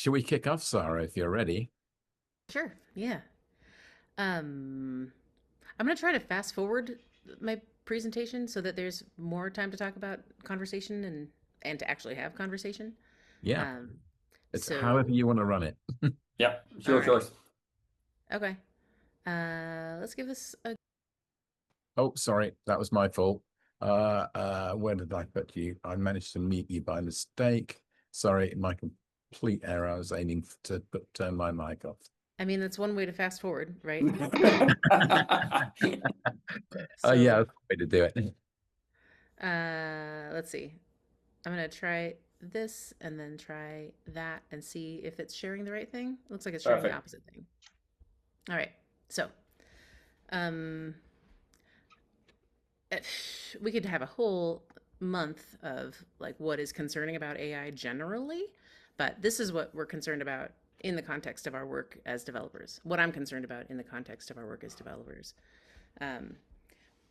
Shall we kick off, Sarah, if you're ready? Sure. Yeah. I'm going to try to fast forward my presentation so that there's more time to talk about conversation and to actually have conversation. Yeah, Um, it's however so you want to run it. Yeah, all sure, right. sure. Okay. Let's give this a Oh, sorry, that was my fault. Where did I put you? I managed to mute you by mistake. Sorry, my complete error. I was aiming to turn my mic off. I mean, that's one way to fast forward, right? Oh, yeah, So, that's the way to do it. let's see. I'm going to try this and then try that and see if it's sharing the right thing. Looks like it's sharing the Perfect. opposite thing. All right. So, um, eh, we could have a whole month of like what is concerning about AI generally, but this is what we're concerned about in the context of our work as developers. What I'm concerned about in the context of our work as developers. Um,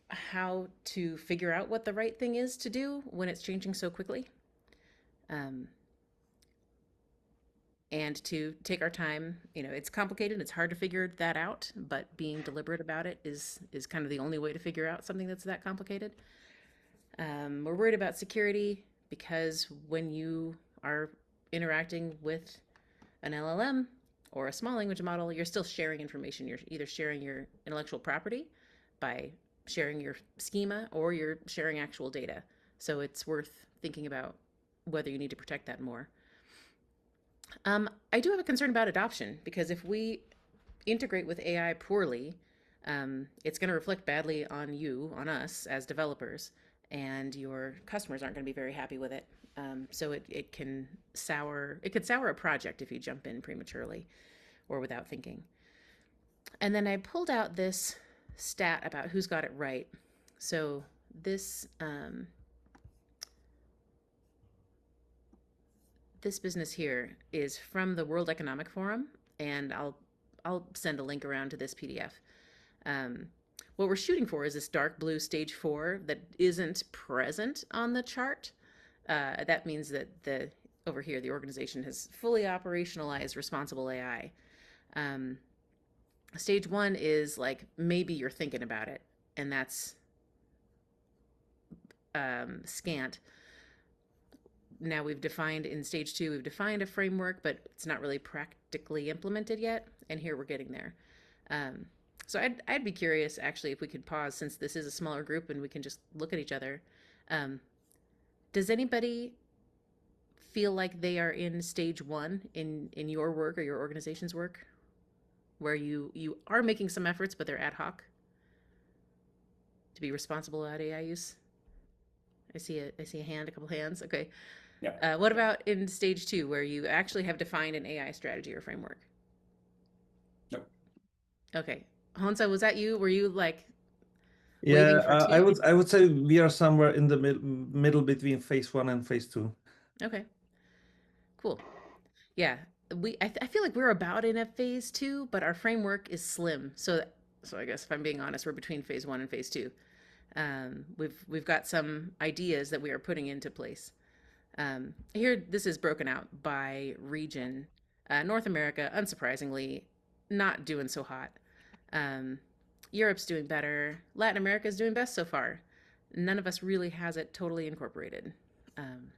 how to figure out what the right thing is to do when it's changing so quickly. Um, and to take our time. It's complicated, it's hard to figure that out, but being deliberate about it is kind of the only way to figure out something that's that complicated. We're worried about security because when you are interacting with an LLM or a small language model, you're still sharing information. You're either sharing your intellectual property by sharing your schema or you're sharing actual data. So it's worth thinking about whether you need to protect that more. I do have a concern about adoption because if we integrate with AI poorly, it's going to reflect badly on you, on us as developers, and your customers aren't going to be very happy with it. So it can sour a project if you jump in prematurely or without thinking. And then I pulled out this stat about who's got it right. So this business here is from the World Economic Forum, and I'll send a link around to this PDF. Um, what we're shooting for is this dark blue stage 4 that isn't present on the chart. That means that over here the organization has fully operationalized responsible AI. Um, Stage 1 is like maybe you're thinking about it, and that's scant. Now we've defined in stage 2, we've defined a framework, but it's not really practically implemented yet. And here we're getting there. Um, so I'd be curious actually if we could pause since this is a smaller group and we can just look at each other. Um, does anybody feel like they are in stage 1 in your work or your organization's work, where you are making some efforts, but they're ad hoc to be responsible about AI use? I see a hand, a couple hands. Okay. Yeah. What about in stage 2, where you actually have defined an AI strategy or framework? Nope. Okay. Honza, was that you? Were you like Yeah, waving for I 2? would say we are somewhere in the middle between phase 1 and phase 2. Okay, cool. Yeah, I feel like we're about in a phase 2, but our framework is slim. So I guess if I'm being honest, we're between phase 1 and phase 2. We've got some ideas that we are putting into place. Here, this is broken out by region. North America, unsurprisingly, not doing so hot. Um, Europe's doing better. Latin America's doing best so far. None of us really has it totally incorporated. Um,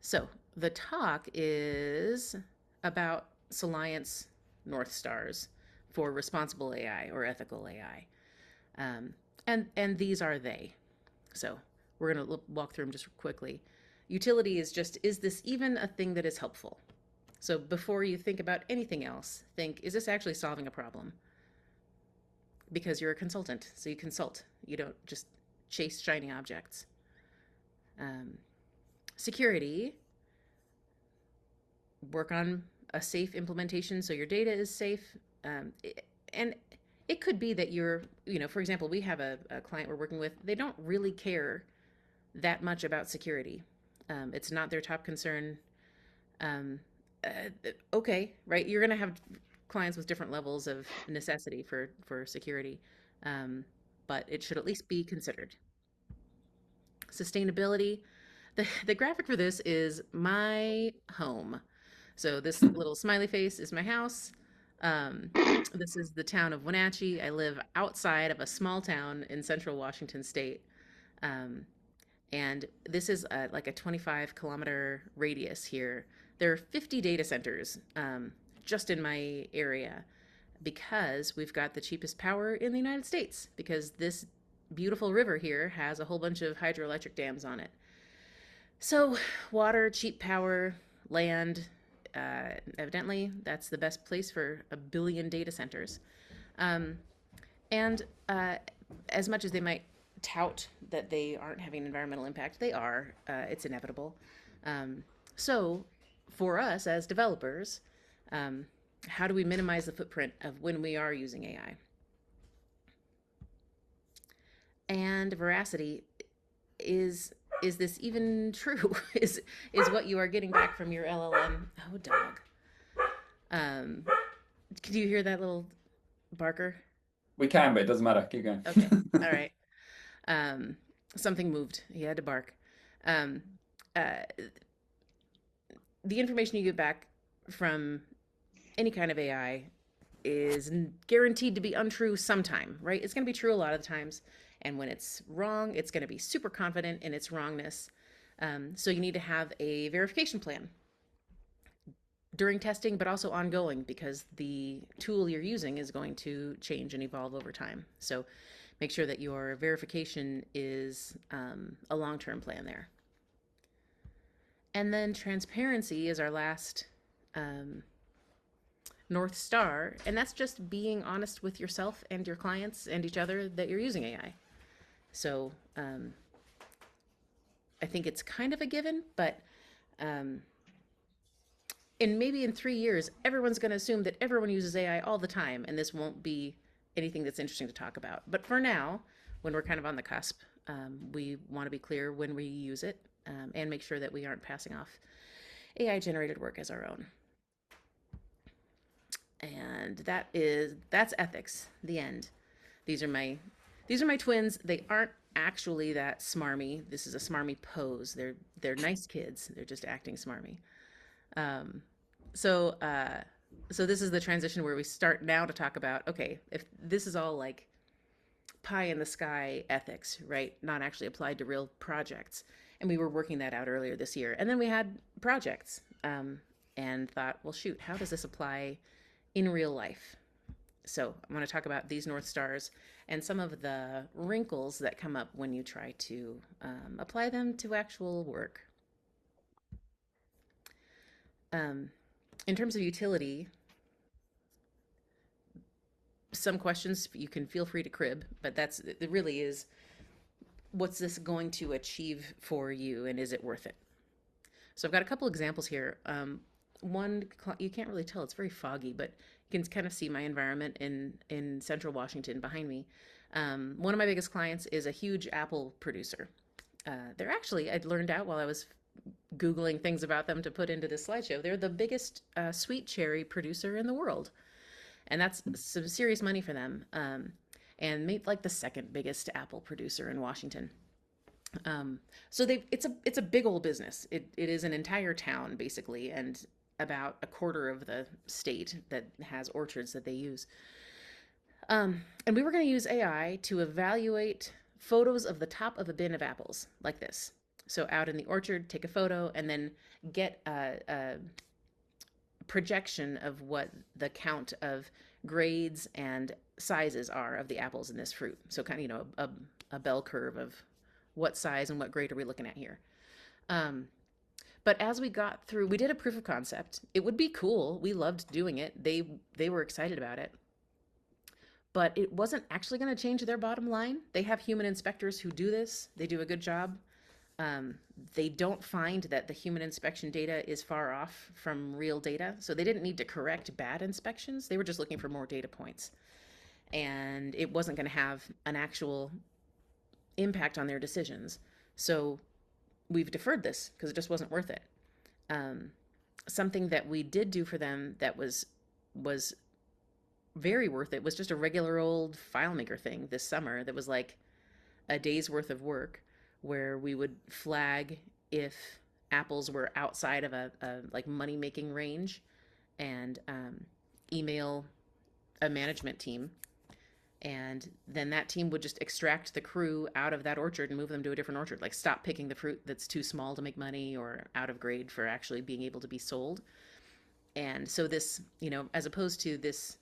so the talk is about Soliance North Stars for responsible AI or ethical AI. Um, and these are they. So we're going to walk through them just quickly. Utility is just, is this even a thing that is helpful? So before you think about anything else, think, is this actually solving a problem? Because you're a consultant, so you consult. You don't just chase shiny objects. Um, Security, work on a safe implementation so your data is safe. And it could be that for example, we have a client we're working with, they don't really care that much about security. It's not their top concern. Um, okay, right? You're going to have clients with different levels of necessity for security, but it should at least be considered. Sustainability. The graphic for this is my home. So this little smiley face is my house. This is the town of Wenatchee. I live outside of a small town in central Washington state. Um, and this is like a 25-kilometer radius here. There are 50 data centers just in my area because we've got the cheapest power in the United States because this beautiful river here has a whole bunch of hydroelectric dams on it. So water, cheap power, land, evidently that's the best place for 1 billion data centers. And as much as they might tout that they aren't having environmental impact, they are. It's inevitable. So for us as developers, how do we minimize the footprint of when we are using AI? And veracity, is this even true? is what you are getting back from your LLM? Oh, dog. Can you hear that little barker? We can, but it doesn't matter. Keep going. Okay. All right. Something moved. He had to bark. The information you get back from any kind of AI is guaranteed to be untrue sometime, right? It's going to be true a lot of the times. And when it's wrong, it's going to be super confident in its wrongness. So you need to have a verification plan during testing, but also ongoing because the tool you're using is going to change and evolve over time. So make sure that your verification is a long-term plan there. And then transparency is our last North Star, and that's just being honest with yourself and your clients and each other that you're using AI. So I think it's kind of a given, but maybe in 3 years, everyone's going to assume that everyone uses AI all the time, and this won't be anything that's interesting to talk about. But for now, when we're kind of on the cusp, we want to be clear when we use it and make sure that we aren't passing off AI-generated work as our own. And that's ethics, the end. These are my twins. They aren't actually that smarmy. This is a smarmy pose. They're nice kids. They're just acting smarmy. So this is the transition where we start now to talk about, okay, if this is all like pie in the sky ethics, right? Not actually applied to real projects. And we were working that out earlier this year. And then we had projects and thought, well, shoot, how does this apply in real life? So I'm going to talk about these North Stars and some of the wrinkles that come up when you try to apply them to actual work. In terms of utility, some questions you can feel free to crib, but it really is, what's this going to achieve for you and is it worth it? So I've got a couple examples here. One, you can't really tell, it's very foggy, but you can kind of see my environment in central Washington behind me. One of my biggest clients is a huge apple producer. They're actually, I'd learned out while I was Googling things about them to put into this slideshow, they're the biggest sweet cherry producer in the world. And that's some serious money for them. And maybe like the second biggest apple producer in Washington. So it's a big old business. It is an entire town basically, and about a quarter of the state that has orchards that they use. And we were going to use AI to evaluate photos of the top of a bin of apples like this. So out in the orchard, take a photo and then get a projection of what the count of grades and sizes are of the apples in this fruit. So kind of, a bell curve of what size and what grade are we looking at here. But as we got through, we did a proof of concept. It would be cool. We loved doing it. They were excited about it. But it wasn't actually going to change their bottom line. They have human inspectors who do this. They do a good job. They don't find that the human inspection data is far off from real data. So they didn't need to correct bad inspections. They were just looking for more data points. And it wasn't going to have an actual impact on their decisions. So we've deferred this because it just wasn't worth it. Something that we did do for them that was very worth it was just a regular old FileMaker thing this summer that was like a day's worth of work, where we would flag if apples were outside of a like money making range, and email a management team, and then that team would just extract the crew out of that orchard and move them to a different orchard, like stop picking the fruit that's too small to make money or out of grade for actually being able to be sold. And so this, as opposed to this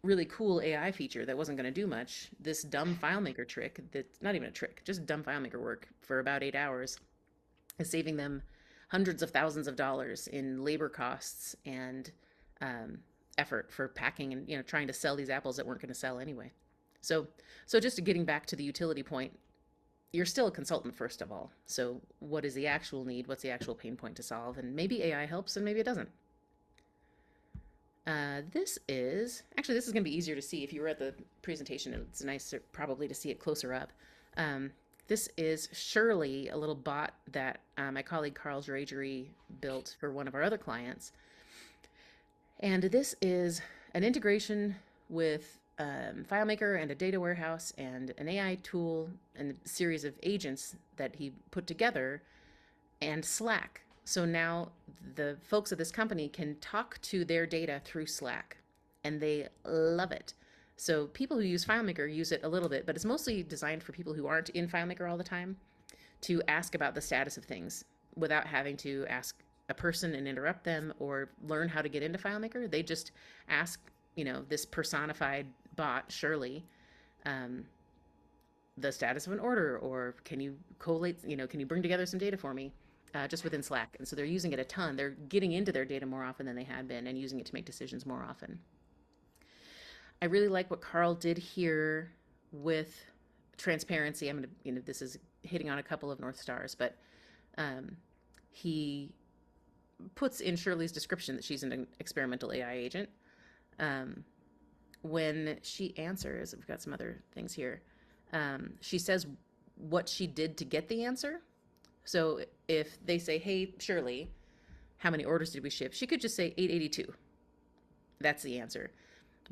really cool AI feature that wasn't going to do much, this dumb FileMaker trick, that's not even a trick, just dumb FileMaker work for about 8 hours, is saving them hundreds of thousands of dollars in labor costs and effort for packing and trying to sell these apples that weren't going to sell anyway. So just getting back to the utility point, you're still a consultant first of all. So what is the actual need? What's the actual pain point to solve? And maybe AI helps and maybe it doesn't. This is going to be easier to see if you were at the presentation. It's nicer probably to see it closer up. This is Shirley, a little bot that my colleague Carl Dragery built for one of our other clients. And this is an integration with FileMaker and a data warehouse and an AI tool and a series of agents that he put together, and Slack. So now the folks at this company can talk to their data through Slack, and they love it. So people who use FileMaker use it a little bit, but it's mostly designed for people who aren't in FileMaker all the time to ask about the status of things without having to ask a person and interrupt them or learn how to get into FileMaker. They just ask, this personified bot, Shirley, the status of an order, or can you collate, can you bring together some data for me? Just within Slack. And so they're using it a ton. They're getting into their data more often than they had been and using it to make decisions more often. I really like what Carl did here with transparency. I'm going to, this is hitting on a couple of North Stars, but he puts in Shirley's description that she's an experimental AI agent. When she answers, we've got some other things here. She says what she did to get the answer. So if they say, hey, Shirley, how many orders did we ship? She could just say 882. That's the answer.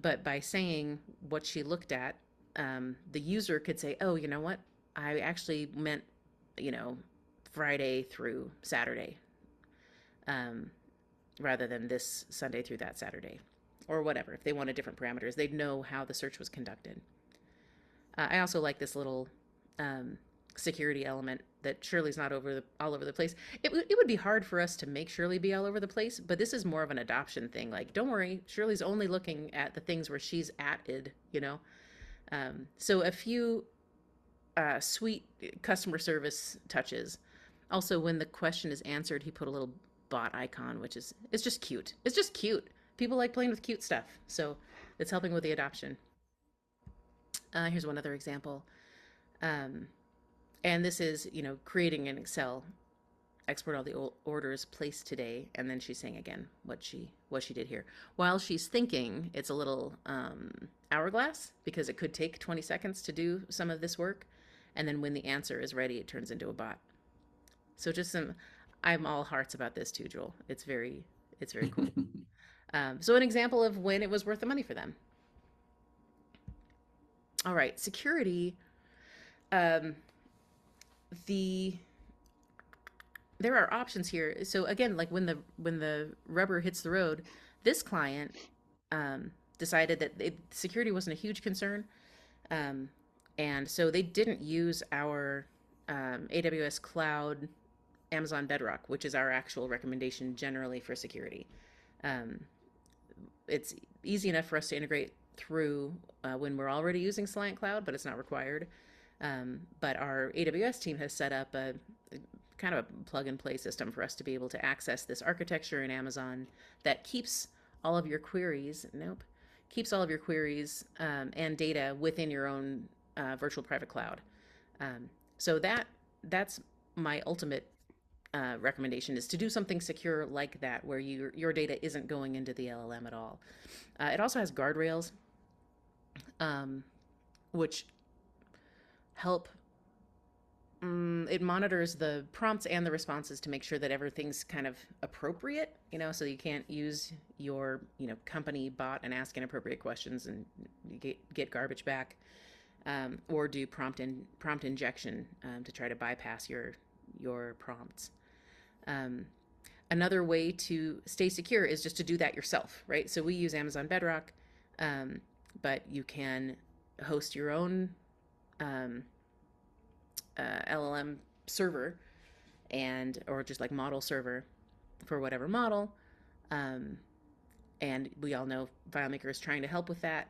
But by saying what she looked at, the user could say, oh, you know what? I actually meant, Friday through Saturday, rather than this Sunday through that Saturday, or whatever. If they wanted different parameters, they'd know how the search was conducted. I also like this little security element that Shirley's not all over the place. It would be hard for us to make Shirley be all over the place, but this is more of an adoption thing. Like, don't worry, Shirley's only looking at the things where she's added, So a few sweet customer service touches. Also, when the question is answered, he put a little bot icon, which it's just cute. It's just cute. People like playing with cute stuff, so it's helping with the adoption. Here's one other example. And this is, creating an Excel, export all the orders placed today, and then she's saying again what she did here. While she's thinking, it's a little hourglass, because it could take 20 seconds to do some of this work, and then when the answer is ready, it turns into a bot. So just I'm all hearts about this too, Joel. It's very cool. So an example of when it was worth the money for them. All right, security. There are options here. So again, like when the rubber hits the road, this client decided that security wasn't a huge concern, and so they didn't use our AWS Cloud Amazon Bedrock, which is our actual recommendation generally for security. It's easy enough for us to integrate through when we're already using Slant Cloud, but it's not required. But our AWS team has set up a kind of a plug-and-play system for us to be able to access this architecture in Amazon that keeps all of your queries, and data within your own virtual private cloud. So that's my ultimate recommendation, is to do something secure like that, where your data isn't going into the LLM at all. It also has guardrails, which help. It monitors the prompts and the responses to make sure that everything's kind of appropriate, so you can't use your, company bot and ask inappropriate questions and get garbage back, or do prompt injection to try to bypass your prompts. Another way to stay secure is just to do that yourself, right? So we use Amazon Bedrock, but you can host your own LLM server or just like model server for whatever model. And we all know FileMaker is trying to help with that.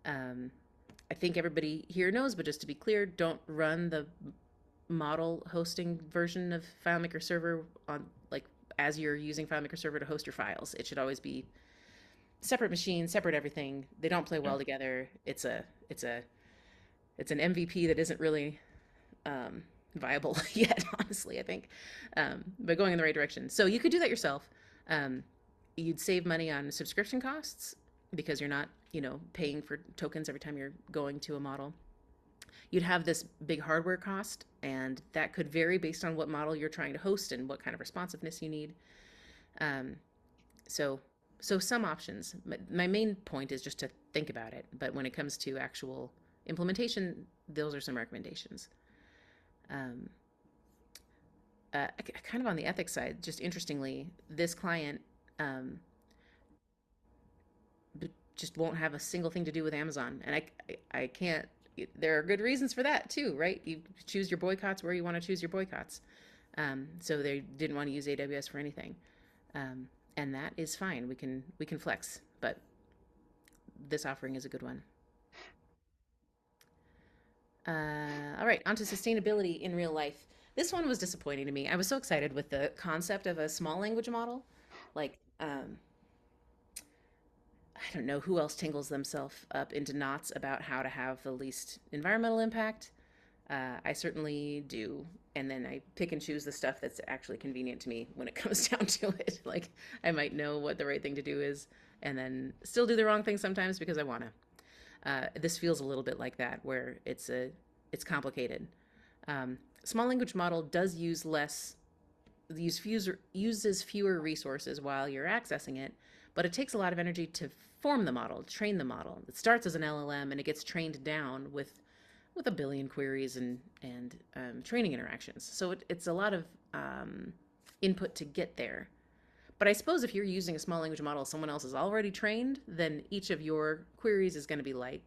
I think everybody here knows, but just to be clear, don't run the model hosting version of FileMaker server on as you're using FileMaker server to host your files. It should always be separate machine, separate everything. They don't play well together. It's an MVP that isn't really viable yet, honestly, I think, but going in the right direction. So you could do that yourself. You'd save money on subscription costs because you're not, paying for tokens every time you're going to a model. You'd have this big hardware cost, and that could vary based on what model you're trying to host and what kind of responsiveness you need. So some options. My main point is just to think about it, but when it comes to actual implementation, those are some recommendations. Kind of on the ethics side, just interestingly, this client just won't have a single thing to do with Amazon, and I can't. There are good reasons for that too, right? You choose your boycotts where you want to choose your boycotts. So they didn't want to use AWS for anything, and that is fine. We can flex, but this offering is a good one. All right, onto sustainability in real life. This one was disappointing to me. I was so excited with the concept of a small language model. I don't know who else tingles themselves up into knots about how to have the least environmental impact. I certainly do. And then I pick and choose the stuff that's actually convenient to me when it comes down to it. I might know what the right thing to do is and then still do the wrong thing sometimes because I want to. This feels a little bit like that, where it's complicated. Small language model does uses fewer resources while you're accessing it, but it takes a lot of energy to form the model, train the model. It starts as an LLM and it gets trained down with a billion queries and training interactions. So it's a lot of input to get there. But I suppose if you're using a small language model someone else is already trained, then each of your queries is going to be light.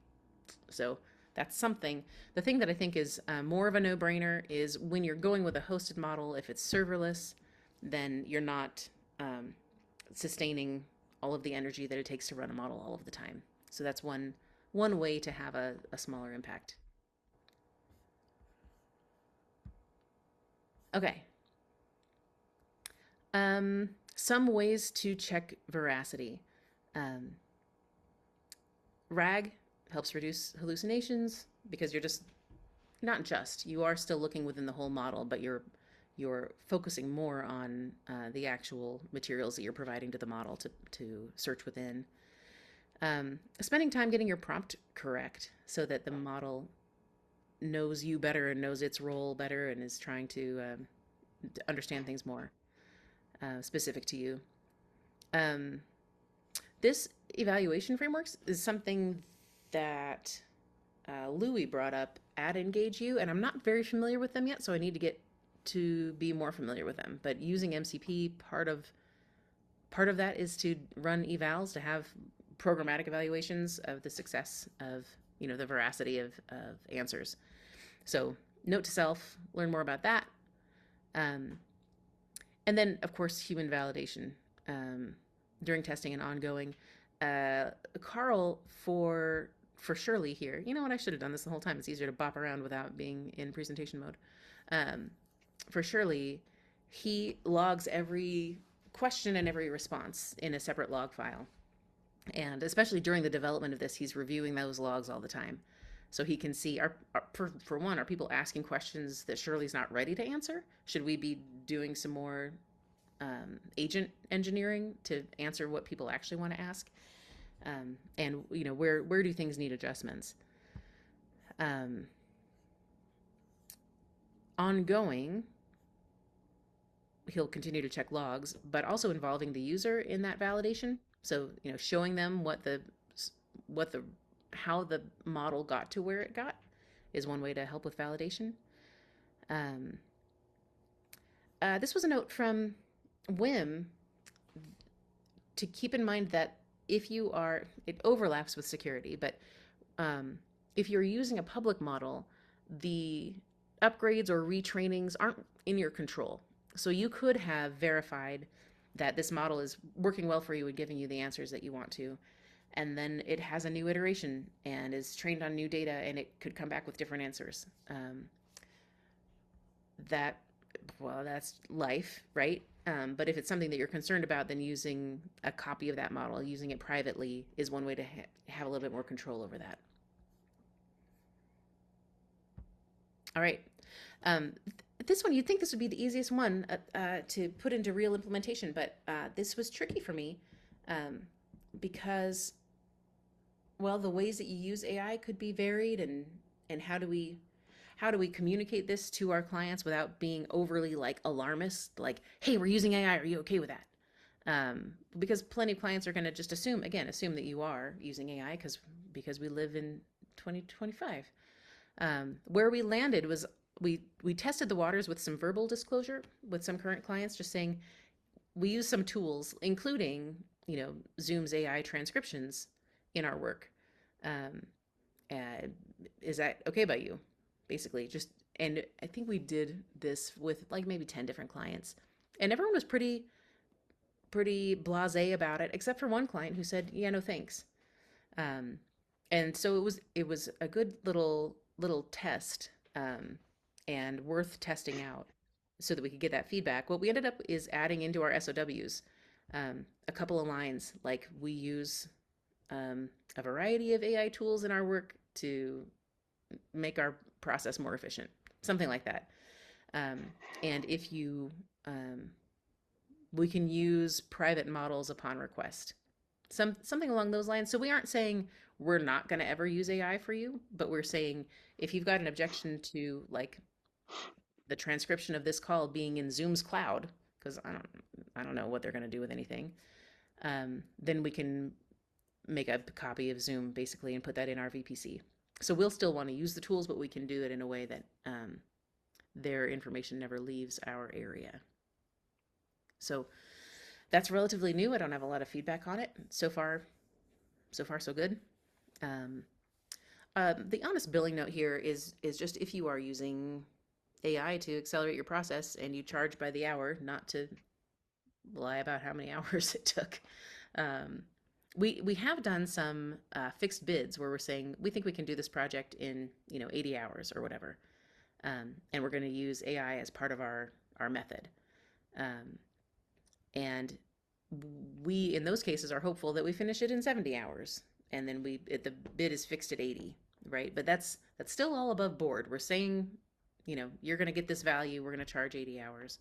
So that's something. The thing that I think is more of a no-brainer is when you're going with a hosted model, if it's serverless, then you're not sustaining all of the energy that it takes to run a model all of the time. So that's one way to have a smaller impact. Okay. Some ways to check veracity. RAG helps reduce hallucinations because you are still looking within the whole model, but you're focusing more on the actual materials that you're providing to the model to search within. Spending time getting your prompt correct so that the model knows you better and knows its role better and is trying to understand things more specific to you. This evaluation frameworks is something that Louis brought up at EngageU, and I'm not very familiar with them yet, so I need to get to be more familiar with them. But using MCP, part of that is to run evals, to have programmatic evaluations of the success of the veracity of answers. So note to self, learn more about that. And then of course human validation during testing and ongoing. Carl for Shirley here, you know what, I should have done this the whole time. It's easier to bop around without being in presentation mode. For Shirley, he logs every question and every response in a separate log file. And especially during the development of this, he's reviewing those logs all the time. So he can see, for one, are people asking questions that Shirley's not ready to answer? Should we be doing some more agent engineering to answer what people actually want to ask? And where do things need adjustments? Ongoing, he'll continue to check logs, but also involving the user in that validation. So, showing them how the model got to where it got is one way to help with validation. this was a note from Wim to keep in mind that if you are, it overlaps with security, but if you're using a public model, the upgrades or retrainings aren't in your control. So you could have verified that this model is working well for you and giving you the answers that you want to, and then it has a new iteration and is trained on new data, and it could come back with different answers. That's life, right? But if it's something that you're concerned about, then using a copy of that model, using it privately, is one way to have a little bit more control over that. All right. This one, you'd think this would be the easiest one to put into real implementation, but this was tricky for me because, well, the ways that you use AI could be varied, and how do we communicate this to our clients without being overly like alarmist, like, hey, we're using AI, are you okay with that? Because plenty of clients are going to just assume that you are using AI because we live in 2025. Where we landed was we tested the waters with some verbal disclosure with some current clients, just saying we use some tools, including, Zoom's AI transcriptions in our work. Is that okay by you? Basically, and I think we did this with like maybe 10 different clients, and everyone was pretty blasé about it, except for one client who said, yeah, no thanks. And so it was a good little test, and worth testing out so that we could get that feedback. What we ended up is adding into our SOWs a couple of lines, like we use a variety of AI tools in our work to make our process more efficient, something like that. And if you, we can use private models upon request, something along those lines. So we aren't saying we're not going to ever use AI for you, but we're saying if you've got an objection to like the transcription of this call being in Zoom's cloud, because I don't know what they're going to do with anything, then we can make a copy of Zoom basically and put that in our VPC. So we'll still want to use the tools, but we can do it in a way that their information never leaves our area. So that's relatively new. I don't have a lot of feedback on it. So far, so good. The honest billing note here is just if you are using AI to accelerate your process and you charge by the hour, not to lie about how many hours it took. We have done some fixed bids where we're saying we think we can do this project in 80 hours or whatever, and we're going to use AI as part of our method, and we in those cases are hopeful that we finish it in 70 hours, and then the bid is fixed at 80, right? But that's still all above board. We're saying you're going to get this value, we're going to charge 80 hours,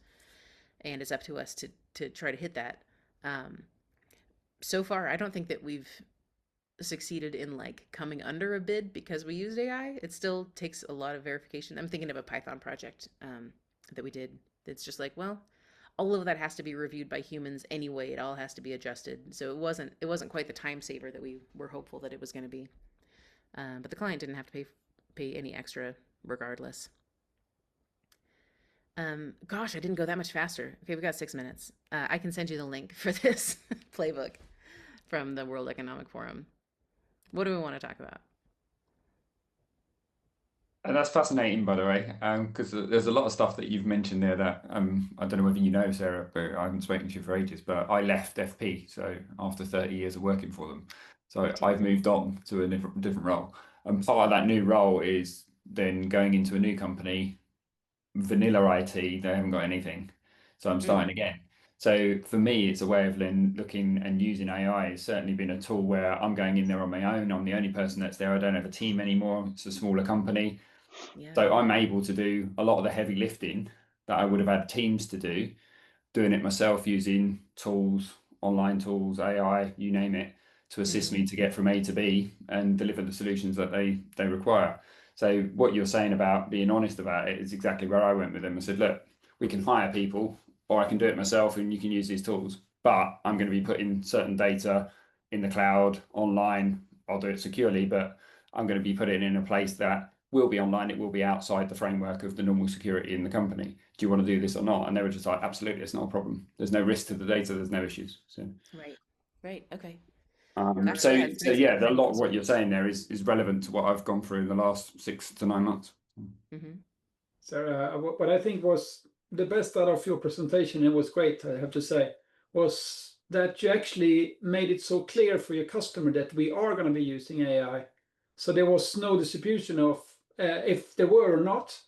and it's up to us to try to hit that. So far, I don't think that we've succeeded in like coming under a bid because we used AI. It still takes a lot of verification. I'm thinking of a Python project that we did. It's just like, well, all of that has to be reviewed by humans anyway. It all has to be adjusted. So it wasn't quite the time saver that we were hopeful that it was going to be. But the client didn't have to pay any extra regardless. Gosh, I didn't go that much faster. Okay, we got 6 minutes. I can send you the link for this playbook from the World Economic Forum. What do we want to talk about? And that's fascinating, by the way, because there's a lot of stuff that you've mentioned there that I don't know whether you know, Sarah, but I haven't spoken to you for ages, but I left FP, so after 30 years of working for them. So I've moved on to a different role. And part of that new role is then going into a new company, vanilla IT, they haven't got anything. So I'm starting again. So for me, it's a way of then looking and using AI. It's certainly been a tool where I'm going in there on my own. I'm the only person that's there. I don't have a team anymore. It's a smaller company. Yeah. So I'm able to do a lot of the heavy lifting that I would have had teams to do, doing it myself using tools, online tools, AI, you name it, to assist me to get from A to B and deliver the solutions that they require. So what you're saying about being honest about it is exactly where I went with them. I said, look, we can hire people or I can do it myself and you can use these tools, but I'm going to be putting certain data in the cloud, online. I'll do it securely, but I'm going to be putting it in a place that will be online, it will be outside the framework of the normal security in the company. Do you want to do this or not? And they were just like, absolutely, it's not a problem. There's no risk to the data, there's no issues. So Right, okay. Gosh, so yeah, it's nice yeah, to a lot of have what you're saying there is relevant to what I've gone through in the last 6 to 9 months. Sarah, what I think was the best out of your presentation, it was great, I have to say, was that you actually made it so clear for your customer that we are going to be using AI. So there was no distribution of if there were or not.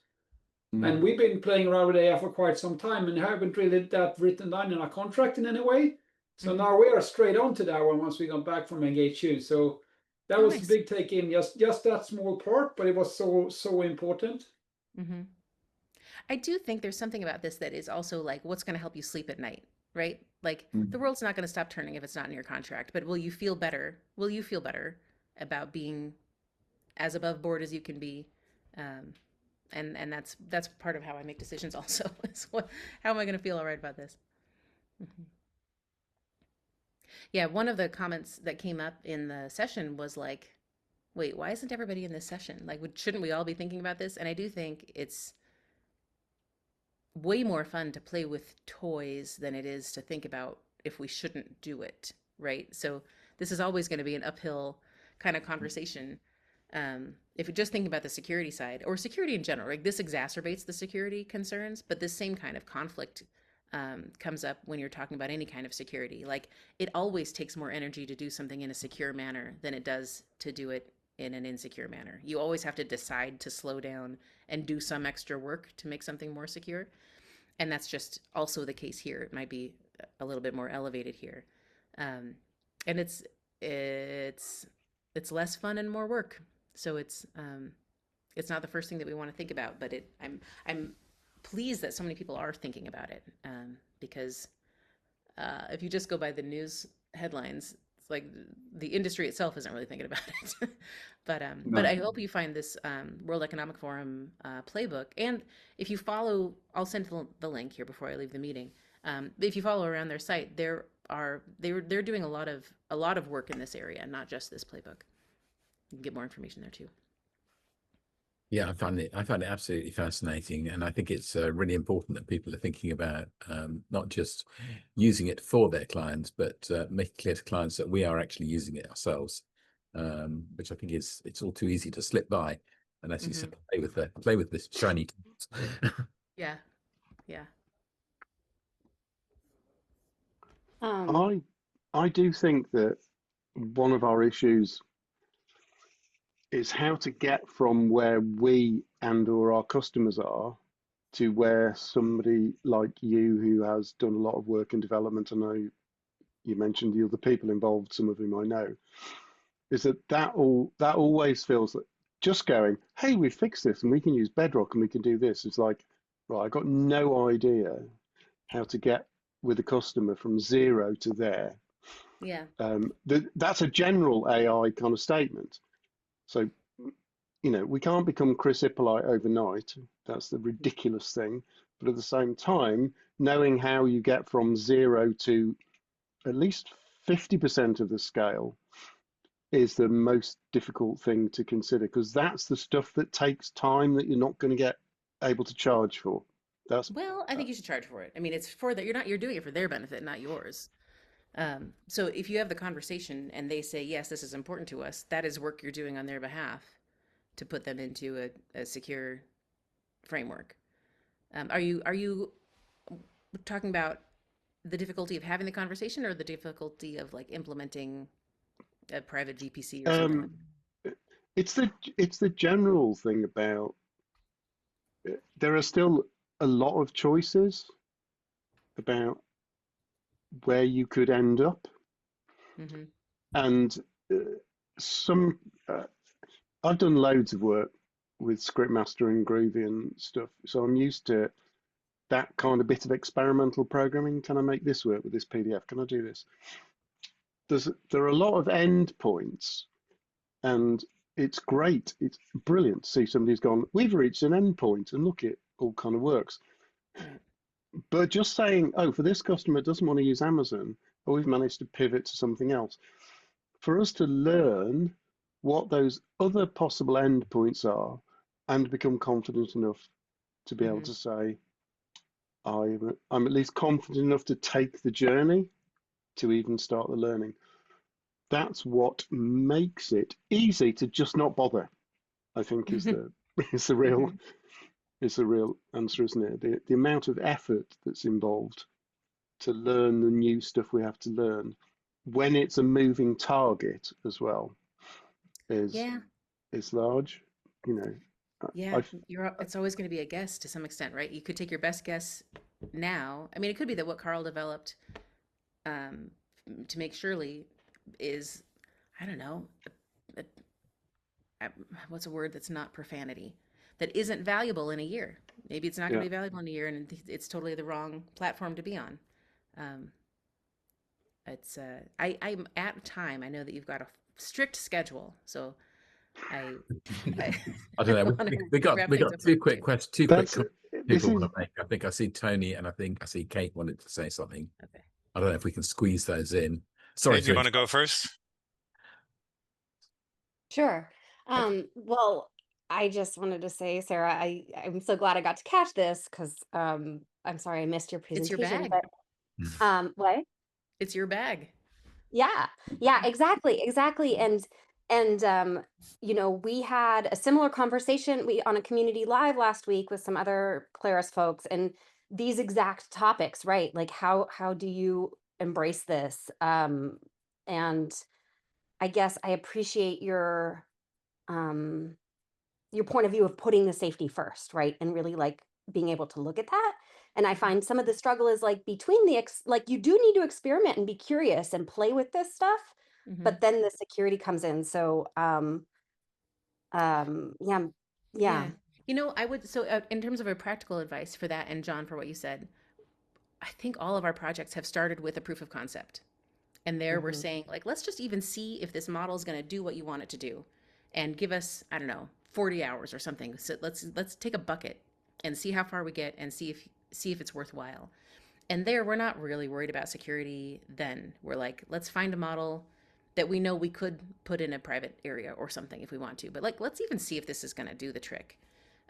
And we've been playing around with AI for quite some time and haven't really that written down in our contract in any way. So now we are straight on to that one once we got back from EngageU. So that was a big take in, just that small part, but it was so important. I do think there's something about this that is also like, what's going to help you sleep at night, right? Like the world's not going to stop turning if it's not in your contract, but will you feel better? Will you feel better about being as above board as you can be? And that's part of how I make decisions also. Is how am I going to feel all right about this? Yeah, one of the comments that came up in the session was like, wait, why isn't everybody in this session? Like, shouldn't we all be thinking about this? And I do think it's way more fun to play with toys than it is to think about if we shouldn't do it, right? So this is always going to be an uphill kind of conversation. If you just think about the security side or security in general, like this exacerbates the security concerns, but this same kind of conflict comes up when you're talking about any kind of security. Like it always takes more energy to do something in a secure manner than it does to do it in an insecure manner. You always have to decide to slow down and do some extra work to make something more secure. And that's just also the case here. It might be a little bit more elevated here. And it's less fun and more work. So it's not the first thing that we want to think about, but I'm pleased that so many people are thinking about it. Because if you just go by the news headlines, it's like the industry itself isn't really thinking about it. But I hope you find this World Economic Forum playbook. And if you follow, I'll send the link here before I leave the meeting. If you follow around their site, they're doing a lot of work in this area, not just this playbook. You can get more information there too. Yeah, I find it absolutely fascinating, and I think it's really important that people are thinking about not just using it for their clients, but making clear to clients that we are actually using it ourselves, which I think it's all too easy to slip by, and as you said, play with this shiny tools. Yeah. I do think that one of our issues is how to get from where we or our customers are to where somebody like you, who has done a lot of work in development, I know you mentioned the other people involved, some of whom I know, is that always feels like just going, hey, we fixed this and we can use Bedrock and we can do this. It's like, right, I got no idea how to get with a customer from 0 to there. Yeah. That's a general AI kind of statement. So, we can't become Chris Hippolyte overnight. That's the ridiculous thing. But at the same time, knowing how you get from 0 to at least 50% of the scale is the most difficult thing to consider, because that's the stuff that takes time that you're not going to get able to charge for. Well, I think you should charge for it. I mean, it's for that. You're doing it for their benefit, not yours. So if you have the conversation and they say, yes, this is important to us, that is work you're doing on their behalf to put them into a secure framework. Are you talking about the difficulty of having the conversation or the difficulty of like implementing a private VPC or something? It's the general thing about there are still a lot of choices about where you could end up. Mm-hmm. And I've done loads of work with Scriptmaster and Groovy and stuff, so I'm used to that kind of bit of experimental programming. Can I make this work with this PDF? Can I do this? There are a lot of endpoints, and it's great. It's brilliant to see somebody's gone, we've reached an endpoint, and look, it all kind of works. But just saying, oh, for this customer doesn't want to use Amazon, or we've managed to pivot to something else. For us to learn what those other possible endpoints are and become confident enough to be able to say, I'm at least confident enough to take the journey to even start the learning. That's what makes it easy to just not bother, I think is the real answer, isn't it? The amount of effort that's involved to learn the new stuff we have to learn when it's a moving target as well is large. You know, Yeah, it's always going to be a guess to some extent, right? You could take your best guess now. I mean, it could be that what Carl developed to make Shirley is, I don't know, what's a word that's not profanity, that isn't valuable in a year. Maybe it's not going to be valuable in a year, and it's totally the wrong platform to be on. I'm at time. I know that you've got a strict schedule, so I don't know. We got two quick questions. Two quick comments people want to make. I think I see Tony, and I think I see Kate wanted to say something. Okay. I don't know if we can squeeze those in. Sorry, Hey, do you want to go first? Sure. Well, I just wanted to say, Sarah, I'm so glad I got to catch this because I'm sorry I missed your It's your presentation. bag. But what? It's your bag. Yeah, exactly. And you know, we had a similar conversation on a community live last week with some other Claris folks, and these exact topics, right? Like how do you embrace this? And I guess I appreciate your point of view of putting the safety first, right? And really like being able to look at that. And I find some of the struggle is like between like you do need to experiment and be curious and play with this stuff, but then the security comes in. So yeah. You know, I would, so in terms of a practical advice for that, and John, for what you said, I think all of our projects have started with a proof of concept. And there we're saying, like, let's just even see if this model is going to do what you want it to do, and give us, I don't know, 40 hours or something. So let's take a bucket and see how far we get and see if it's worthwhile. And there, we're not really worried about security then. We're like, let's find a model that we know we could put in a private area or something if we want to. But like, let's even see if this is going to do the trick.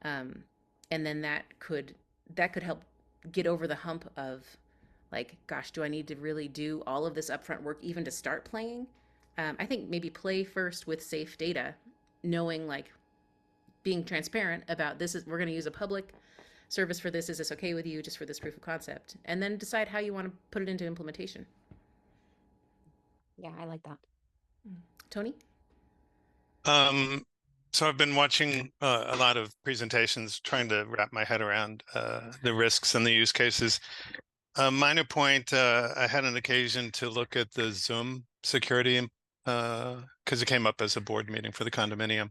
And then that could help get over the hump of like, gosh, do I need to really do all of this upfront work even to start playing? I think maybe play first with safe data, knowing like being transparent about we're going to use a public service for this. Is this okay with you just for this proof of concept? And then decide how you want to put it into implementation. Yeah, I like that. Tony? So I've been watching a lot of presentations, trying to wrap my head around the risks and the use cases. Minor point, I had an occasion to look at the Zoom security because it came up as a board meeting for the condominium.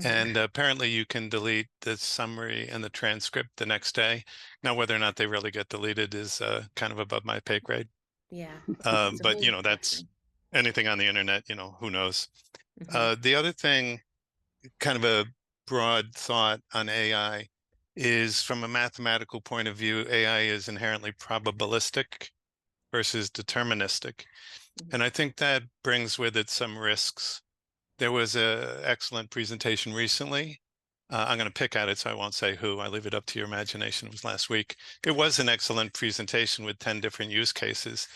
And apparently you can delete the summary and the transcript the next day. Now, whether or not they really get deleted is kind of above my pay grade. Yeah. But, you know, that's anything on the internet, you know, who knows? The other thing, kind of a broad thought on AI, is from a mathematical point of view, AI is inherently probabilistic versus deterministic. And I think that brings with it some risks. There was an excellent presentation recently. I'm going to pick at it, so I won't say who. I leave it up to your imagination. It was last week. It was an excellent presentation with 10 different use cases.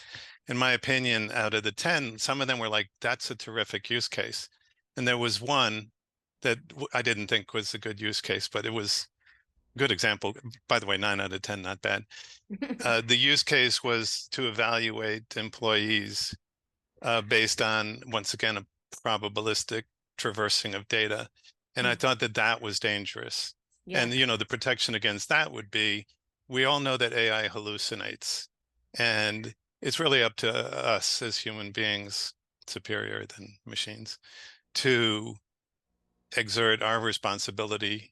In my opinion, out of the 10, some of them were like, that's a terrific use case. And there was one that I didn't think was a good use case, but it was a good example. By the way, 9 out of 10, not bad. The use case was to evaluate employees based on, once again, a probabilistic traversing of data. And I thought that was dangerous. Yeah. And, you know, the protection against that would be, we all know that AI hallucinates. And it's really up to us as human beings, superior than machines, to exert our responsibility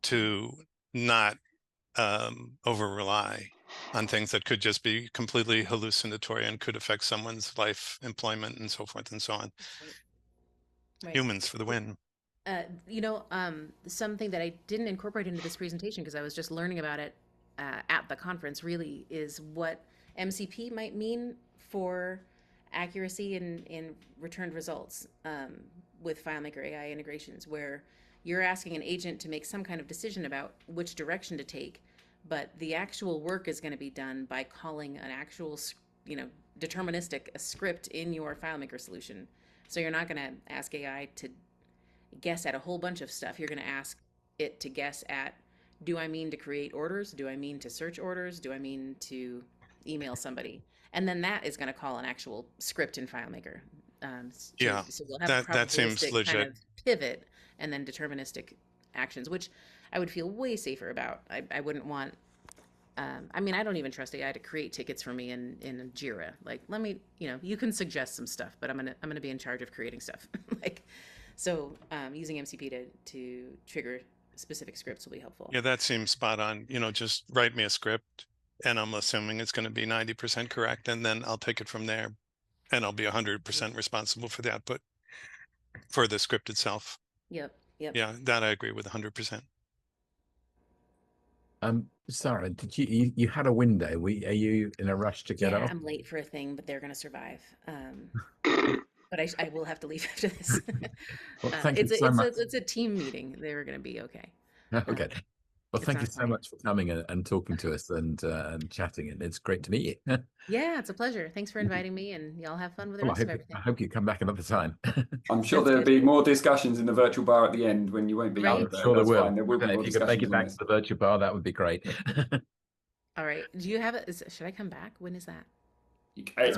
to not over-rely on things that could just be completely hallucinatory and could affect someone's life, employment, and so forth and so on. Right. Humans for the win. You know, something that I didn't incorporate into this presentation because I was just learning about it at the conference really is what MCP might mean for accuracy in returned results with FileMaker AI integrations, where you're asking an agent to make some kind of decision about which direction to take, but the actual work is going to be done by calling an actual, deterministic script in your FileMaker solution. So you're not going to ask AI to guess at a whole bunch of stuff. You're going to ask it to guess at, do I mean to create orders? Do I mean to search orders? Do I mean to email somebody? And then that is going to call an actual script in FileMaker. Yeah, so we'll have that seems probabilistic legit. kind of pivot and then deterministic actions, which I would feel way safer about. I wouldn't want. I mean, I don't even trust AI to create tickets for me in Jira. Like, let me, you can suggest some stuff, but I'm gonna be in charge of creating stuff. Using MCP to trigger specific scripts will be helpful. Yeah, that seems spot on. Just write me a script, and I'm assuming it's going to be 90% correct, and then I'll take it from there, and I'll be 100% responsible for the output for the script itself. Yep. Yeah, that I agree with 100%. Sara, did you had a window? Are you in a rush to get off? I'm late for a thing, but they're gonna survive. But I will have to leave after this. Well, thank you so much. It's a team meeting. They were gonna be okay. Okay. Well, thank you so much for coming and talking to us and chatting. And it's great to meet you. Yeah, it's a pleasure. Thanks for inviting me, and y'all have fun with the rest of everything. I hope you come back another time. I'm sure there'll be more discussions in the virtual bar at the end when you won't be. Right. I'm sure there will. There will be more if you could make it discussions back on to the virtual bar, that would be great. All right. Do you have it? Should I come back? When is that?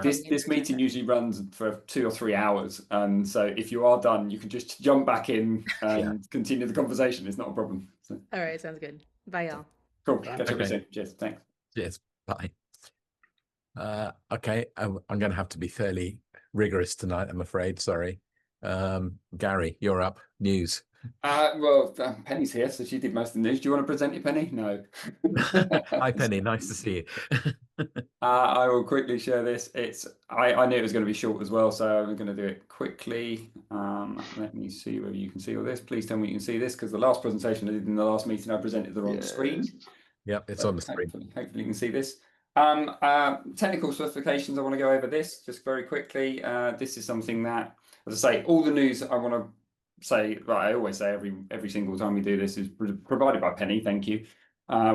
This meeting usually runs for 2 or 3 hours, and so if you are done, you can just jump back in and continue the conversation. It's not a problem. So. All right, sounds good. Bye, y'all. Cool. Catch up soon. Cheers. Thanks. Cheers. Bye. Okay, I'm going to have to be fairly rigorous tonight, I'm afraid. Sorry. Gary, you're up. News. Well, Penny's here, so she did most of the news. Do you want to present it, Penny? No. Hi, Penny. Nice to see you. I will quickly share this. I knew it was going to be short as well, so I'm going to do it quickly. Let me see whether you can see all this. Please tell me you can see this, because the last presentation I did in the last meeting, I presented the wrong screen. Yep, it's on the screen. Hopefully you can see this. Technical specifications, I want to go over this just very quickly. This is something that, as I say, all the news I want to say, I always say every single time we do this, is provided by Penny. Thank you.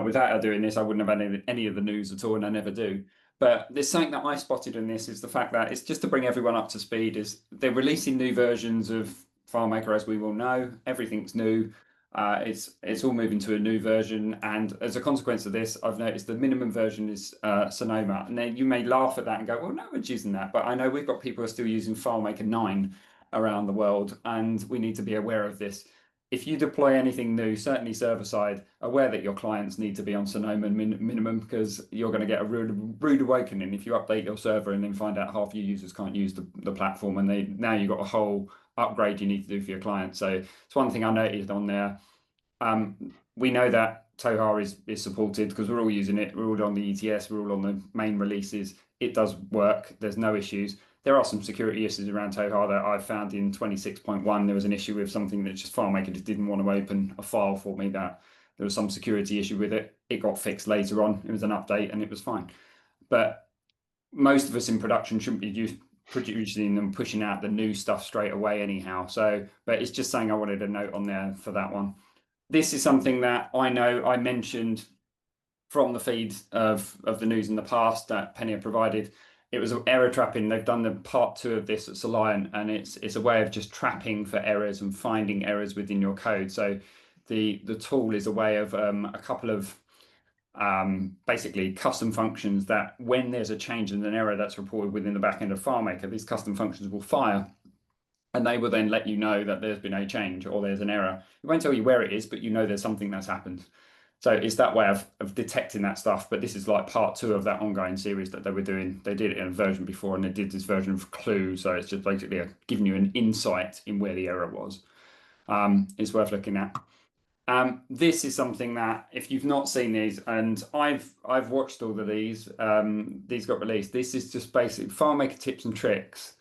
Without her doing this, I wouldn't have any of the news at all, and I never do. But there's something that I spotted in this, is the fact that it's just to bring everyone up to speed. Is they're releasing new versions of FileMaker, as we will know. Everything's new. It's all moving to a new version, and as a consequence of this, I've noticed the minimum version is Sonoma. And then you may laugh at that and go, well, no one's using that. But I know we've got people who are still using FileMaker 9 around the world, and we need to be aware of this. If you deploy anything new, certainly server-side, aware that your clients need to be on Sonoma minimum, because you're going to get a rude awakening if you update your server and then find out half your users can't use the platform, and now you've got a whole upgrade you need to do for your clients. So it's one thing I noticed on there. We know that Toha is supported because we're all using it. We're all on the ETS. We're all on the main releases. It does work. There's no issues. There are some security issues around Toha that I found in 26.1. There was an issue with something that just FileMaker just didn't want to open a file for me. That there was some security issue with it. It got fixed later on. It was an update and it was fine. But most of us in production shouldn't be producing and pushing out the new stuff straight away anyhow. So, but it's just saying I wanted a note on there for that one. This is something that I know I mentioned from the feed of the news in the past that Penny had provided. It was error trapping. They've done the part 2 of this at Soliant, and it's a way of just trapping for errors and finding errors within your code. So the tool is a way of a couple of basically custom functions that when there's a change in an error that's reported within the backend of FileMaker, these custom functions will fire, and they will then let you know that there's been a change or there's an error. It won't tell you where it is, but you know there's something that's happened. So it's that way of detecting that stuff. But this is like part 2 of that ongoing series that they were doing. They did it in a version before, and they did this version of Clue. So it's just basically giving you an insight in where the error was. It's worth looking at. This is something that if you've not seen these, and I've watched all of these got released. This is just basically FileMaker tips and tricks,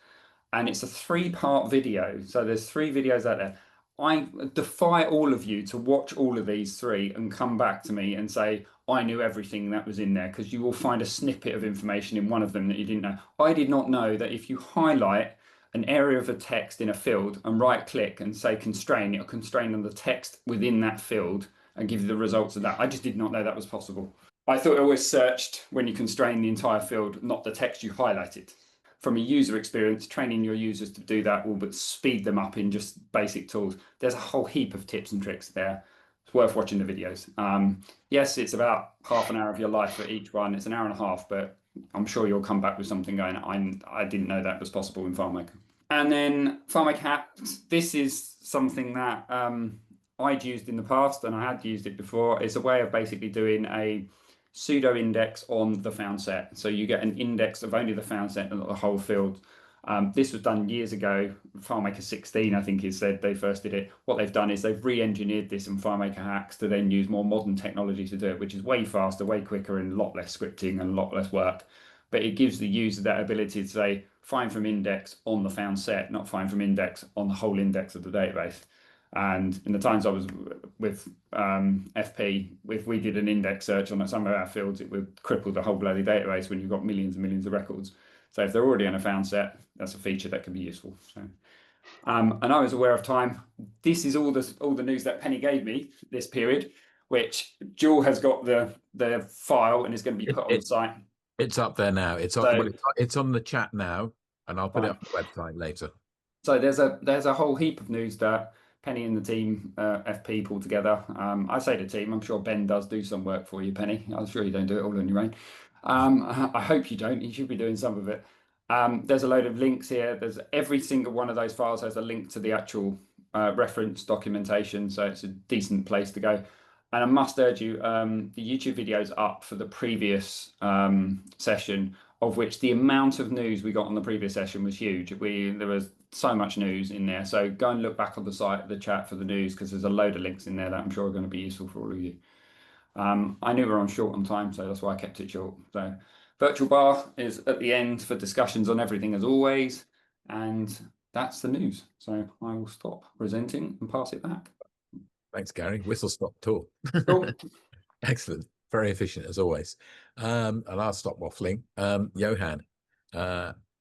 and it's a 3-part video. So there's 3 videos out there. I defy all of you to watch all of these 3 and come back to me and say, I knew everything that was in there, because you will find a snippet of information in one of them that you didn't know. I did not know that if you highlight an area of a text in a field and right click and say constrain, it'll constrain on the text within that field and give you the results of that. I just did not know that was possible. I thought it always searched when you constrain the entire field, not the text you highlighted. From a user experience, training your users to do that will but speed them up in just basic tools. There's a whole heap of tips and tricks there. It's worth watching the videos. Yes, it's about half an hour of your life for each one. It's an hour and a half, but I'm sure you'll come back with something going, I didn't know that was possible in FileMaker. And then FileMaker Hacks, this is something that I'd used in the past and I had used it before. It's a way of basically doing a pseudo index on the found set. So you get an index of only the found set and not the whole field. This was done years ago. FileMaker 16, I think, is said they first did it. What they've done is they've re-engineered this in FileMaker Hacks to then use more modern technology to do it, which is way faster, way quicker, and a lot less scripting and a lot less work. But it gives the user that ability to say, find from index on the found set, not find from index on the whole index of the database. And in the times I was with FP, if we did an index search on some of our fields, it would cripple the whole bloody database when you've got millions and millions of records. So if they're already on a found set, that's a feature that can be useful. So, and I was aware of time. This is all the news that Penny gave me this period, which Jewel has got the file and is going to be put on the site. It's up there now. It's on. It's on the chat now, and I'll put it on the website later. So there's a whole heap of news that Penny and the team, FP, pulled together. I say the team, I'm sure Ben does do some work for you, Penny. I'm sure you don't do it all on your own. I hope you don't. You should be doing some of it. There's a load of links here. There's every single one of those files has a link to the actual reference documentation, so it's a decent place to go. And I must urge you, the YouTube video's up for the previous session, of which the amount of news we got on the previous session was huge. There was so much news in there. So go and look back on the site, the chat for the news, because there's a load of links in there that I'm sure are going to be useful for all of you. I knew we were on short on time, so that's why I kept it short. So virtual bar is at the end for discussions on everything as always. And that's the news. So I will stop presenting and pass it back. Thanks, Gary. Whistle stop talk. Cool. Excellent. Very efficient as always. And I'll stop waffling. Johan,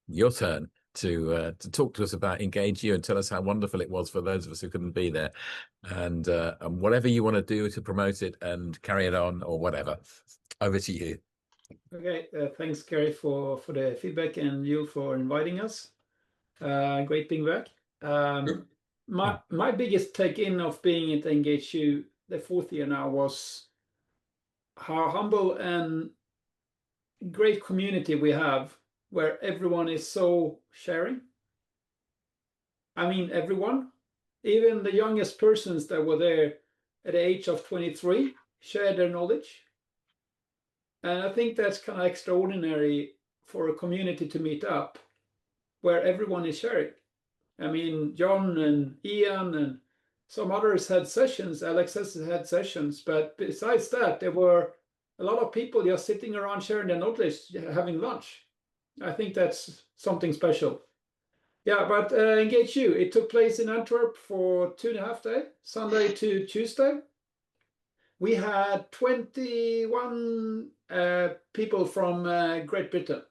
your turn to talk to us about EngageU and tell us how wonderful it was for those of us who couldn't be there, and whatever you want to do to promote it and carry it on or whatever. Over to you. Okay, thanks, Gary, for the feedback, and you for inviting us. Great being back. My biggest take-in of being at EngageU, the 4th year now, was how humble and great community we have, where everyone is so sharing. I mean, everyone, even the youngest persons that were there at the age of 23, shared their knowledge. And I think that's kind of extraordinary for a community to meet up, where everyone is sharing. I mean, John and Ian and some others had sessions, Alexis had sessions, but besides that, there were a lot of people just sitting around sharing their knowledge, having lunch. I think that's something special. Yeah, but EngageU, it took place in Antwerp for 2.5 days, Sunday to Tuesday. We had 21 people from Great Britain.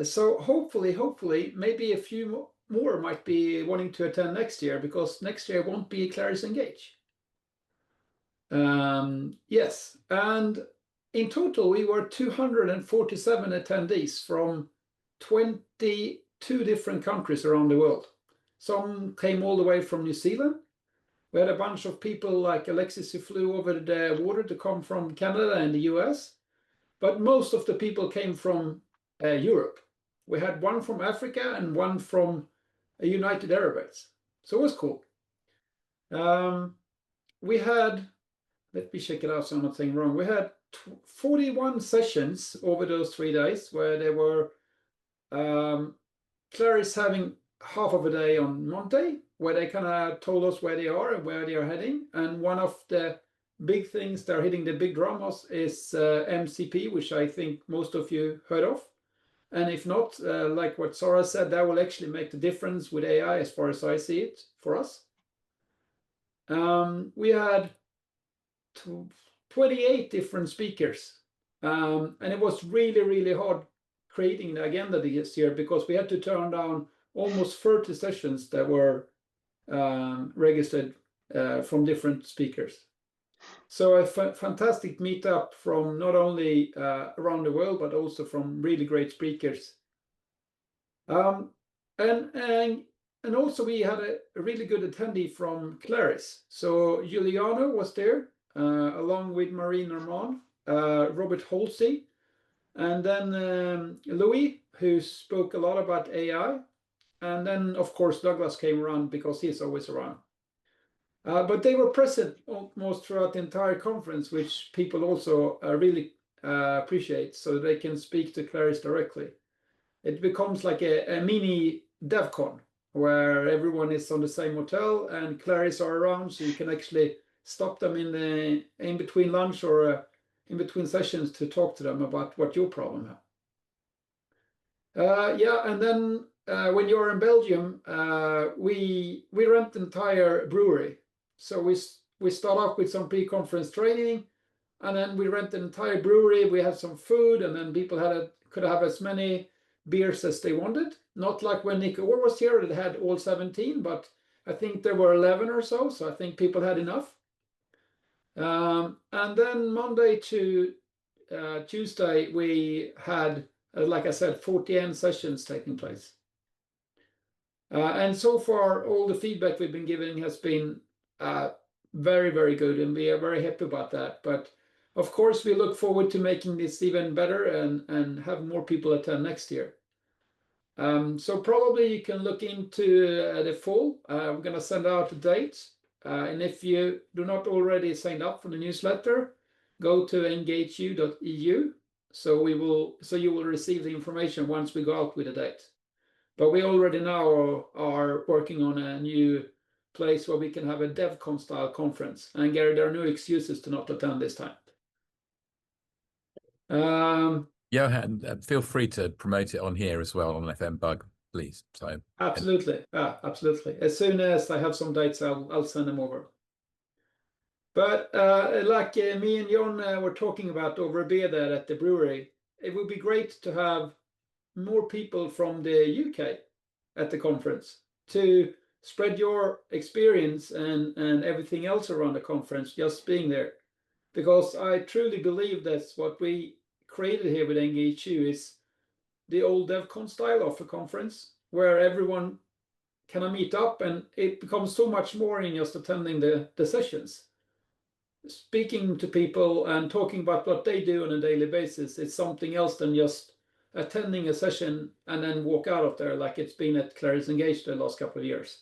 So hopefully, maybe a few more might be wanting to attend next year, because next year won't be Claris Engage. Yes, and in total, we were 247 attendees from 22 different countries around the world. Some came all the way from New Zealand. We had a bunch of people like Alexis who flew over the water to come from Canada and the US. But most of the people came from Europe. We had one from Africa and one from United Arab Emirates. So it was cool. We had, let me check it out so I'm not saying wrong. We had 41 sessions over those 3 days, where there were Claris having half of a day on Monday, where they kind of told us where they are and where they are heading. And one of the big things that are hitting the big dramas is MCP, which I think most of you heard of. And if not, like what Sara said, that will actually make the difference with AI as far as I see it for us. We had 28 different speakers. And it was really, really hard creating the agenda this year, because we had to turn down almost 30 sessions that were registered from different speakers. So a fantastic meetup from not only around the world, but also from really great speakers. And also we had a really good attendee from Claris. So Giuliano was there, along with Marie Normand, Robert Halsey, and then Louis, who spoke a lot about AI. And then, of course, Douglas came around because he's always around. But they were present almost throughout the entire conference, which people also really appreciate, so they can speak to Claris directly. It becomes like a mini DevCon, where everyone is on the same hotel and Claris are around, so you can actually stop them in between lunch or in between sessions to talk to them about what your problem is. Yeah, and then when you're in Belgium, we rent the entire brewery. So we start off with some pre-conference training, and then we rent the entire brewery. We had some food, and then people could have as many beers as they wanted. Not like when Nick Orr was here, it had all 17, but I think there were 11 or so. So I think people had enough. And then Monday to Tuesday, we had, like I said, 40 sessions taking place. And so far, all the feedback we've been giving has been very, very good, and we are very happy about that. But of course, we look forward to making this even better and have more people attend next year. So probably you can look into the fall. We're going to send out a date. And if you do not already sign up for the newsletter, go to EngageU.eu. So you will receive the information once we go out with a date. But we already now are working on a new place where we can have a DevCon style conference. And Gary, there are no excuses to not attend this time. Johan, feel free to promote it on here as well on FMBug, please. So absolutely, absolutely. As soon as I have some dates, I'll send them over. But like me and John were talking about over a beer there at the brewery, it would be great to have more people from the UK at the conference to spread your experience and everything else around the conference, just being there. Because I truly believe that's what we created here with EngageU, is the old DevCon style of a conference where everyone can meet up, and it becomes so much more in just attending the sessions. Speaking to people and talking about what they do on a daily basis is something else than just attending a session and then walk out of there like it's been at Claris Engage the last couple of years.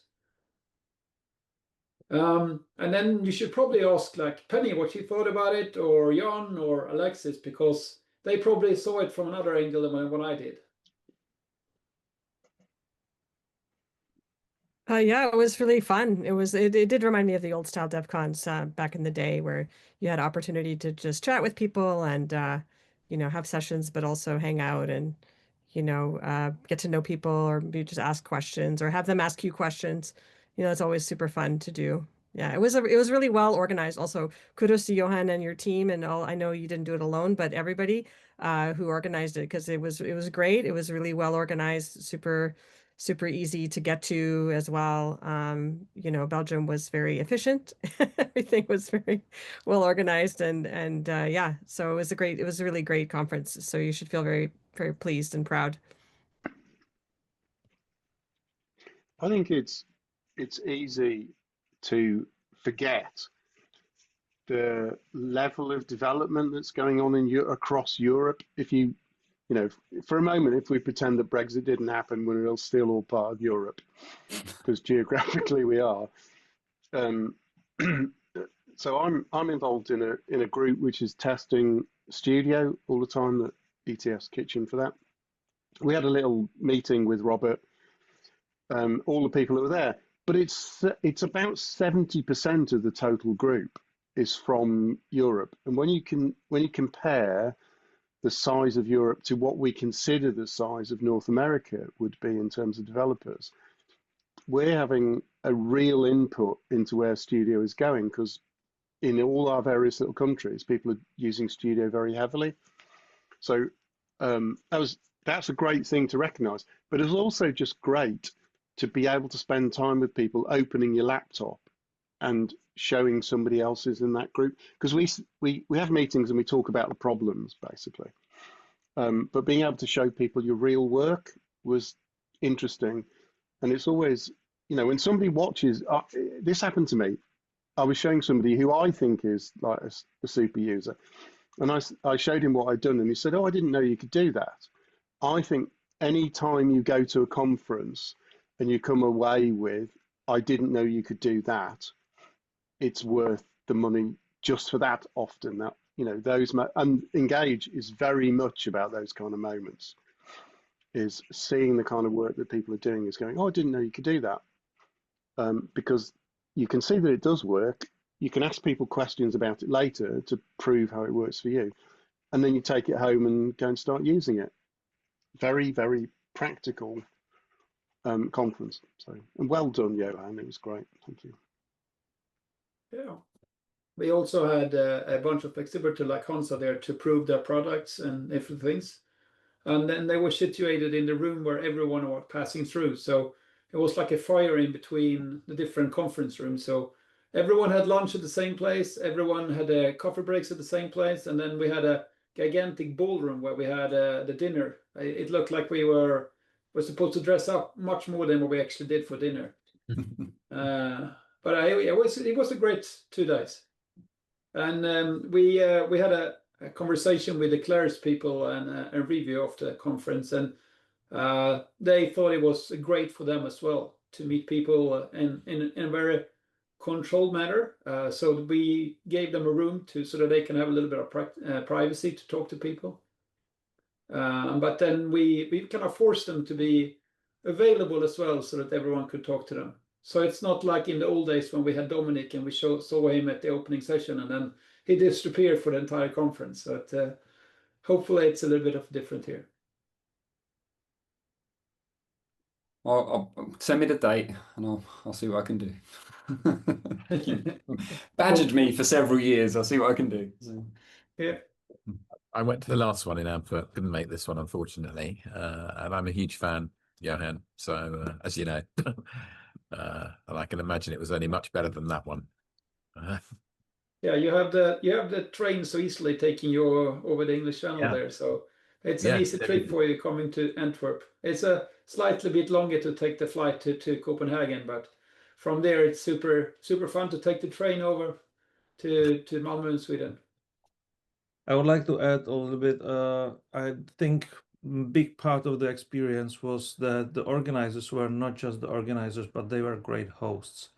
And then you should probably ask like Penny what she thought about it, or Jan or Alexis, because they probably saw it from another angle than what I did. Yeah, it was really fun. It did remind me of the old style DevCons back in the day, where you had opportunity to just chat with people and have sessions, but also hang out and get to know people, or maybe just ask questions or have them ask you questions. It's always super fun to do. Yeah, it was really well organized. Also, kudos to Johan and your team and all. I know you didn't do it alone, but everybody who organized it, because it was great. It was really well organized, super easy to get to as well. Belgium was very efficient. Everything was very well organized, and yeah, so it was a really great conference. So you should feel very, very pleased and proud. I think it's easy to forget the level of development that's going on across Europe. If you for a moment, if we pretend that Brexit didn't happen, we're still all part of Europe, because geographically we are. So I'm involved in a group which is testing Studio all the time at ETS Kitchen for that. We had a little meeting with Robert, all the people that were there, but it's about 70% of the total group is from Europe. And when you compare the size of Europe to what we consider the size of North America would be in terms of developers, we're having a real input into where Studio is going, because in all our various little countries, people are using Studio very heavily. So that's a great thing to recognize. But it's also just great to be able to spend time with people, opening your laptop and showing somebody else's in that group, because we have meetings and we talk about the problems basically, but being able to show people your real work was interesting. And it's always, you know, when somebody watches, this happened to me. I was showing somebody who I think is like a super user, and I showed him what I'd done, and he said, "Oh, I didn't know you could do that." I think any time you go to a conference and you come away with, "I didn't know you could do that," it's worth the money just for that. Often that, you know, those, and Engage is very much about those kind of moments, is seeing the kind of work that people are doing, is going, "Oh, I didn't know you could do that," because you can see that it does work. You can ask people questions about it later to prove how it works for you, and then you take it home and go and start using it. Very, very practical conference. So, and well done, Johan. It was great. Thank you. Yeah. We also had a bunch of exhibitors like Honza there to prove their products and different things. And then they were situated in the room where everyone was passing through. So it was like a fire in between the different conference rooms. So everyone had lunch at the same place. Everyone had coffee breaks at the same place. And then we had a gigantic ballroom where we had the dinner. It looked like we were supposed to dress up much more than what we actually did for dinner. But it was a great 2 days. And we had a conversation with the Claris people and a review of the conference, and they thought it was great for them as well to meet people in a very controlled manner. So we gave them a room so that they can have a little bit of privacy to talk to people. But then we kind of forced them to be available as well so that everyone could talk to them. So it's not like in the old days when we had Dominic and we saw him at the opening session and then he disappeared for the entire conference. But hopefully it's a little bit of different here. I'll send me the date and I'll see what I can do. Badgered me for several years. I'll see what I can do. So. Yeah. I went to the last one in Antwerp, couldn't make this one, unfortunately. And I'm a huge fan, Johan. So, as you know, and I can imagine it was only much better than that one. Yeah, you have the train so easily taking you over the English Channel there. So it's an easy trip for you coming to Antwerp. It's a slightly bit longer to take the flight to Copenhagen, but from there it's super fun to take the train over to Malmö in Sweden. I would like to add a little bit. I think big part of the experience was that the organizers were not just the organizers, but they were great hosts,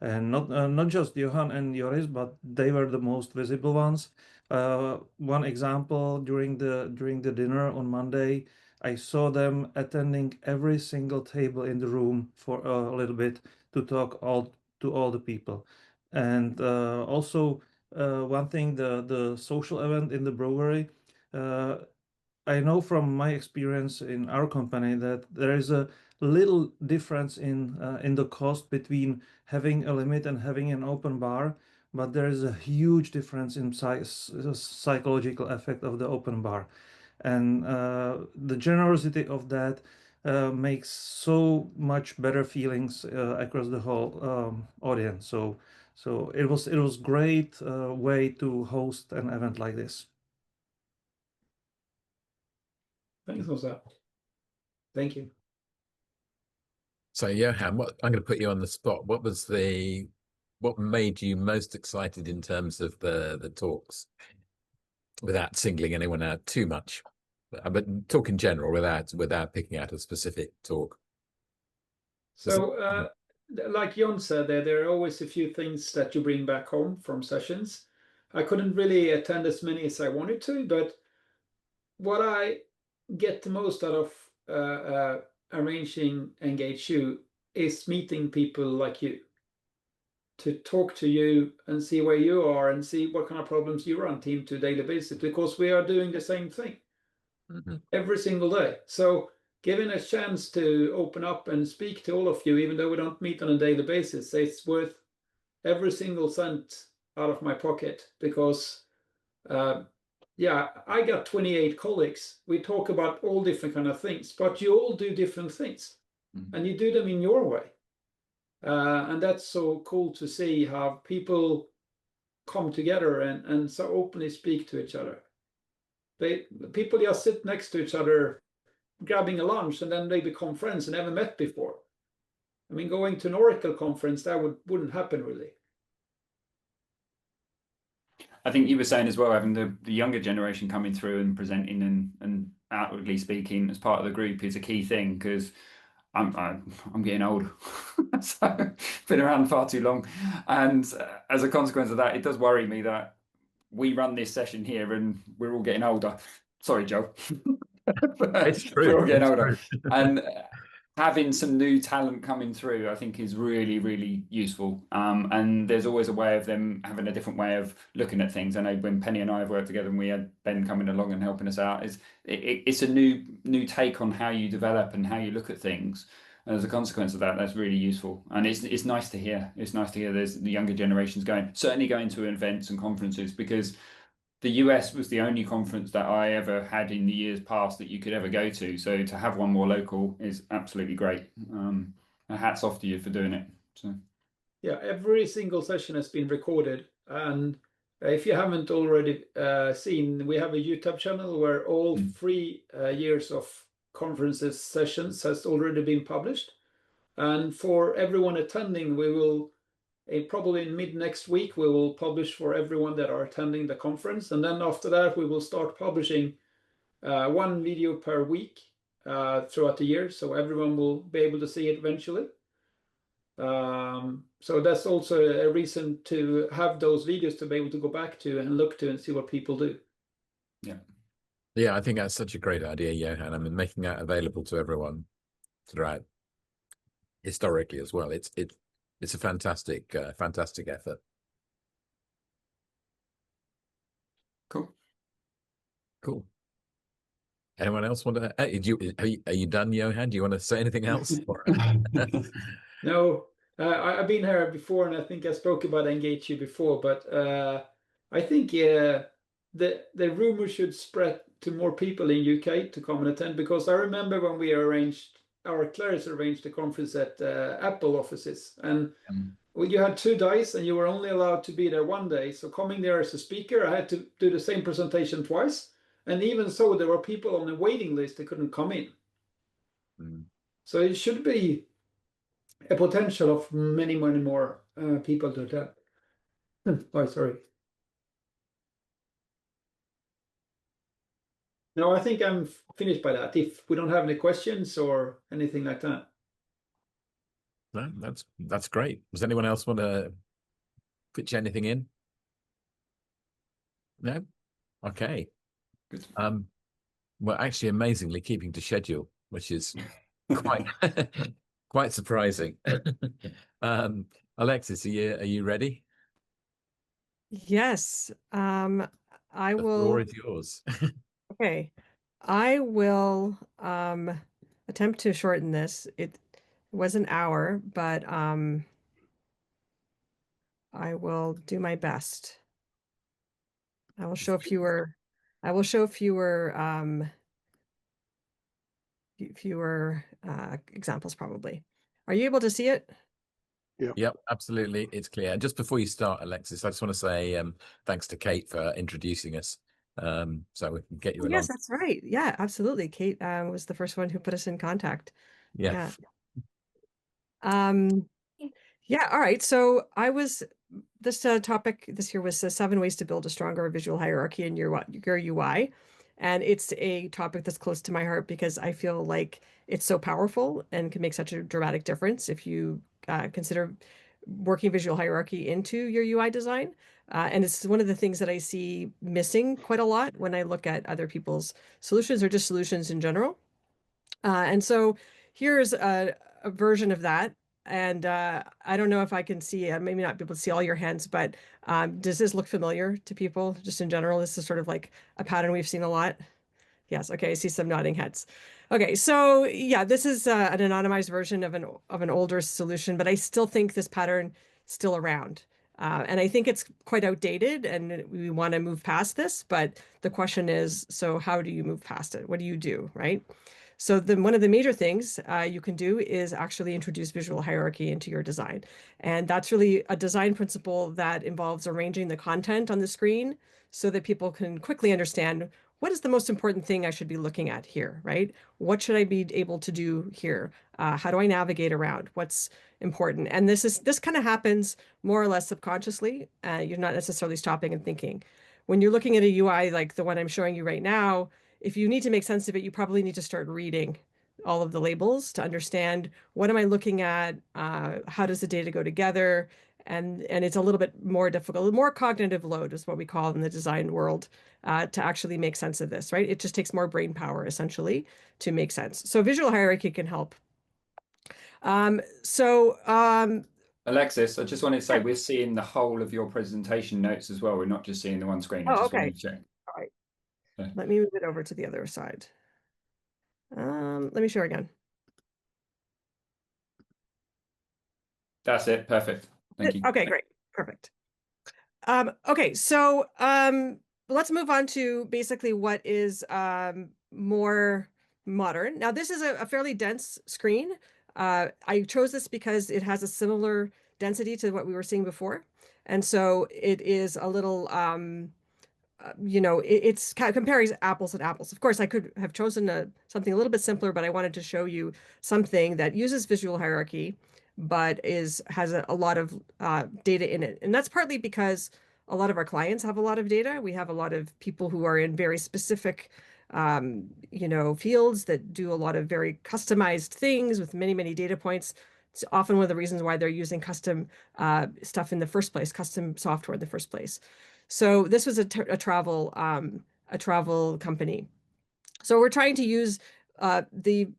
and not just Johan and Joris, but they were the most visible ones. One example, during the dinner on Monday, I saw them attending every single table in the room for a little bit to talk to all the people, and also. One thing, the social event in the brewery, I know from my experience in our company that there is a little difference in the cost between having a limit and having an open bar, but there is a huge difference in psychological effect of the open bar, and the generosity of that makes so much better feelings across the whole audience. So it was great way to host an event like this. Thanks, Honza. Thank you. So Johan, I'm going to put you on the spot. What made you most excited in terms of the talks, without singling anyone out too much, but talk in general without picking out a specific talk? So like Jon said, there are always a few things that you bring back home from sessions. I couldn't really attend as many as I wanted to, but what I get the most out of arranging EngageU is meeting people like you, to talk to you and see where you are and see what kind of problems you run into daily basis, because we are doing the same thing every single day. So giving a chance to open up and speak to all of you, even though we don't meet on a daily basis, it's worth every single cent out of my pocket, because yeah, I got 28 colleagues. We talk about all different kind of things, but you all do different things. and you do them in your way. And that's so cool to see how people come together and so openly speak to each other. People just sit next to each other, grabbing a lunch, and then they become friends and never met before. I mean, going to an Oracle conference, that wouldn't happen really. I think you were saying as well, having the younger generation coming through and presenting and outwardly speaking as part of the group is a key thing, because I'm getting old, so been around far too long, and as a consequence of that, it does worry me that we run this session here and we're all getting older. Sorry, Joe. It's true. We're all getting It's older, true. and having some new talent coming through, I think, is really, really useful. And there's always a way of them having a different way of looking at things. I know when Penny and I have worked together, and we had Ben coming along and helping us out, it's a new take on how you develop and how you look at things. And as a consequence of that, that's really useful. And it's nice to hear. It's nice to hear there's the younger generations certainly going to events and conferences, because the US was the only conference that I ever had in the years past that you could ever go to. So to have one more local is absolutely great. Hats off to you for doing it. So. Yeah, every single session has been recorded. And if you haven't already seen, we have a YouTube channel where all 3 years of conferences sessions has already been published. And for everyone attending, we will probably in mid next week, we will publish for everyone that are attending the conference. And then after that, we will start publishing 1 video per week throughout the year. So everyone will be able to see it eventually. So that's also a reason to have those videos to be able to go back to and look to and see what people do. Yeah. Yeah, I think that's such a great idea, Johan. I mean, making that available to everyone throughout historically as well. It's a fantastic effort. Cool. Anyone else want to? Are you done, Johan? Do you want to say anything else? No, I've been here before, and I think I spoke about EngageU before. But I think the rumor should spread to more people in UK to come and attend, because I remember when we Claris arranged a conference at Apple offices, and you had 2 days and you were only allowed to be there 1 day. So coming there as a speaker, I had to do the same presentation twice. And even so, there were people on the waiting list that couldn't come in. So it should be a potential of many, many more people to attend. Oh, sorry. No, I think I'm finished by that. If we don't have any questions or anything like that. No, that's great. Does anyone else want to pitch anything in? No? Okay. Good. Well, actually, amazingly keeping to schedule, which is quite quite surprising. Alexis, are you ready? Yes. I The will. floor is yours. Okay. I will attempt to shorten this. It was an hour, but I will do my best. I will show fewer examples probably. Are you able to see it? Yep, absolutely. It's clear. Just before you start, Alexis, I just want to say thanks to Kate for introducing us. So we can get you along. Yes, that's right. Yeah, absolutely. Kate was the first one who put us in contact. Yeah. Yeah. All right. So this topic this year was 7 ways to build a stronger visual hierarchy in your UI. And it's a topic that's close to my heart because I feel like it's so powerful and can make such a dramatic difference if you consider working visual hierarchy into your UI design. And it's one of the things that I see missing quite a lot when I look at other people's solutions or just solutions in general. And so here's a version of that. And I don't know if I can see, maybe not be able to see all your hands, but does this look familiar to people just in general? This is sort of like a pattern we've seen a lot. Yes. Okay. I see some nodding heads. Okay. So yeah, this is an anonymized version of an older solution, but I still think this pattern is still around. And I think it's quite outdated and we want to move past this, but the question is, so how do you move past it? What do you do? Right? So then one of the major things you can do is actually introduce visual hierarchy into your design. And that's really a design principle that involves arranging the content on the screen so that people can quickly understand what is the most important thing I should be looking at here, right? What should I be able to do here? How do I navigate around? What's important? And this kind of happens more or less subconsciously. You're not necessarily stopping and thinking. When you're looking at a UI like the one I'm showing you right now, if you need to make sense of it, you probably need to start reading all of the labels to understand what am I looking at, how does the data go together, and it's a little bit more difficult, more cognitive load is what we call in the design world to actually make sense of this, right? It just takes more brain power essentially to make sense. So visual hierarchy can help. Alexis, I just wanted to say we're seeing the whole of your presentation notes as well. We're not just seeing the one screen. I just wanted to check. All right. Let me move it over to the other side. Let me share again. That's it. Perfect. Thank you. Okay, great. Perfect. Okay, so let's move on to basically what is more modern. Now, this is a fairly dense screen. I chose this because it has a similar density to what we were seeing before. And so it is a little, it's kind of comparing apples and apples. Of course, I could have chosen something a little bit simpler, but I wanted to show you something that uses visual hierarchy, but has a lot of data in it. And that's partly because a lot of our clients have a lot of data. We have a lot of people who are in very specific fields that do a lot of very customized things with many, many data points. It's often one of the reasons why they're using custom stuff in the first place, custom software in the first place. So this was a travel company. So we're trying to use the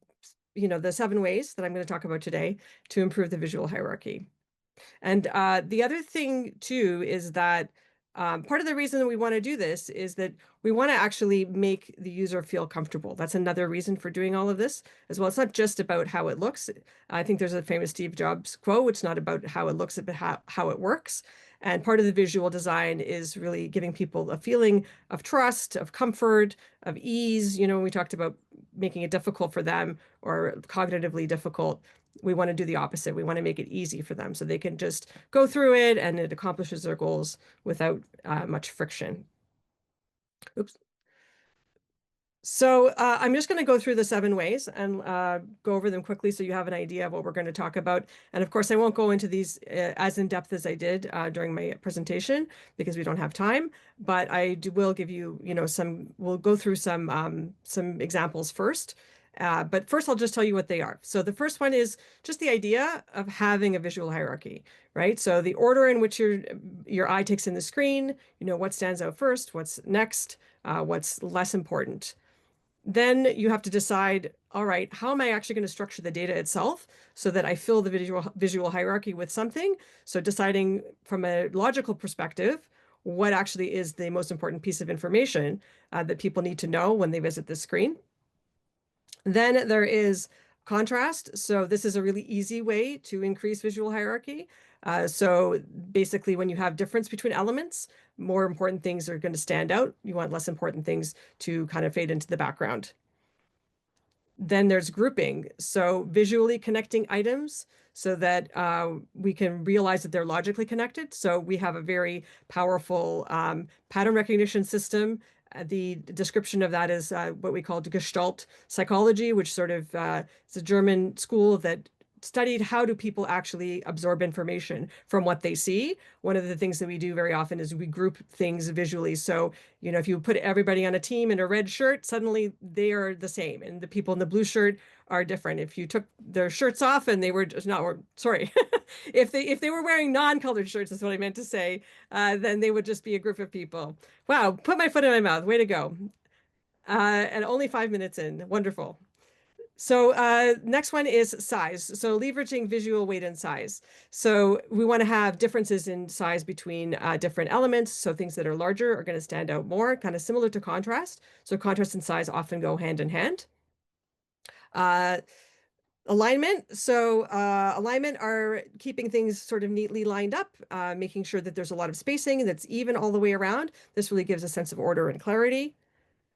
7 ways that I'm going to talk about today to improve the visual hierarchy. And the other thing too is that part of the reason that we want to do this is that we want to actually make the user feel comfortable. That's another reason for doing all of this as well. It's not just about how it looks. I think there's a famous Steve Jobs quote, it's not about how it looks, but how it works. And part of the visual design is really giving people a feeling of trust, of comfort, of ease. We talked about making it difficult for them or cognitively difficult. We want to do the opposite. We want to make it easy for them so they can just go through it and it accomplishes their goals without much friction. Oops. So I'm just going to go through the 7 ways and go over them quickly so you have an idea of what we're going to talk about. And of course, I won't go into these as in depth as I did during my presentation because we don't have time. But I will give you, we'll go through some examples first. But first, I'll just tell you what they are. So the first one is just the idea of having a visual hierarchy, right? So the order in which your eye takes in the screen, what stands out first, what's next, what's less important. Then you have to decide, all right, how am I actually going to structure the data itself so that I fill the visual hierarchy with something? So deciding from a logical perspective, what actually is the most important piece of information that people need to know when they visit the screen. Then there is contrast. So this is a really easy way to increase visual hierarchy. So basically, when you have difference between elements, more important things are going to stand out. You want less important things to kind of fade into the background. Then there's grouping. So visually connecting items so that we can realize that they're logically connected. So we have a very powerful pattern recognition system. The description of that is what we call Gestalt psychology, which sort of is a German school that studied how do people actually absorb information from what they see. One of the things that we do very often is we group things visually. So, if you put everybody on a team in a red shirt, suddenly they are the same. And the people in the blue shirt are different. If you took their shirts off and they were just not, sorry, if they were wearing non-colored shirts is what I meant to say, then they would just be a group of people. Wow, put my foot in my mouth, way to go. And only 5 minutes in, wonderful. So next one is size. So leveraging visual weight and size. So we want to have differences in size between different elements. So things that are larger are going to stand out more, kind of similar to contrast. So contrast and size often go hand in hand. Alignment. So alignment are keeping things sort of neatly lined up, making sure that there's a lot of spacing that's even all the way around. This really gives a sense of order and clarity.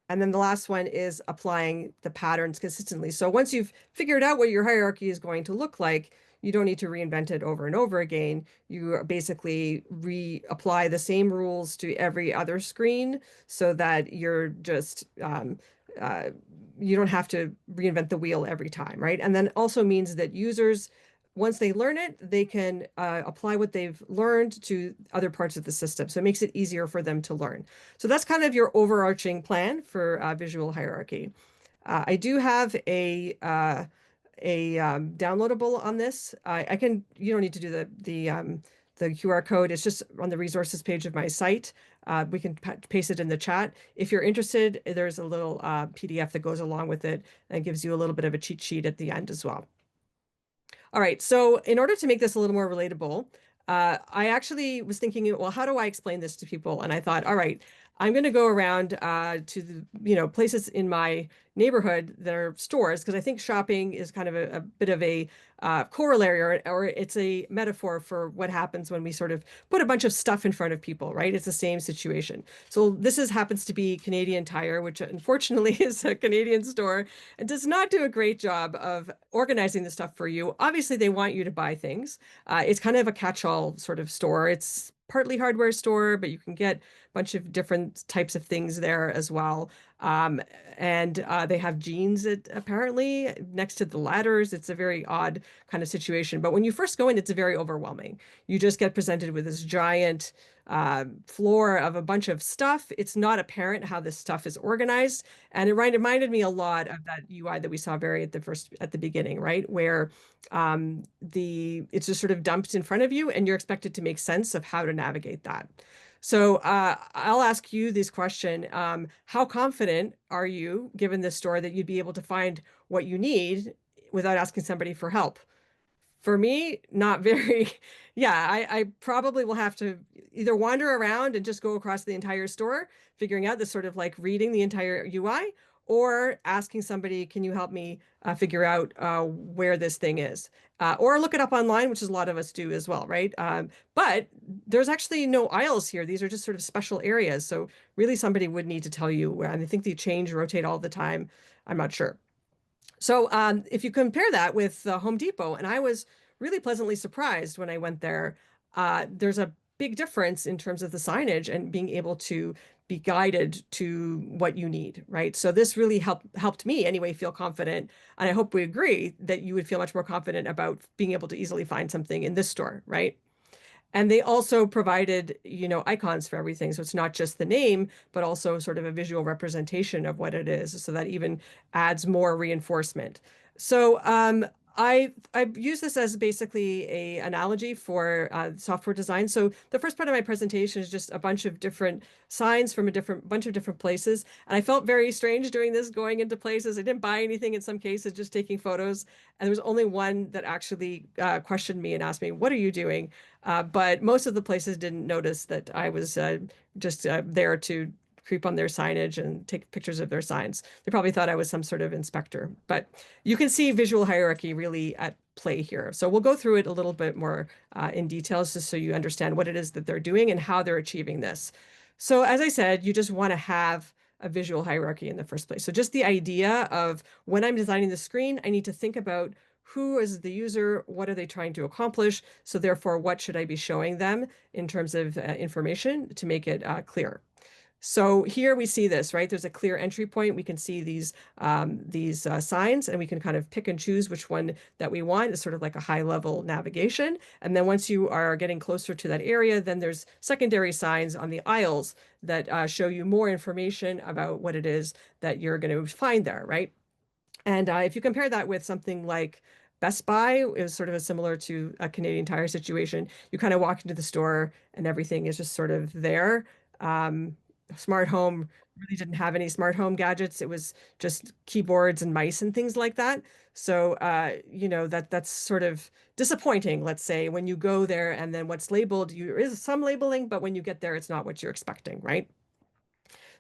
And then the last one is applying the patterns consistently. So once you've figured out what your hierarchy is going to look like, you don't need to reinvent it over and over again. You basically reapply the same rules to every other screen so that you're just, you don't have to reinvent the wheel every time, right? And then also means that users, once they learn it, they can apply what they've learned to other parts of the system. So it makes it easier for them to learn. So that's kind of your overarching plan for visual hierarchy. I do have a downloadable on this. I can, you don't need to do the QR code. It's just on the resources page of my site. We can paste it in the chat. If you're interested, there's a little PDF that goes along with it and gives you a little bit of a cheat sheet at the end as well. All right, so in order to make this a little more relatable, I actually was thinking, well, how do I explain this to people? And I thought, all right, I'm going to go around to the places in my neighborhood that are stores, because I think shopping is kind of a bit of a corollary, or it's a metaphor for what happens when we sort of put a bunch of stuff in front of people, right? It's the same situation. So this happens to be Canadian Tire, which unfortunately is a Canadian store and does not do a great job of organizing the stuff for you. Obviously, they want you to buy things. It's kind of a catch-all sort of store. It's partly hardware store, but you can get a bunch of different types of things there as well. And they have jeans apparently next to the ladders. It's a very odd kind of situation. But when you first go in, it's very overwhelming. You just get presented with this giant floor of a bunch of stuff. It's not apparent how this stuff is organized. And it reminded me a lot of that UI that we saw at the beginning, right? Where it's just sort of dumped in front of you and you're expected to make sense of how to navigate that. So I'll ask you this question. How confident are you, given this store, that you'd be able to find what you need without asking somebody for help? For me, not very. Yeah, I probably will have to either wander around and just go across the entire store, figuring out this sort of like reading the entire UI, or asking somebody, can you help me figure out where this thing is? Or look it up online, which is a lot of us do as well, right? But there's actually no aisles here. These are just sort of special areas. So really somebody would need to tell you where, and I think they change, rotate all the time. I'm not sure. So if you compare that with Home Depot, and I was really pleasantly surprised when I went there, there's a big difference in terms of the signage and being able to be guided to what you need, right? So this really helped me anyway feel confident. And I hope we agree that you would feel much more confident about being able to easily find something in this store, right? And they also provided, icons for everything. So it's not just the name, but also sort of a visual representation of what it is. So that even adds more reinforcement. So I use this as basically an analogy for software design. So the first part of my presentation is just a bunch of different signs from bunch of different places. And I felt very strange doing this, going into places. I didn't buy anything in some cases, just taking photos. And there was only one that actually questioned me and asked me, what are you doing? But most of the places didn't notice that I was just there to creep on their signage and take pictures of their signs. They probably thought I was some sort of inspector, but you can see visual hierarchy really at play here. So we'll go through it a little bit more in details just so you understand what it is that they're doing and how they're achieving this. So as I said, you just want to have a visual hierarchy in the first place. So just the idea of when I'm designing the screen, I need to think about who is the user, what are they trying to accomplish? So therefore, what should I be showing them in terms of information to make it clear? So here we see this, right? There's a clear entry point. We can see these signs, and we can kind of pick and choose which one that we want. It's sort of like a high-level navigation. And then once you are getting closer to that area, then there's secondary signs on the aisles that show you more information about what it is that you're going to find there, right? And if you compare that with something like Best Buy, it was sort of similar to a Canadian Tire situation. You kind of walk into the store and everything is just sort of there. Smart home really didn't have any smart home gadgets. It was just keyboards and mice and things like that. So, that's sort of disappointing, let's say, when you go there and then what's labeled, there is some labeling, but when you get there, it's not what you're expecting, right?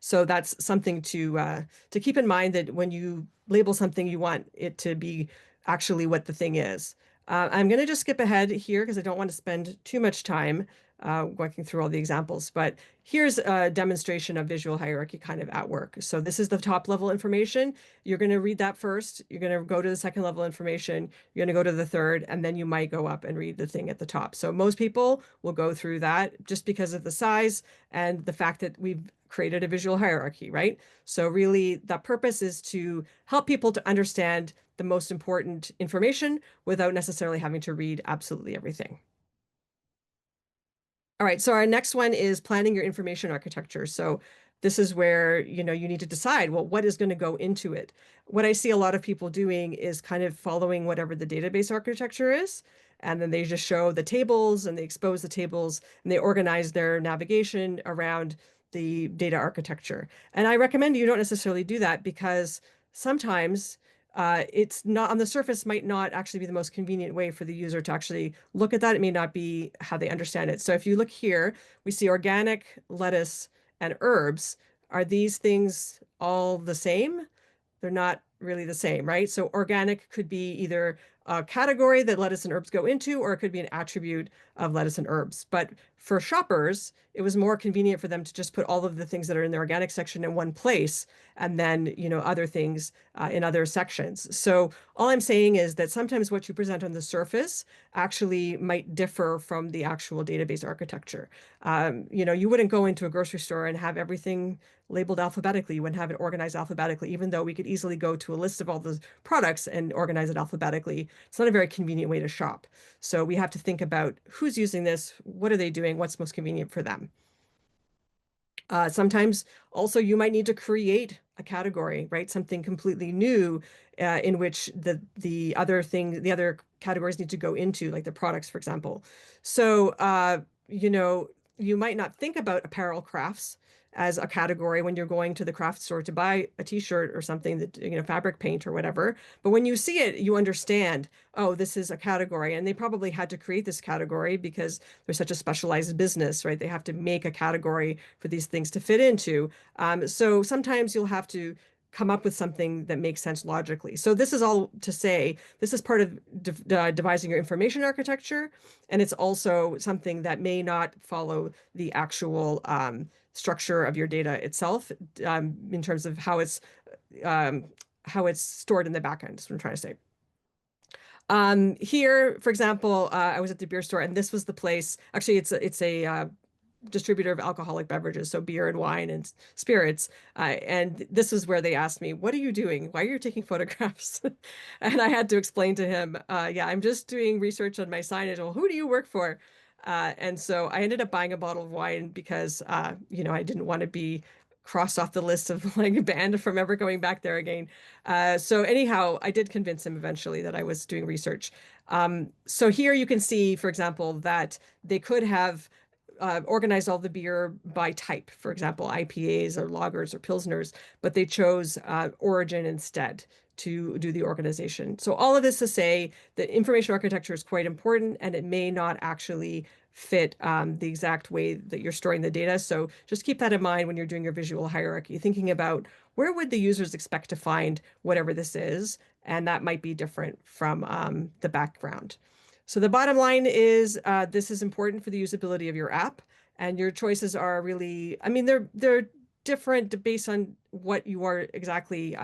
So that's something to keep in mind, that when you label something, you want it to be actually what the thing is. I'm going to just skip ahead here because I don't want to spend too much time working through all the examples. But here's a demonstration of visual hierarchy kind of at work. So this is the top level information. You're going to read that first. You're going to go to the second level information. You're going to go to the third, and then you might go up and read the thing at the top. So most people will go through that just because of the size and the fact that we've created a visual hierarchy, right? So really the purpose is to help people to understand the most important information without necessarily having to read absolutely everything. All right, so our next one is planning your information architecture. So this is where, you need to decide, well, what is going to go into it? What I see a lot of people doing is kind of following whatever the database architecture is, and then they just show the tables and they expose the tables and they organize their navigation around the data architecture. And I recommend you don't necessarily do that because sometimes it's not on the surface might not actually be the most convenient way for the user to actually look at that. It may not be how they understand it. So if you look here, we see organic, lettuce, and herbs. Are these things all the same? They're not really the same, right? So organic could be either a category that lettuce and herbs go into, or it could be an attribute of lettuce and herbs. But for shoppers, it was more convenient for them to just put all of the things that are in the organic section in one place, and then, other things in other sections. So all I'm saying is that sometimes what you present on the surface actually might differ from the actual database architecture. You wouldn't go into a grocery store and have everything labeled alphabetically. You wouldn't have it organized alphabetically, even though we could easily go to a list of all the products and organize it alphabetically. It's not a very convenient way to shop. So we have to think about who's using this, what are they doing, what's most convenient for them. Sometimes also you might need to create a category, right? Something completely new in which the other categories need to go into, like the products, for example. So, you might not think about apparel crafts as a category when you're going to the craft store to buy a t-shirt or something that, fabric paint or whatever. But when you see it, you understand, oh, this is a category. And they probably had to create this category because they're such a specialized business, right? They have to make a category for these things to fit into. So sometimes you'll have to come up with something that makes sense logically. So this is all to say, this is part of devising your information architecture. And it's also something that may not follow the actual structure of your data itself in terms of how it's stored in the backend. That's what I'm trying to say. Here, for example, I was at the beer store, and this was the place. Actually, it's a distributor of alcoholic beverages, so beer and wine and spirits. And this is where they asked me, "What are you doing? Why are you taking photographs?" And I had to explain to him, "Yeah, I'm just doing research on my signage." Well, who do you work for? And so I ended up buying a bottle of wine because, I didn't want to be crossed off the list of like banned from ever going back there again. So anyhow, I did convince him eventually that I was doing research. So here you can see, for example, that they could have organized all the beer by type, for example, IPAs or lagers or pilsners, but they chose origin instead to do the organization. So all of this to say that information architecture is quite important, and it may not actually fit the exact way that you're storing the data. So just keep that in mind when you're doing your visual hierarchy, thinking about where would the users expect to find whatever this is, and that might be different from the background. So the bottom line is this is important for the usability of your app, and your choices are really, they're different based on what you are exactly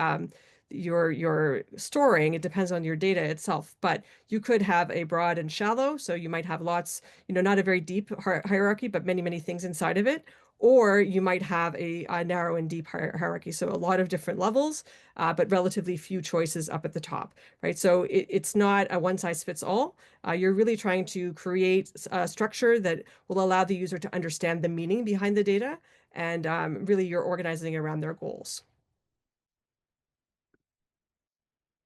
you're storing. It depends on your data itself, but you could have a broad and shallow. So you might have lots, not a very deep hierarchy, but many, many things inside of it. Or you might have a narrow and deep hierarchy. So a lot of different levels, but relatively few choices up at the top, right? So it's not a one size fits all. You're really trying to create a structure that will allow the user to understand the meaning behind the data. And really you're organizing around their goals.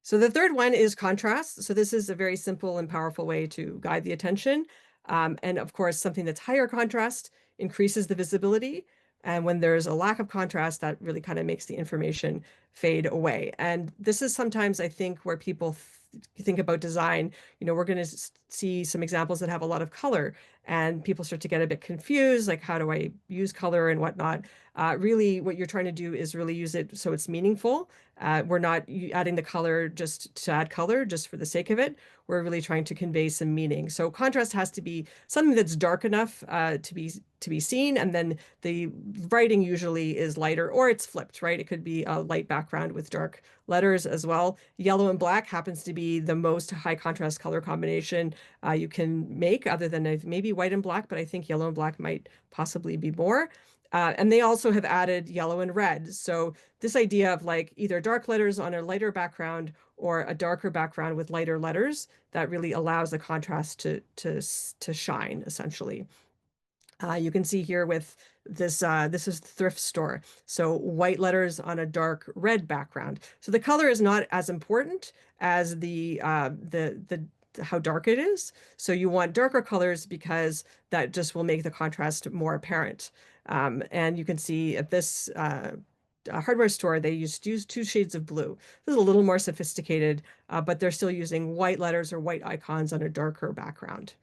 So the third one is contrast. So this is a very simple and powerful way to guide the attention. And of course, something that's higher contrast increases the visibility. And when there's a lack of contrast, that really kind of makes the information fade away. And this is sometimes, I think, where people think about design. We're going to see some examples that have a lot of color. and people start to get a bit confused, like how do I use color and whatnot. Really, what you're trying to do is really use it so it's meaningful. We're not adding the color just to add color, just for the sake of it. We're really trying to convey some meaning. So contrast has to be something that's dark enough to be seen, and then the writing usually is lighter, or it's flipped, right? It could be a light background with dark letters as well. Yellow and black happens to be the most high contrast color combination you can make, other than maybe white and black, but I think yellow and black might possibly be more. And they also have added yellow and red. So this idea of like either dark letters on a lighter background or a darker background with lighter letters, that really allows the contrast to shine, essentially. You can see here with this, this is the thrift store. So white letters on a dark red background. So the color is not as important as the how dark it is. So you want darker colors because that just will make the contrast more apparent. And you can see at this hardware store, they use 2 shades of blue. This is a little more sophisticated, but they're still using white letters or white icons on a darker background.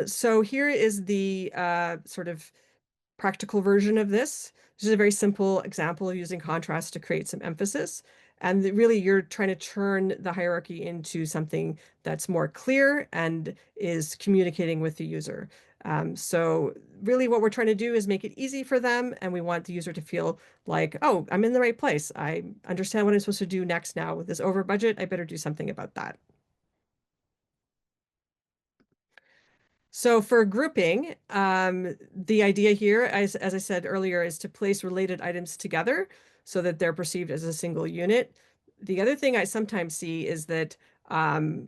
So here is the sort of practical version of this. This is a very simple example of using contrast to create some emphasis. And really, you're trying to turn the hierarchy into something that's more clear and is communicating with the user. So really what we're trying to do is make it easy for them, and we want the user to feel like, oh, I'm in the right place. I understand what I'm supposed to do next now. With this over budget, I better do something about that. So for grouping, the idea here, as I said earlier, is to place related items together so that they're perceived as a single unit. The other thing I sometimes see is that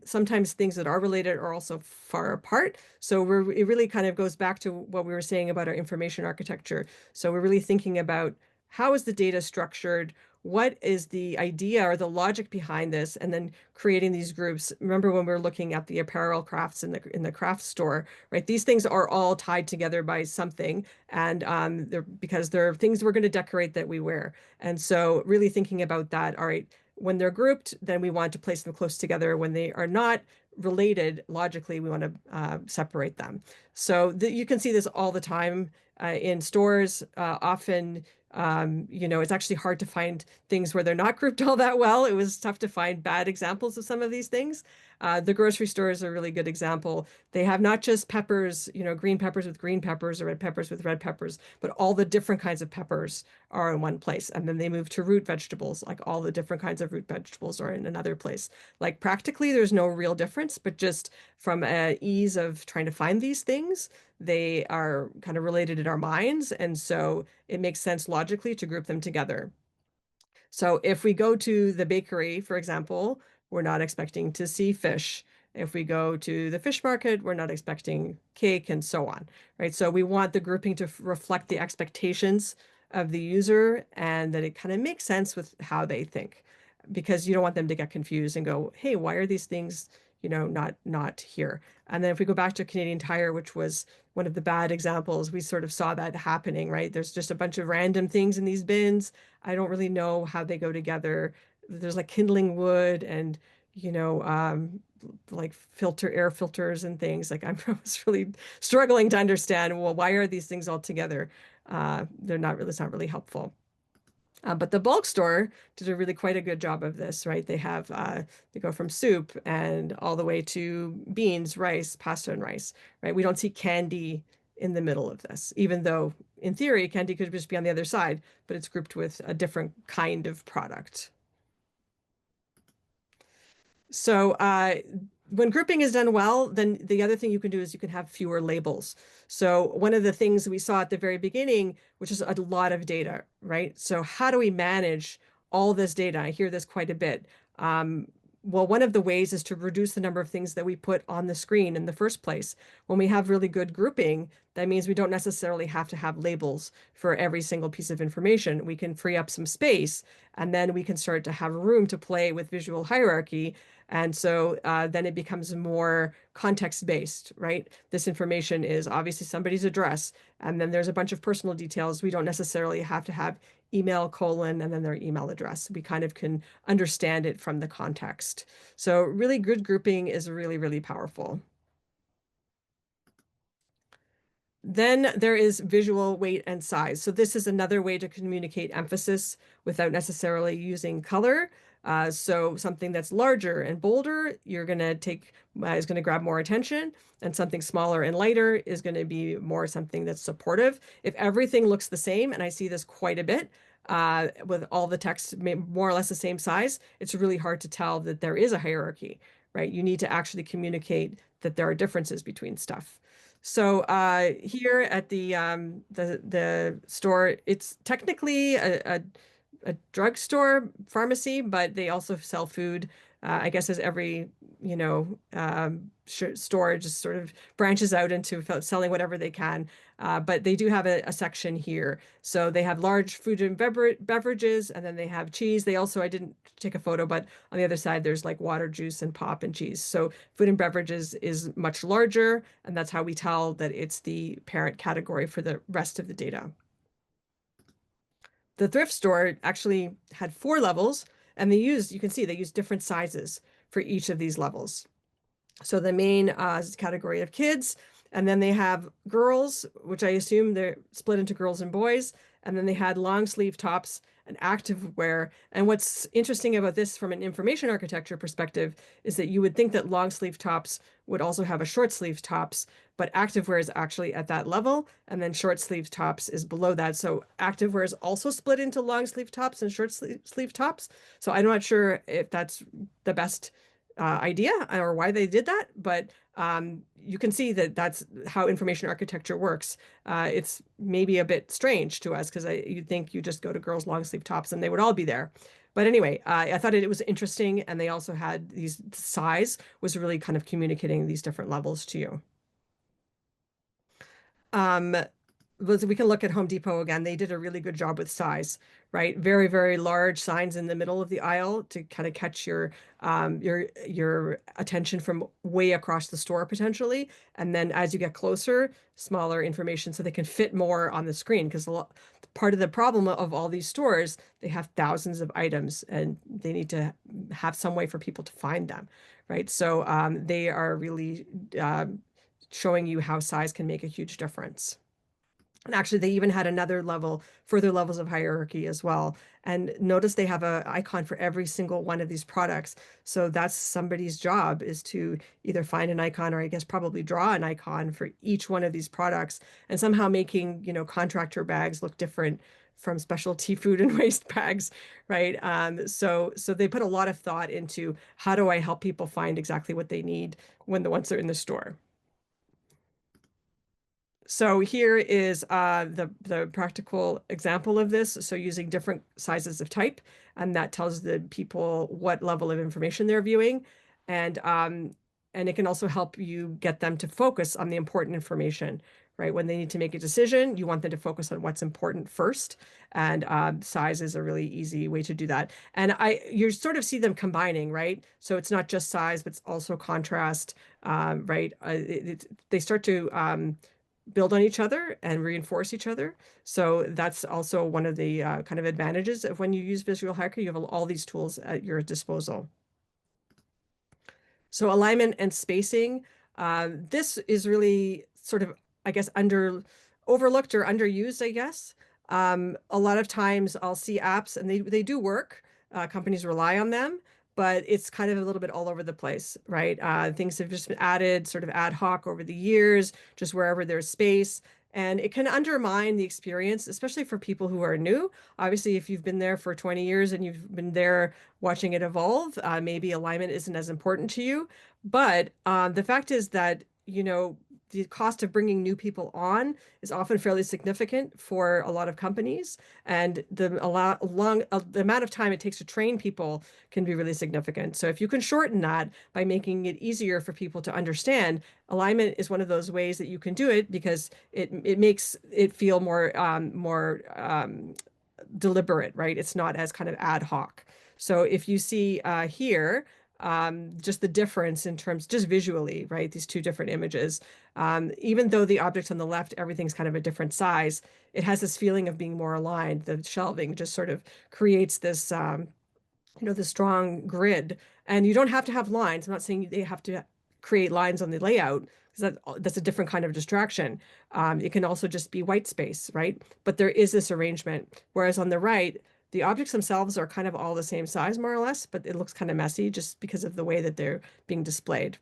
sometimes things that are related are also far apart. So it really kind of goes back to what we were saying about our information architecture. So we're really thinking about how is the data structured? What is the idea or the logic behind this, and then creating these groups. Remember when we were looking at the apparel crafts in the craft store, right? These things are all tied together by something, and because they're things we're going to decorate that we wear. And so really thinking about that, all right, when they're grouped, then we want to place them close together. When they are not related logically, we want to separate them. So you can see this all the time in stores. Often it's actually hard to find things where they're not grouped all that well. It was tough to find bad examples of some of these things. The grocery store is a really good example. They have not just peppers, green peppers with green peppers or red peppers with red peppers, but all the different kinds of peppers are in one place. And then they move to root vegetables, like all the different kinds of root vegetables are in another place. Like practically, there's no real difference, but just from ease of trying to find these things, they are kind of related in our minds. And so it makes sense logically to group them together. So if we go to the bakery, for example, we're not expecting to see fish. If we go to the fish market, we're not expecting cake, and so on, right? So we want the grouping to reflect the expectations of the user, and that it kind of makes sense with how they think, because you don't want them to get confused and go, hey, why are these things, not here? And then if we go back to Canadian Tire, which was one of the bad examples, we sort of saw that happening, right? There's just a bunch of random things in these bins. I don't really know how they go together. There's like kindling wood and, like air filters and things. Like I was really struggling to understand, well, why are these things all together? It's not really helpful. But the bulk store did quite a good job of this, right? They have, they go from soup and all the way to beans, rice, pasta and rice, right? We don't see candy in the middle of this, even though in theory, candy could just be on the other side, but it's grouped with a different kind of product. So when grouping is done well, then the other thing you can do is you can have fewer labels. So one of the things we saw at the very beginning, which is a lot of data, right? So how do we manage all this data? I hear this quite a bit. Well, one of the ways is to reduce the number of things that we put on the screen in the first place. When we have really good grouping, that means we don't necessarily have to have labels for every single piece of information. We can free up some space, and then we can start to have room to play with visual hierarchy. And so then it becomes more context-based, right? This information is obviously somebody's address, and then there's a bunch of personal details. We don't necessarily have to have email : and then their email address. We kind of can understand it from the context. So really good grouping is really, really powerful. Then there is visual weight and size. So this is another way to communicate emphasis without necessarily using color. So something that's larger and bolder, you're going to take is going to grab more attention, and something smaller and lighter is going to be more something that's supportive. If everything looks the same, and I see this quite a bit, with all the text more or less the same size, it's really hard to tell that there is a hierarchy, right? You need to actually communicate that there are differences between stuff. So here at the store, it's technically a drugstore pharmacy, but they also sell food. I guess as every store just sort of branches out into selling whatever they can. But they do have a section here. So they have large food and beverages, and then they have cheese. They also, I didn't take a photo, but on the other side, there's like water, juice, and pop and cheese. So food and beverages is much larger, and that's how we tell that it's the parent category for the rest of the data. The thrift store actually had 4 levels, and you can see they use different sizes for each of these levels. So the main category of kids, and then they have girls, which I assume they're split into girls and boys, and then they had long sleeve tops and active wear. And what's interesting about this from an information architecture perspective is that you would think that long sleeve tops would also have a short sleeve tops, but activewear is actually at that level, and then short sleeve tops is below that. So activewear is also split into long sleeve tops and short sleeve tops. So I'm not sure if that's the best idea or why they did that, but you can see that that's how information architecture works. It's maybe a bit strange to us because you'd think you just go to girls' long sleeve tops and they would all be there. But anyway, I thought it was interesting, and they also had these size was really kind of communicating these different levels to you. We can look at Home Depot again. They did a really good job with size, right? Very, very large signs in the middle of the aisle to kind of catch your attention from way across the store potentially. And then as you get closer, smaller information so they can fit more on the screen, because part of the problem of all these stores, they have thousands of items and they need to have some way for people to find them, right? So they are really showing you how size can make a huge difference. And actually, they even had another level, further levels of hierarchy as well. And notice they have an icon for every single one of these products. So that's somebody's job, is to either find an icon, or I guess probably draw an icon for each one of these products, and somehow making, contractor bags look different from specialty food and waste bags, right? So they put a lot of thought into how do I help people find exactly what they need once they're in the store. So here is the practical example of this. So using different sizes of type, and that tells the people what level of information they're viewing. And it can also help you get them to focus on the important information, right? When they need to make a decision, you want them to focus on what's important first. And size is a really easy way to do that. And you sort of see them combining, right? So it's not just size, but it's also contrast, right? They start to build on each other and reinforce each other. So that's also one of the kind of advantages of when you use visual hierarchy. You have all these tools at your disposal. So alignment and spacing, this is really sort of, I guess, overlooked or underused, I guess. A lot of times I'll see apps and they do work. Companies rely on them, but it's kind of a little bit all over the place, right? Things have just been added sort of ad hoc over the years, just wherever there's space. And it can undermine the experience, especially for people who are new. Obviously, if you've been there for 20 years and you've been there watching it evolve, maybe alignment isn't as important to you. But the fact is that, the cost of bringing new people on is often fairly significant for a lot of companies, and the amount of time it takes to train people can be really significant. So if you can shorten that by making it easier for people to understand, alignment is one of those ways that you can do it, because it makes it feel more deliberate, right? It's not as kind of ad hoc. So if you see here, just the difference in terms, just visually, right? These two different images, even though the objects on the left, everything's kind of a different size, it has this feeling of being more aligned. The shelving just sort of creates this, the strong grid. And you don't have to have lines. I'm not saying they have to create lines on the layout, because that's a different kind of distraction. It can also just be white space, right? But there is this arrangement. Whereas on the right, the objects themselves are kind of all the same size, more or less, but it looks kind of messy just because of the way that they're being displayed.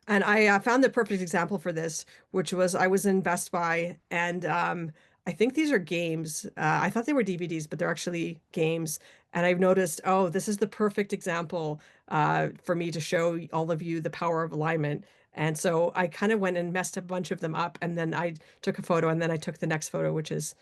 And I found the perfect example for this, which was I was in Best Buy, and I think these are games. I thought they were DVDs, but they're actually games. And I've noticed, oh, this is the perfect example for me to show all of you the power of alignment. And so I kind of went and messed a bunch of them up, and then I took a photo, and then I took the next photo, which is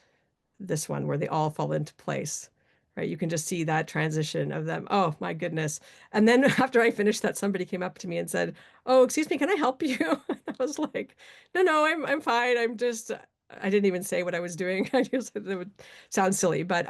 this one where they all fall into place, right? You can just see that transition of them. Oh my goodness. And then after I finished that, somebody came up to me and said, "Oh, excuse me, can I help you?" I was like, no, I'm fine. I didn't even say what I was doing. I just, it would sound silly, but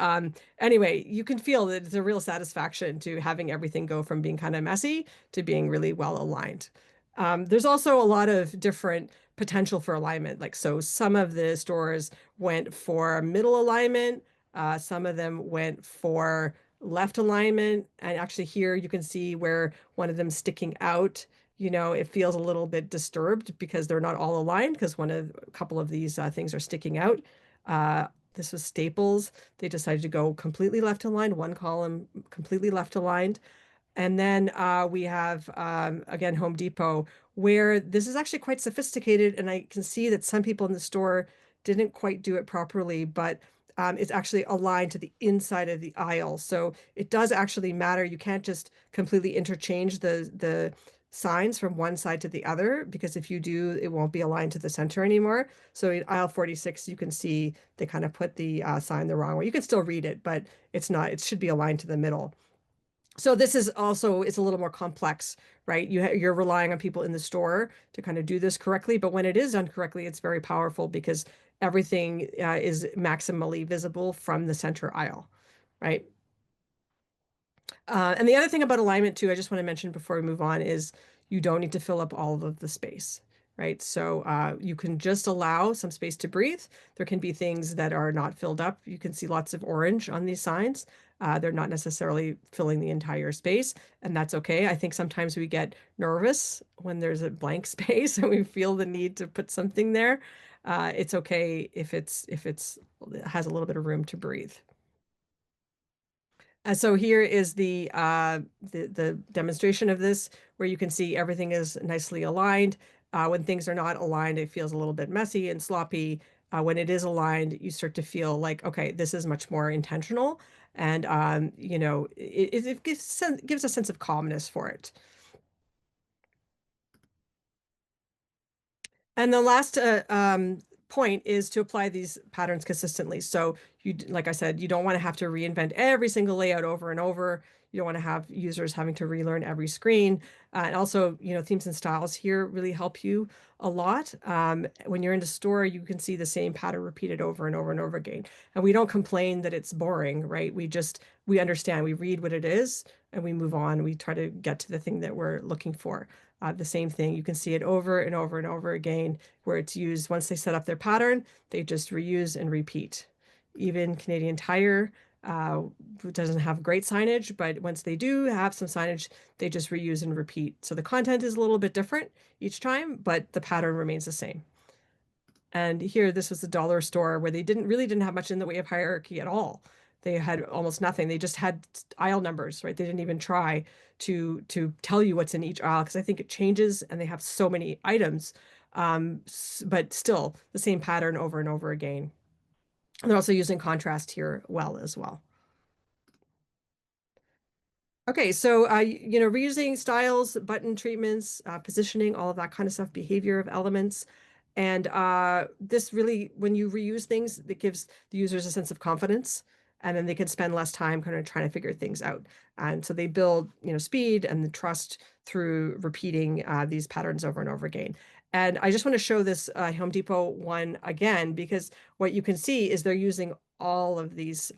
anyway, you can feel that it's a real satisfaction to having everything go from being kind of messy to being really well aligned. There's also a lot of different potential for alignment. Like, so some of the stores went for middle alignment. Some of them went for left alignment. And actually here you can see where one of them sticking out, it feels a little bit disturbed because they're not all aligned, because a couple of these things are sticking out. This was Staples. They decided to go completely left aligned, one column completely left aligned. And then we have, again, Home Depot, where this is actually quite sophisticated. And I can see that some people in the store didn't quite do it properly, but it's actually aligned to the inside of the aisle. So it does actually matter. You can't just completely interchange the signs from one side to the other, because if you do, it won't be aligned to the center anymore. So in aisle 46, you can see they kind of put the sign the wrong way. You can still read it, but it's not, it should be aligned to the middle. So this is also, it's a little more complex, right? You're relying on people in the store to kind of do this correctly, but when it is done correctly, it's very powerful because everything is maximally visible from the center aisle, right? And the other thing about alignment too, I just want to mention before we move on, is you don't need to fill up all of the space, right? So you can just allow some space to breathe. There can be things that are not filled up. You can see lots of orange on these signs. They're not necessarily filling the entire space, and that's okay. I think sometimes we get nervous when there's a blank space and we feel the need to put something there. It's okay if it has a little bit of room to breathe. So here is the demonstration of this, where you can see everything is nicely aligned. When things are not aligned, it feels a little bit messy and sloppy. When it is aligned, you start to feel like, okay, this is much more intentional. And, it gives a sense of calmness for it. And the last point is to apply these patterns consistently. So like I said, you don't want to have to reinvent every single layout over and over. You don't want to have users having to relearn every screen. And also, themes and styles here really help you a lot. When you're in the store, you can see the same pattern repeated over and over and over again. And we don't complain that it's boring, right? We understand, we read what it is and we move on. We try to get to the thing that we're looking for. The same thing, you can see it over and over and over again, where it's used. Once they set up their pattern, they just reuse and repeat. Even Canadian Tire doesn't have great signage, but once they do have some signage, they just reuse and repeat. So the content is a little bit different each time, but the pattern remains the same. And here, this was the dollar store where they really didn't have much in the way of hierarchy at all. They had almost nothing. They just had aisle numbers, right? They didn't even try to tell you what's in each aisle, because I think it changes and they have so many items, but still the same pattern over and over again. And they're also using contrast here well as well. Okay, so reusing styles, button treatments, positioning, all of that kind of stuff, behavior of elements. And this really, when you reuse things, it gives the users a sense of confidence, and then they can spend less time kind of trying to figure things out. And so they build, speed and the trust through repeating these patterns over and over again. And I just want to show this Home Depot one again, because what you can see is they're using all of these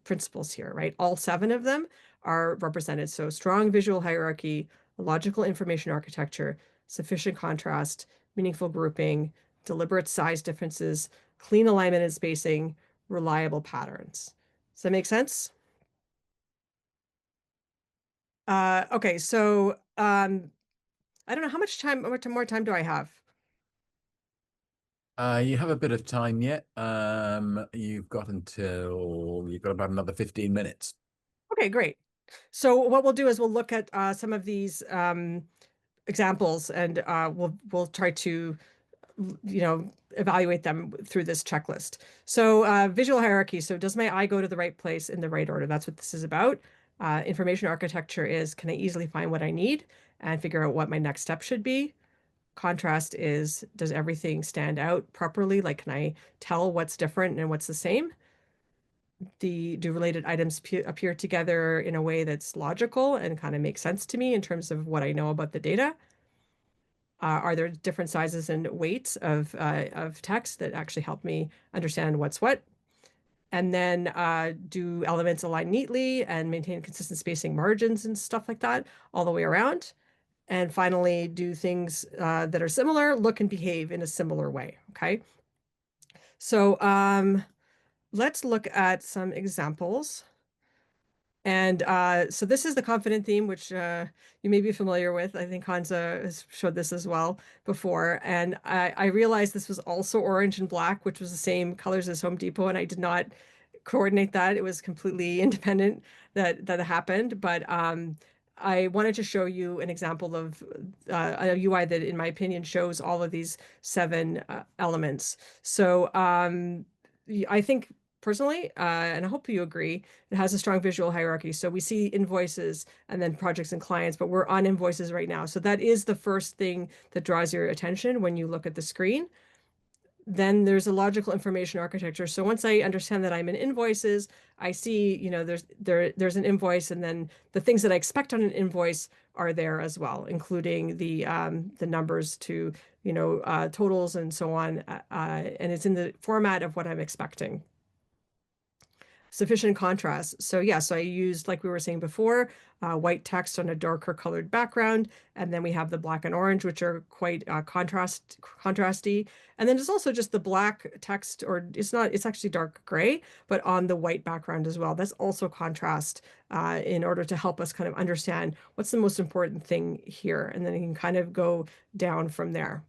principles here, right? All 7 of them are represented. So strong visual hierarchy, logical information architecture, sufficient contrast, meaningful grouping, deliberate size differences, clean alignment and spacing, reliable patterns. Does that make sense? Okay, so I don't know how much more time do I have? You have a bit of time yet. You've got about another 15 minutes. Okay, great. So what we'll do is we'll look at some of these examples, and we'll try to, evaluate them through this checklist. So visual hierarchy. So does my eye go to the right place in the right order? That's what this is about. Information architecture is, can I easily find what I need and figure out what my next step should be? Contrast is, does everything stand out properly? Like, can I tell what's different and what's the same? Do related items appear together in a way that's logical and kind of makes sense to me in terms of what I know about the data? Are there different sizes and weights of text that actually help me understand what's what? And then do elements align neatly and maintain consistent spacing margins and stuff like that all the way around? And finally, do things that are similar look and behave in a similar way? Okay. So let's look at some examples. And so this is the confident theme, which you may be familiar with. I think Honza has showed this as well before. And I realized this was also orange and black, which was the same colors as Home Depot. And I did not coordinate that. It was completely independent that happened. But I wanted to show you an example of a UI that, in my opinion, shows all of these 7 elements. So I think personally, and I hope you agree, it has a strong visual hierarchy. So we see invoices and then projects and clients, but we're on invoices right now. So that is the first thing that draws your attention when you look at the screen. Then there's a logical information architecture. So once I understand that I'm in invoices, I see, there's an invoice, and then the things that I expect on an invoice are there as well, including the numbers to, totals and so on. And it's in the format of what I'm expecting. Sufficient contrast. So yeah, so I used, like we were saying before, white text on a darker colored background, and then we have the black and orange, which are quite contrasty. And then there's also just the black text, or it's actually dark gray, but on the white background as well. That's also contrast in order to help us kind of understand what's the most important thing here. And then you can kind of go down from there.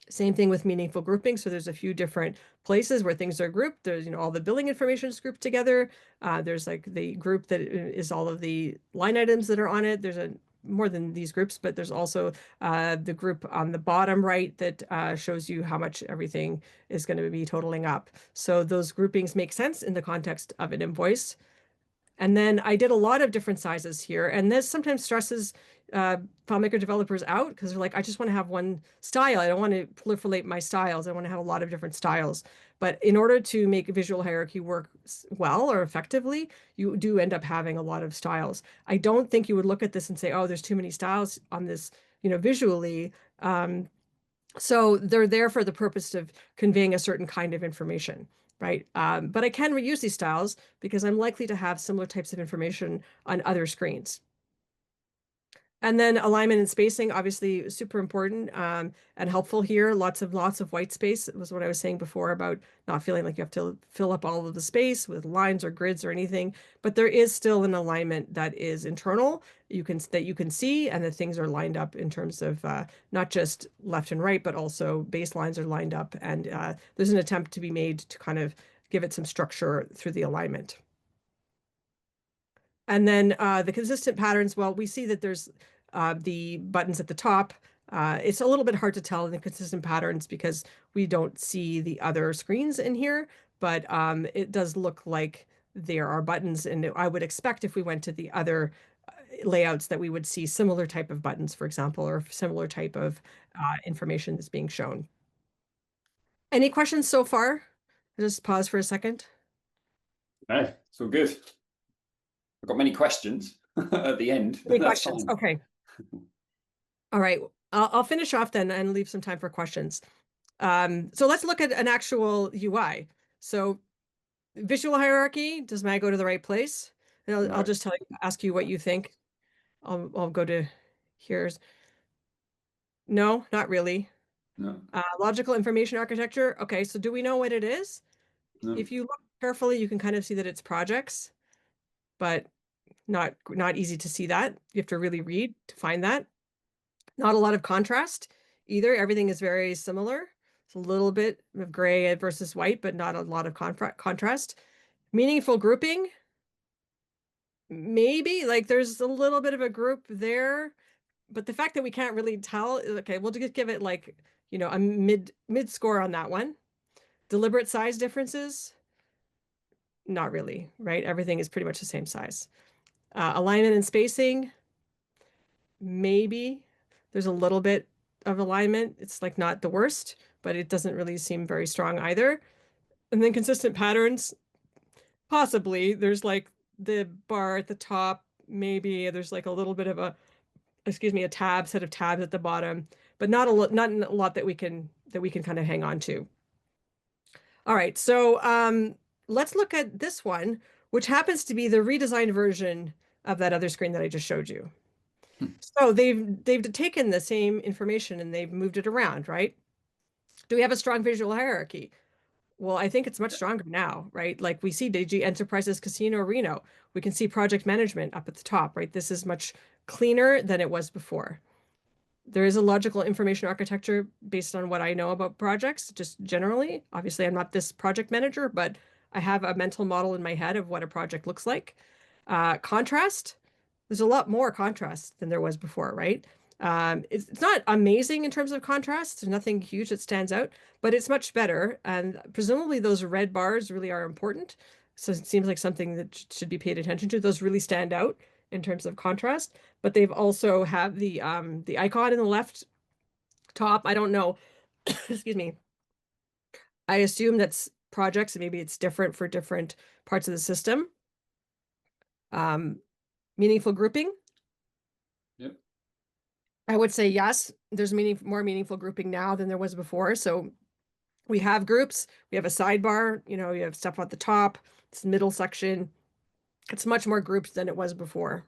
Same thing with meaningful grouping. So there's a few different places where things are grouped. There's, all the billing information is grouped together. There's like the group that is all of the line items that are on it. There's more than these groups, but there's also the group on the bottom right that shows you how much everything is going to be totaling up. So those groupings make sense in the context of an invoice. And then I did a lot of different sizes here, and this sometimes stresses FileMaker developers out because they're like, I just want to have one style. I don't want to proliferate my styles. I want to have a lot of different styles. But in order to make visual hierarchy work well or effectively, you do end up having a lot of styles. I don't think you would look at this and say, oh, there's too many styles on this, visually. So they're there for the purpose of conveying a certain kind of information. Right. But I can reuse these styles because I'm likely to have similar types of information on other screens. And then alignment and spacing, obviously super important and helpful here. Lots of white space. It was what I was saying before about not feeling like you have to fill up all of the space with lines or grids or anything. But there is still an alignment that is internal that you can see, and the things are lined up in terms of not just left and right, but also baselines are lined up. And there's an attempt to be made to kind of give it some structure through the alignment. And then the consistent patterns, well, we see that there's the buttons at the top. It's a little bit hard to tell in the consistent patterns because we don't see the other screens in here, but it does look like there are buttons. And I would expect if we went to the other layouts that we would see similar type of buttons, for example, or similar type of information that's being shown. Any questions so far? I'll just pause for a second. No, it's all good. I've got many questions at the end. Any questions? Okay. All right. I'll finish off then and leave some time for questions. So let's look at an actual UI. So visual hierarchy, does my go to the right place? And I'll just ask you what you think. I'll go to here's. No, not really. No. Logical information architecture. Okay, so do we know what it is? No. If you look carefully, you can kind of see that it's projects, but not easy to see that. You have to really read to find that. Not a lot of contrast either. Everything is very similar. It's a little bit of gray versus white, but not a lot of contrast. Meaningful grouping, maybe, like there's a little bit of a group there, but the fact that we can't really tell, okay, we'll just give it like, you know, a mid score on that one. Deliberate size differences, not really, right? Everything is pretty much the same size. Alignment and spacing, maybe there's a little bit of alignment. It's like not the worst, but it doesn't really seem very strong either. And then consistent patterns, possibly. There's like the bar at the top, maybe there's like a little bit of a, excuse me, a set of tabs at the bottom, but not a lot that we can kind of hang on to. All right, so let's look at this one, which happens to be the redesigned version of that other screen that I just showed you. So they've taken the same information and they've moved it around, right? Do we have a strong visual hierarchy? Well, I think it's much stronger now, right? Like we see DG Enterprises Casino Reno. We can see project management up at the top, right? This is much cleaner than it was before. There is a logical information architecture based on what I know about projects, just generally. Obviously, I'm not this project manager, but I have a mental model in my head of what a project looks like. Contrast, there's a lot more contrast than there was before, right? It's not amazing in terms of contrast. There's nothing huge that stands out, but it's much better. And presumably those red bars really are important. So it seems like something that should be paid attention to. Those really stand out in terms of contrast, but they've also have the icon in the left top. I don't know, excuse me. I assume that's projects, and maybe it's different for different parts of the system. Meaningful grouping. Yep. I would say yes, there's more meaningful grouping now than there was before. So we have groups, we have a sidebar, you know, you have stuff at the top, this middle section. It's much more grouped than it was before.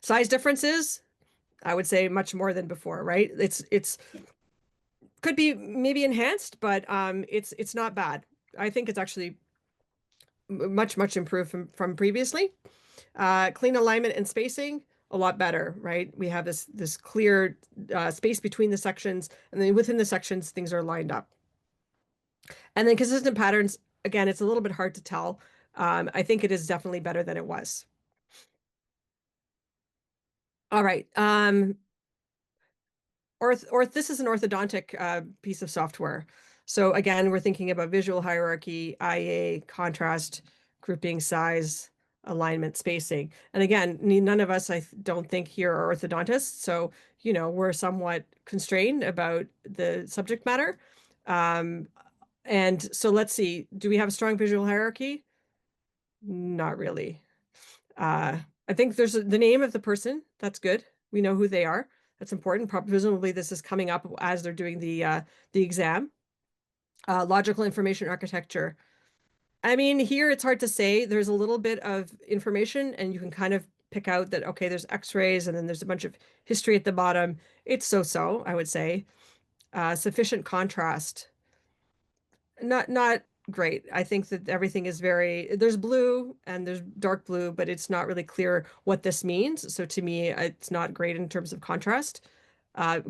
Size differences, I would say much more than before, right? It's could be maybe enhanced, but it's not bad. I think it's actually much improved from previously. Clean alignment and spacing, a lot better, right? We have this clear space between the sections, and then within the sections, things are lined up. And then consistent patterns, again, it's a little bit hard to tell. I think it is definitely better than it was. All right. This is an orthodontic piece of software. So again, we're thinking about visual hierarchy, IA, contrast, grouping, size, alignment, spacing. And again, none of us, I don't think here are orthodontists. So, you know, we're somewhat constrained about the subject matter. And so let's see, do we have a strong visual hierarchy? Not really. I think there's the name of the person. That's good. We know who they are. That's important. Presumably this is coming up as they're doing the exam. Logical information architecture. I mean, here it's hard to say. There's a little bit of information and you can kind of pick out that, okay, there's x-rays and then there's a bunch of history at the bottom. It's so-so, I would say. Sufficient contrast. Not great. I think that everything is there's blue and there's dark blue, but it's not really clear what this means. So to me, it's not great in terms of contrast.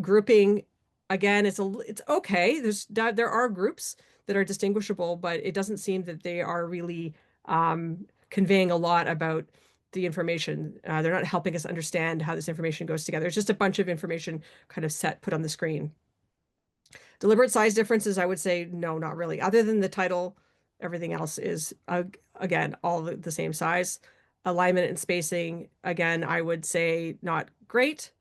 Grouping, again, it's okay. There are groups that are distinguishable, but it doesn't seem that they are really conveying a lot about the information. They're not helping us understand how this information goes together. It's just a bunch of information kind of put on the screen. Deliberate size differences, I would say, no, not really. Other than the title, everything else is, again, all the same size. Alignment and spacing, again, I would say not great.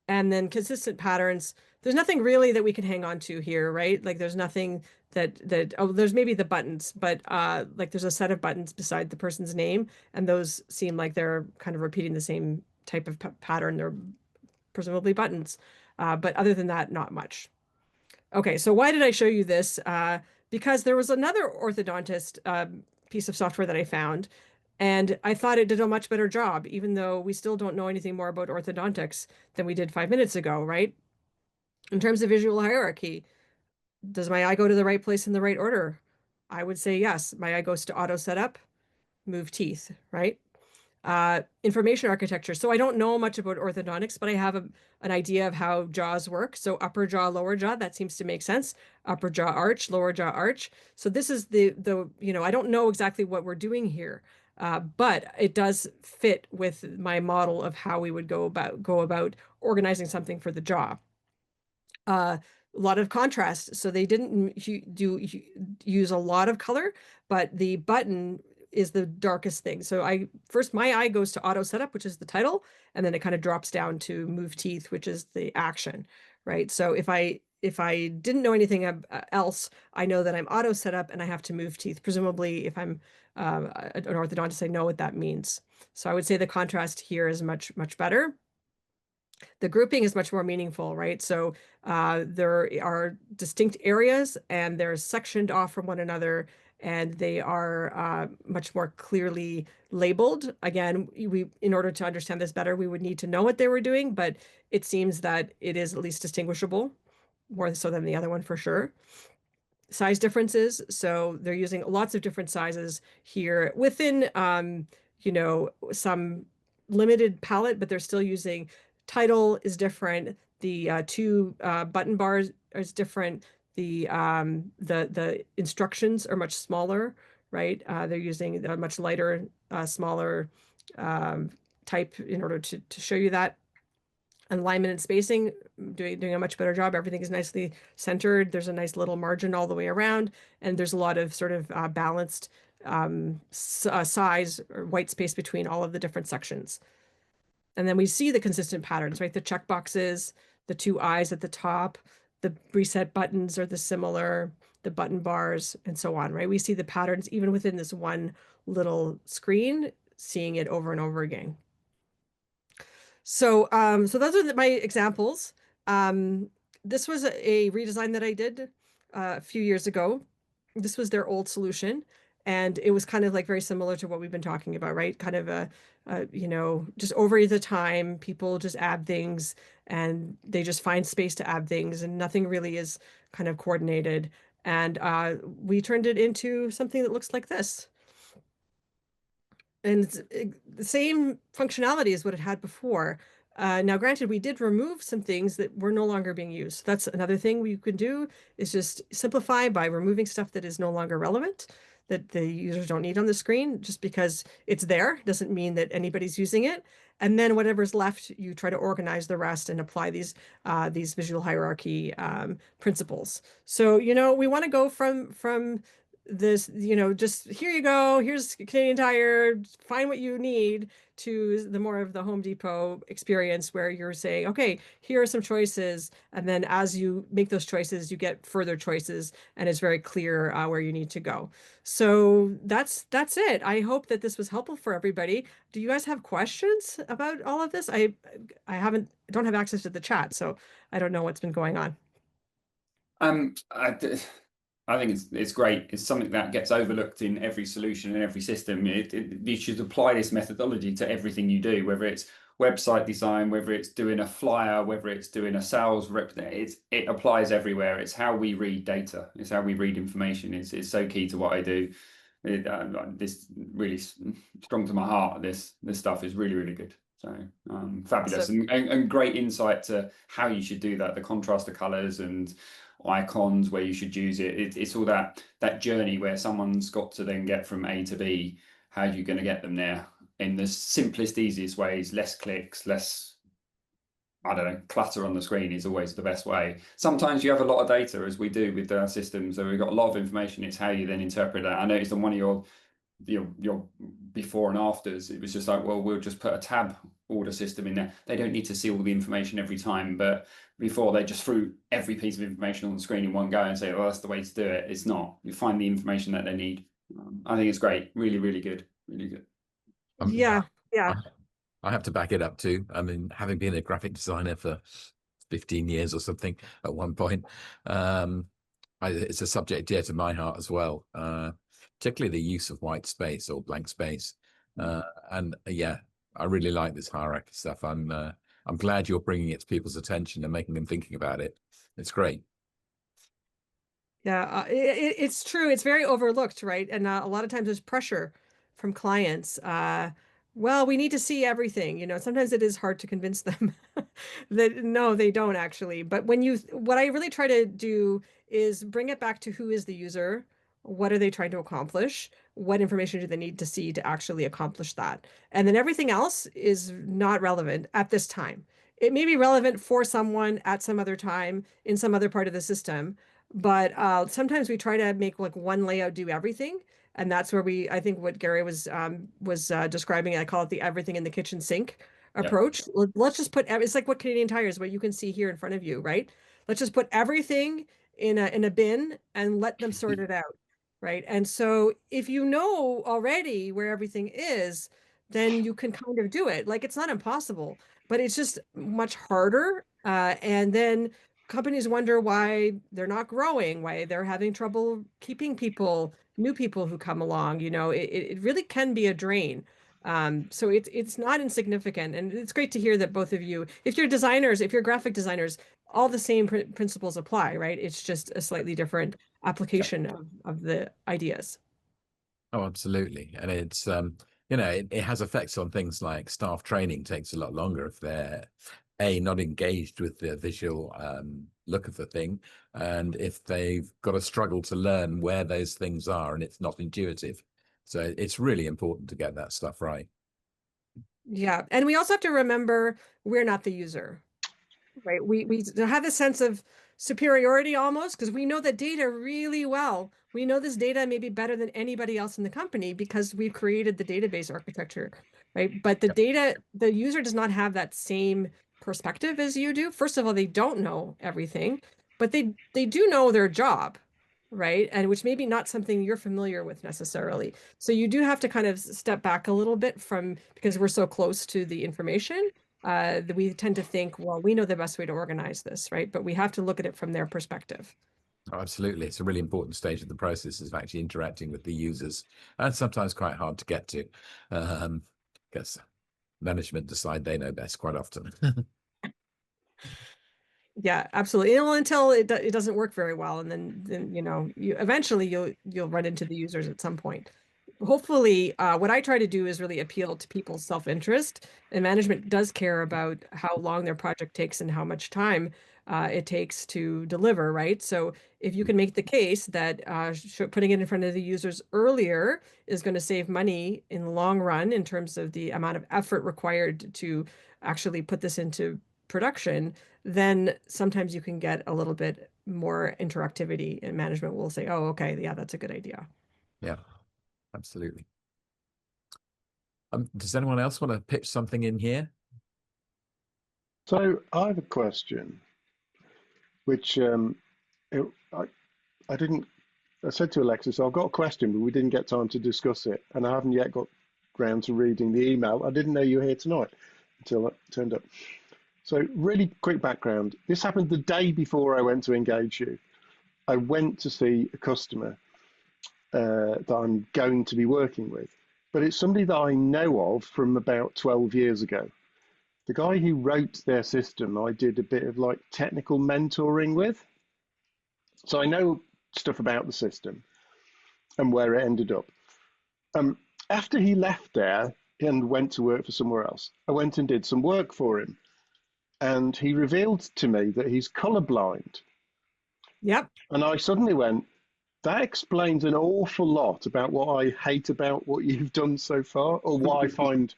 And then consistent patterns, there's nothing really that we can hang on to here, right? Like there's nothing oh, there's maybe the buttons, but like there's a set of buttons beside the person's name, and those seem like they're kind of repeating the same type of pattern. They're presumably buttons. But other than that, not much. Okay, so why did I show you this? Because there was another orthodontist piece of software that I found, and I thought it did a much better job, even though we still don't know anything more about orthodontics than we did 5 minutes ago, right? In terms of visual hierarchy, does my eye go to the right place in the right order? I would say yes. My eye goes to auto setup, move teeth, right? information architecture. So I don't know much about orthodontics, but I have an idea of how jaws work. So upper jaw, lower jaw, that seems to make sense. Upper jaw arch, lower jaw arch. So this is the I don't know exactly what we're doing here, but it does fit with my model of how we would go about organizing something for the jaw. A lot of contrast. So they didn't use a lot of color, but the button is the darkest thing. So my eye goes to auto setup, which is the title, and then it kind of drops down to move teeth, which is the action, right? So if I didn't know anything else, I know that I'm auto setup and I have to move teeth. Presumably, if I'm an orthodontist, I know what that means. So I would say the contrast here is much, much better. The grouping is much more meaningful, right? So there are distinct areas and they're sectioned off from one another, and they are much more clearly labeled. Again, in order to understand this better, we would need to know what they were doing, but it seems that it is at least distinguishable, more so than the other one for sure. Size differences. So they're using lots of different sizes here within, some limited palette, but they're still using title is different. The two button bars is different. The instructions are much smaller, right? They're using a much lighter, smaller type in order to show you that. Alignment and spacing, doing a much better job. Everything is nicely centered. There's a nice little margin all the way around, and there's a lot of sort of balanced size or white space between all of the different sections. And then we see the consistent patterns, right? The checkboxes, the two eyes at the top, the reset buttons are the similar, the button bars, and so on, right? We see the patterns even within this one little screen, seeing it over and over again. So, so those are my examples. This was a redesign that I did a few years ago. This was their old solution, and it was kind of like very similar to what we've been talking about, right? Kind of just over the time, people just add things and they just find space to add things, and nothing really is kind of coordinated. And we turned it into something that looks like this. And it's the same functionality as what it had before. Now, granted, we did remove some things that were no longer being used. That's another thing we can do, is just simplify by removing stuff that is no longer relevant, that the users don't need on the screen. Just because it's there doesn't mean that anybody's using it. And then whatever's left, you try to organize the rest and apply these visual hierarchy principles. So, we want to go from this, just here you go, here's Canadian Tire, find what you need, to the more of the Home Depot experience where you're saying, okay, here are some choices. And then as you make those choices, you get further choices, and it's very clear where you need to go. So that's it. I hope that this was helpful for everybody. Do you guys have questions about all of this? I don't have access to the chat, so I don't know what's been going on. I think it's great. It's something that gets overlooked in every solution and every system. You should apply this methodology to everything you do, whether it's website design, whether it's doing a flyer, whether it's doing a sales rep. It applies everywhere. It's how we read data. It's how we read information. It's so key to what I do. This really strong to my heart. This stuff is really, really good. So fabulous, and great insight to how you should do that. The contrast of colors and icons, where you should use it. It's all that journey where someone's got to then get from A to B. How are you going to get them there in the simplest, easiest ways? Less clicks, less, I don't know, clutter on the screen is always the best way. Sometimes you have a lot of data, as we do with our systems, so we've got a lot of information. It's how you then interpret that. I noticed on one of your before and afters, it was just like, well, we'll just put a tab order system in there. They don't need to see all the information every time, but before they just threw every piece of information on the screen in one go and say, well, that's the way to do it. It's not. You find the information that they need. I think it's great. Really, really good. Really good. Yeah. I have to back it up too. I mean, having been a graphic designer for 15 years or something at one point, it's a subject dear to my heart as well. Particularly the use of white space or blank space. And yeah, I really like this hierarchy stuff. I'm glad you're bringing it to people's attention and making them thinking about it. It's great. Yeah, it's true. It's very overlooked, right? And a lot of times there's pressure from clients well, we need to see everything. Sometimes it is hard to convince them that no, they don't actually. But what I really try to do is bring it back to who is the user, what are they trying to accomplish, what information do they need to see to actually accomplish that. And then everything else is not relevant at this time. It may be relevant for someone at some other time in some other part of the system, but sometimes we try to make like one layout do everything. And that's where I think what Gary was describing, I call it the everything in the kitchen sink approach. Let's just put, it's like what Canadian Tire is, what you can see here in front of you, right? Let's just put everything in a bin and let them sort it out, right? And so if you know already where everything is, then you can kind of do it. Like it's not impossible, but it's just much harder. And then companies wonder why they're not growing, why they're having trouble keeping people, new people who come along. It really can be a drain. So it's not insignificant, and it's great to hear that both of you, if you're designers, if you're graphic designers, all the same principles apply, right? It's just a slightly different application of the ideas. Oh, absolutely. And it's it has effects on things like staff training takes a lot longer if they're not engaged with the visual look of the thing, and if they've got a struggle to learn where those things are and it's not intuitive. So it's really important to get that stuff right. Yeah. And we also have to remember we're not the user, right? We have a sense of superiority almost because we know the data really well. We know this data maybe better than anybody else in the company because we've created the database architecture, right? But the user does not have that same perspective as you do. First of all, they don't know everything, but they do know their job, right? And which maybe not something you're familiar with necessarily. So you do have to kind of step back a little bit because we're so close to the information. That we tend to think, well, we know the best way to organize this, right? But we have to look at it from their perspective. Oh, absolutely. It's a really important stage of the process of actually interacting with the users, and sometimes quite hard to get to because management decide they know best quite often. Yeah, absolutely. Well, until it doesn't work very well, and then eventually you'll run into the users at some point. Hopefully, what I try to do is really appeal to people's self-interest, and management does care about how long their project takes and how much time it takes to deliver, right? So if you can make the case that putting it in front of the users earlier is going to save money in the long run in terms of the amount of effort required to actually put this into production, then sometimes you can get a little bit more interactivity, and management will say, oh, okay, yeah, that's a good idea. Yeah, absolutely. Does anyone else want to pitch something in here? So I have a question, which I said to Alexis, I've got a question, but we didn't get time to discuss it, and I haven't yet got round to reading the email. I didn't know you were here tonight until it turned up. So really quick background. This happened the day before I went to EngageU. I went to see a customer that I'm going to be working with, but it's somebody that I know of from about 12 years ago. The guy who wrote their system, I did a bit of like technical mentoring with. So I know stuff about the system and where it ended up. After he left there and went to work for somewhere else, I went and did some work for him. And he revealed to me that he's colorblind. Yep. And I suddenly went, that explains an awful lot about what I hate about what you've done so far, or what I find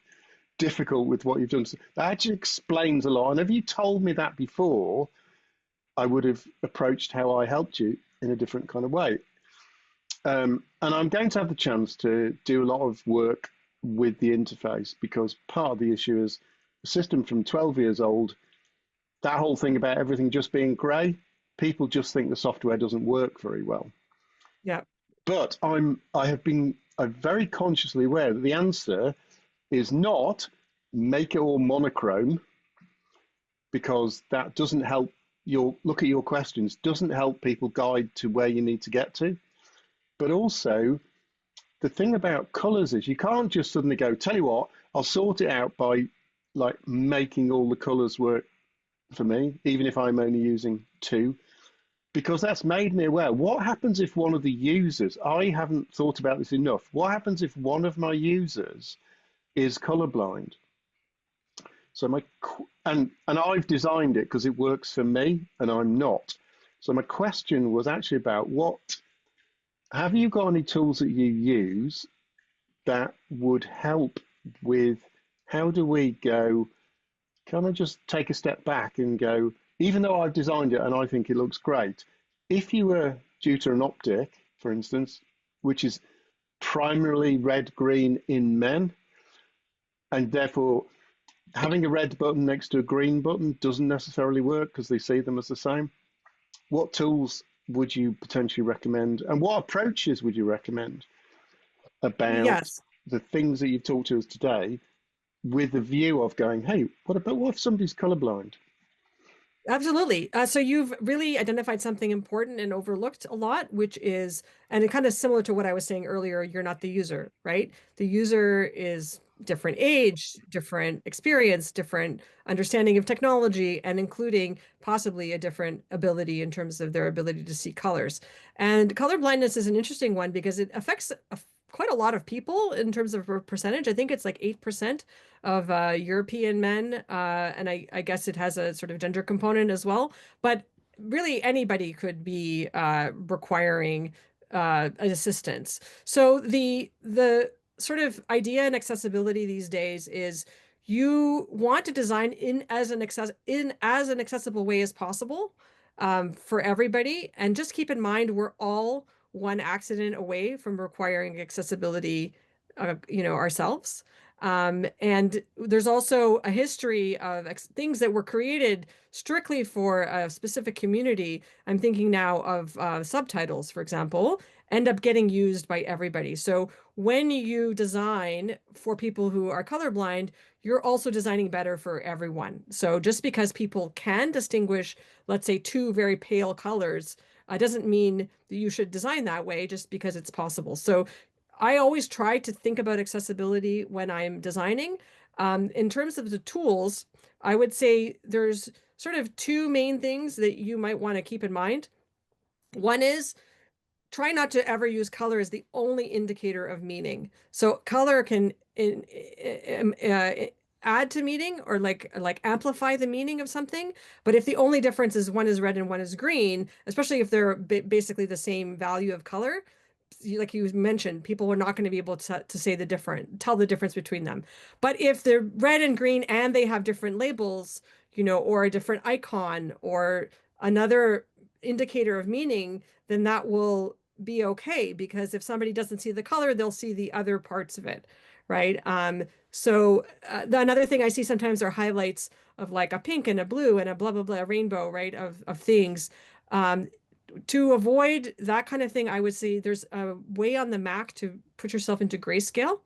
difficult with what you've done. That actually explains a lot. And if you told me that before, I would have approached how I helped you in a different kind of way. And I'm going to have the chance to do a lot of work with the interface, because part of the issue is a system from 12 years old. That whole thing about everything just being grey, people just think the software doesn't work very well. Yeah. But I'm very consciously aware that the answer is not make it all monochrome, because that doesn't help look at your questions, doesn't help people guide to where you need to get to. But also, the thing about colours is you can't just suddenly go, tell you what, I'll sort it out by like making all the colours work for me, even if I'm only using 2, because that's made me aware. What happens if one of the users, I haven't thought about this enough, what happens if one of my users is colorblind. So and I've designed it because it works for me, and I'm not. So my question was actually about have you got any tools that you use that would help with how do we go, can I just take a step back and go, even though I've designed it and I think it looks great, if you were due to an optic, for instance, which is primarily red-green in men, and therefore having a red button next to a green button doesn't necessarily work because they see them as the same. What tools would you potentially recommend, and what approaches would you recommend about Yes. the things that you've talked to us today, with the view of going, hey, what if somebody's colorblind? Absolutely. So you've really identified something important and overlooked a lot, which is, and it kind of similar to what I was saying earlier, you're not the user, right? The user is different age, different experience, different understanding of technology, and including possibly a different ability in terms of their ability to see colors. And color blindness is an interesting one because it affects quite a lot of people in terms of a percentage. I think it's like 8% of European men, and I guess it has a sort of gender component as well. But really, anybody could be requiring assistance. So the sort of idea in accessibility these days is you want to design in as an accessible way as possible for everybody, and just keep in mind we're all one accident away from requiring accessibility, ourselves. And there's also a history of things that were created strictly for a specific community. I'm thinking now of subtitles, for example, end up getting used by everybody. So when you design for people who are colorblind, you're also designing better for everyone. So just because people can distinguish, let's say, two very pale colors, doesn't mean that you should design that way just because it's possible. So I always try to think about accessibility when I'm designing. In terms of the tools, I would say there's sort of two main things that you might want to keep in mind. One is try not to ever use color as the only indicator of meaning. So color can add to meaning or like amplify the meaning of something. But if the only difference is one is red and one is green, especially if they're basically the same value of color, like you mentioned, people are not going to be able to say tell the difference between them. But if they're red and green and they have different labels, or a different icon or another indicator of meaning, then that will be okay, because if somebody doesn't see the color, they'll see the other parts of it, right? So another thing I see sometimes are highlights of like a pink and a blue and a blah, blah, blah, a rainbow, right, of things. To avoid that kind of thing, I would say there's a way on the Mac to put yourself into grayscale.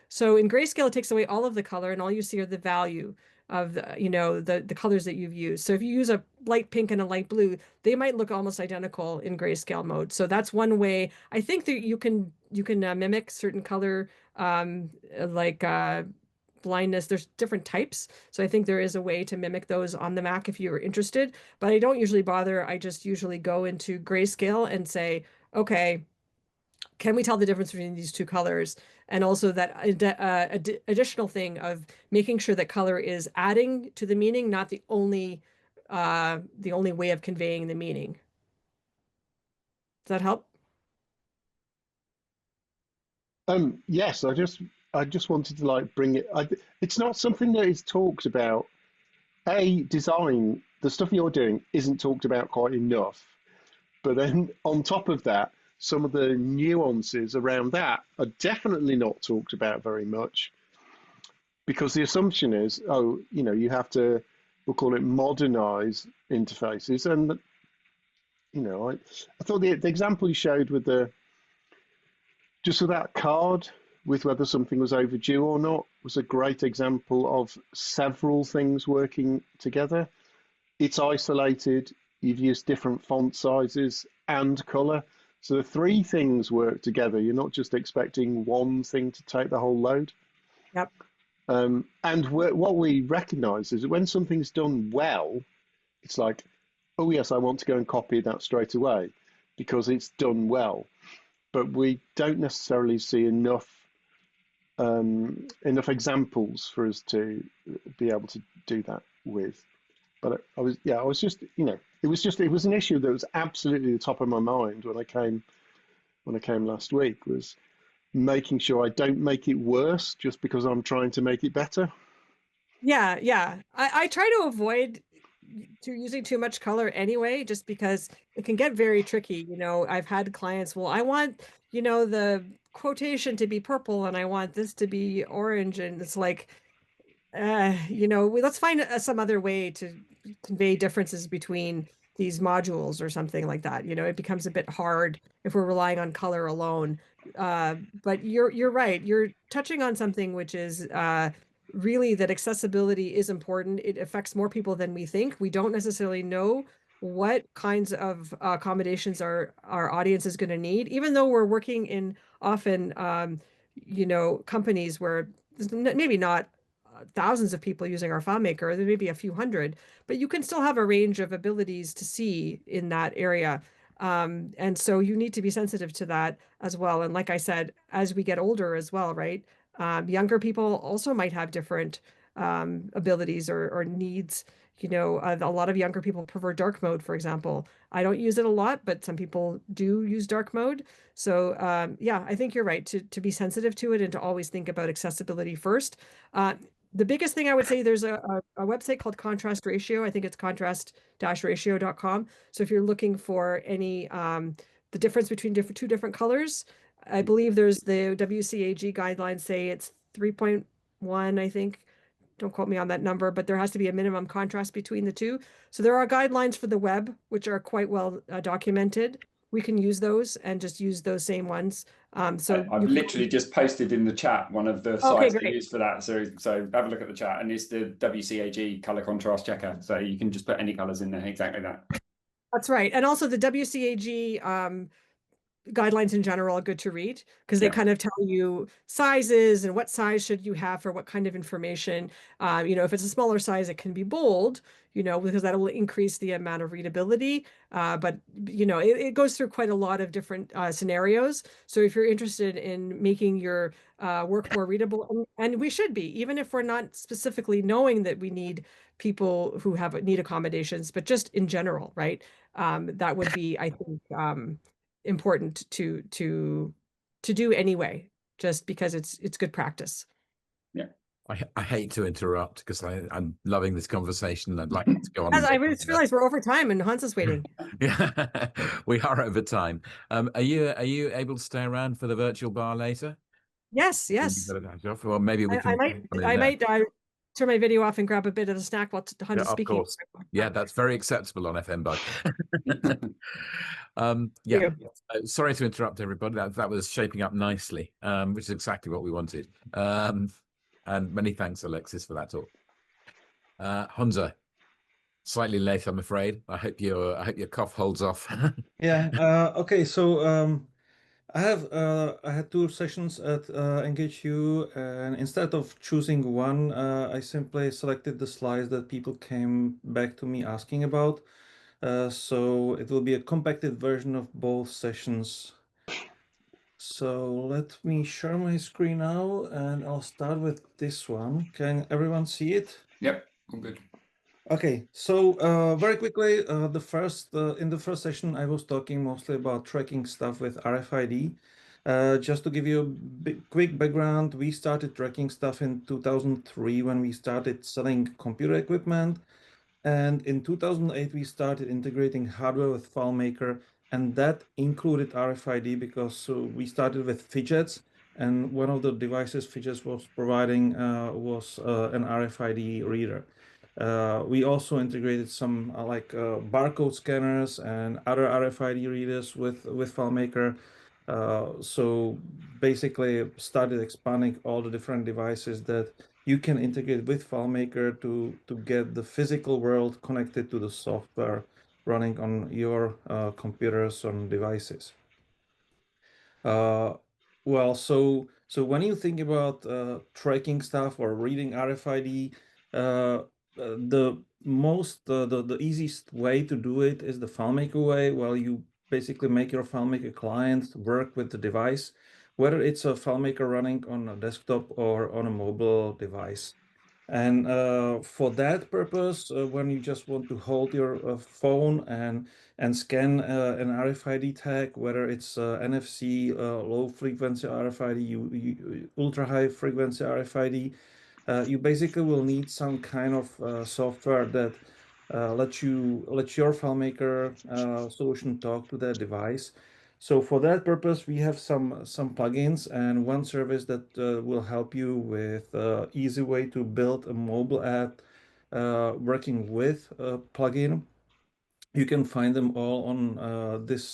So in grayscale, it takes away all of the color and all you see are the value of the colors that you've used. So if you use a light pink and a light blue, they might look almost identical in grayscale mode. So that's one way. I think that you can mimic certain color, blindness. There's different types. So I think there is a way to mimic those on the Mac if you're interested, but I don't usually bother. I just usually go into grayscale and say, okay, can we tell the difference between these two colors? And also that additional thing of making sure that color is adding to the meaning, not the only way of conveying the meaning. Does that help? Yes, I just wanted to bring it. It's not something that is talked about. Design, the stuff you're doing isn't talked about quite enough. But then on top of that, some of the nuances around that are definitely not talked about very much, because the assumption is, you have to, we'll call it modernize interfaces. And, I thought the example you showed with just with that card, with whether something was overdue or not, was a great example of several things working together. It's isolated. You've used different font sizes and color. So the three things work together. You're not just expecting one thing to take the whole load. Yep. And what we recognize is that when something's done well, it's like, oh yes, I want to go and copy that straight away because it's done well. But we don't necessarily see enough enough examples for us to be able to do that with. But I was just, it was an issue that was absolutely the top of my mind when I came last week, was making sure I don't make it worse just because I'm trying to make it better. Yeah. I try to avoid using too much color anyway, just because it can get very tricky. I've had clients, well, I want, the quotation to be purple and I want this to be orange. And it's like, let's find some other way to convey differences between these modules or something like that. It becomes a bit hard if we're relying on color alone. But you're right. You're touching on something which is really that accessibility is important. It affects more people than we think. We don't necessarily know what kinds of accommodations our audience is going to need, even though we're working in often, companies where there's maybe not thousands of people using our FileMaker, there may be a few hundred, but you can still have a range of abilities to see in that area. And so you need to be sensitive to that as well. And like I said, as we get older as well, right? Younger people also might have different abilities or needs. A lot of younger people prefer dark mode, for example. I don't use it a lot, but some people do use dark mode. So yeah, I think you're right to be sensitive to it and to always think about accessibility first. The biggest thing I would say, there's a website called Contrast Ratio. I think it's contrast-ratio.com. So if you're looking for any the difference between two different colors, I believe there's the WCAG guidelines say it's 3.1, I think. Don't quote me on that number, but there has to be a minimum contrast between the two. So there are guidelines for the web, which are quite well documented. We can use those and just use those same ones. So I've literally just posted in the chat one of the sites they use for that. So have a look at the chat, and it's the WCAG color contrast checker. So you can just put any colors in there, exactly that. That's right. And also the WCAG guidelines in general are good to read because they kind of tell you sizes and what size should you have for what kind of information. If it's a smaller size, it can be bold, because that will increase the amount of readability. But it goes through quite a lot of different scenarios. So if you're interested in making your work more readable, and we should be, even if we're not specifically knowing that we need people who need accommodations, but just in general, right? That would be, I think, important to do anyway, just because it's good practice. Yeah. I hate to interrupt because I'm loving this conversation. I'd like to go on. I just realized we're over time and Honza's waiting. Yeah, we are over time. Are you able to stay around for the virtual bar later? Yes. Well, maybe we can. I might turn my video off and grab a bit of a snack while Honza's speaking. Of course. Yeah, that's very acceptable on FMBug. Sorry to interrupt everybody. That was shaping up nicely, which is exactly what we wanted. And many thanks, Alexis, for that talk. Honza, slightly late, I'm afraid. I hope your cough holds off. Yeah. Okay. So I had 2 sessions at EngageU, and instead of choosing one, I simply selected the slides that people came back to me asking about. So it will be a compacted version of both sessions. So let me share my screen now, and I'll start with this one. Can everyone see it? Yep, all good. Okay, so very quickly, in the first session, I was talking mostly about tracking stuff with RFID. Just to give you a quick background, we started tracking stuff in 2003 when we started selling computer equipment. And in 2008, we started integrating hardware with FileMaker, and that included RFID because we started with fidgets, and one of the devices fidgets was providing was an RFID reader. We also integrated some barcode scanners and other RFID readers with FileMaker. So basically started expanding all the different devices that you can integrate with FileMaker to get the physical world connected to the software running on your computers and devices. Well, so when you think about tracking stuff or reading RFID, the easiest way to do it is the FileMaker way. Well, you basically make your FileMaker client work with the device. whether it's a FileMaker running on a desktop or on a mobile device. And for that purpose, when you just want to hold your phone and scan an RFID tag, whether it's NFC, low frequency RFID, ultra high frequency RFID, you basically will need some kind of software that lets your FileMaker solution talk to that device. So for that purpose, we have some plugins and one service that will help you with easy way to build a mobile app working with a plugin. You can find them all on this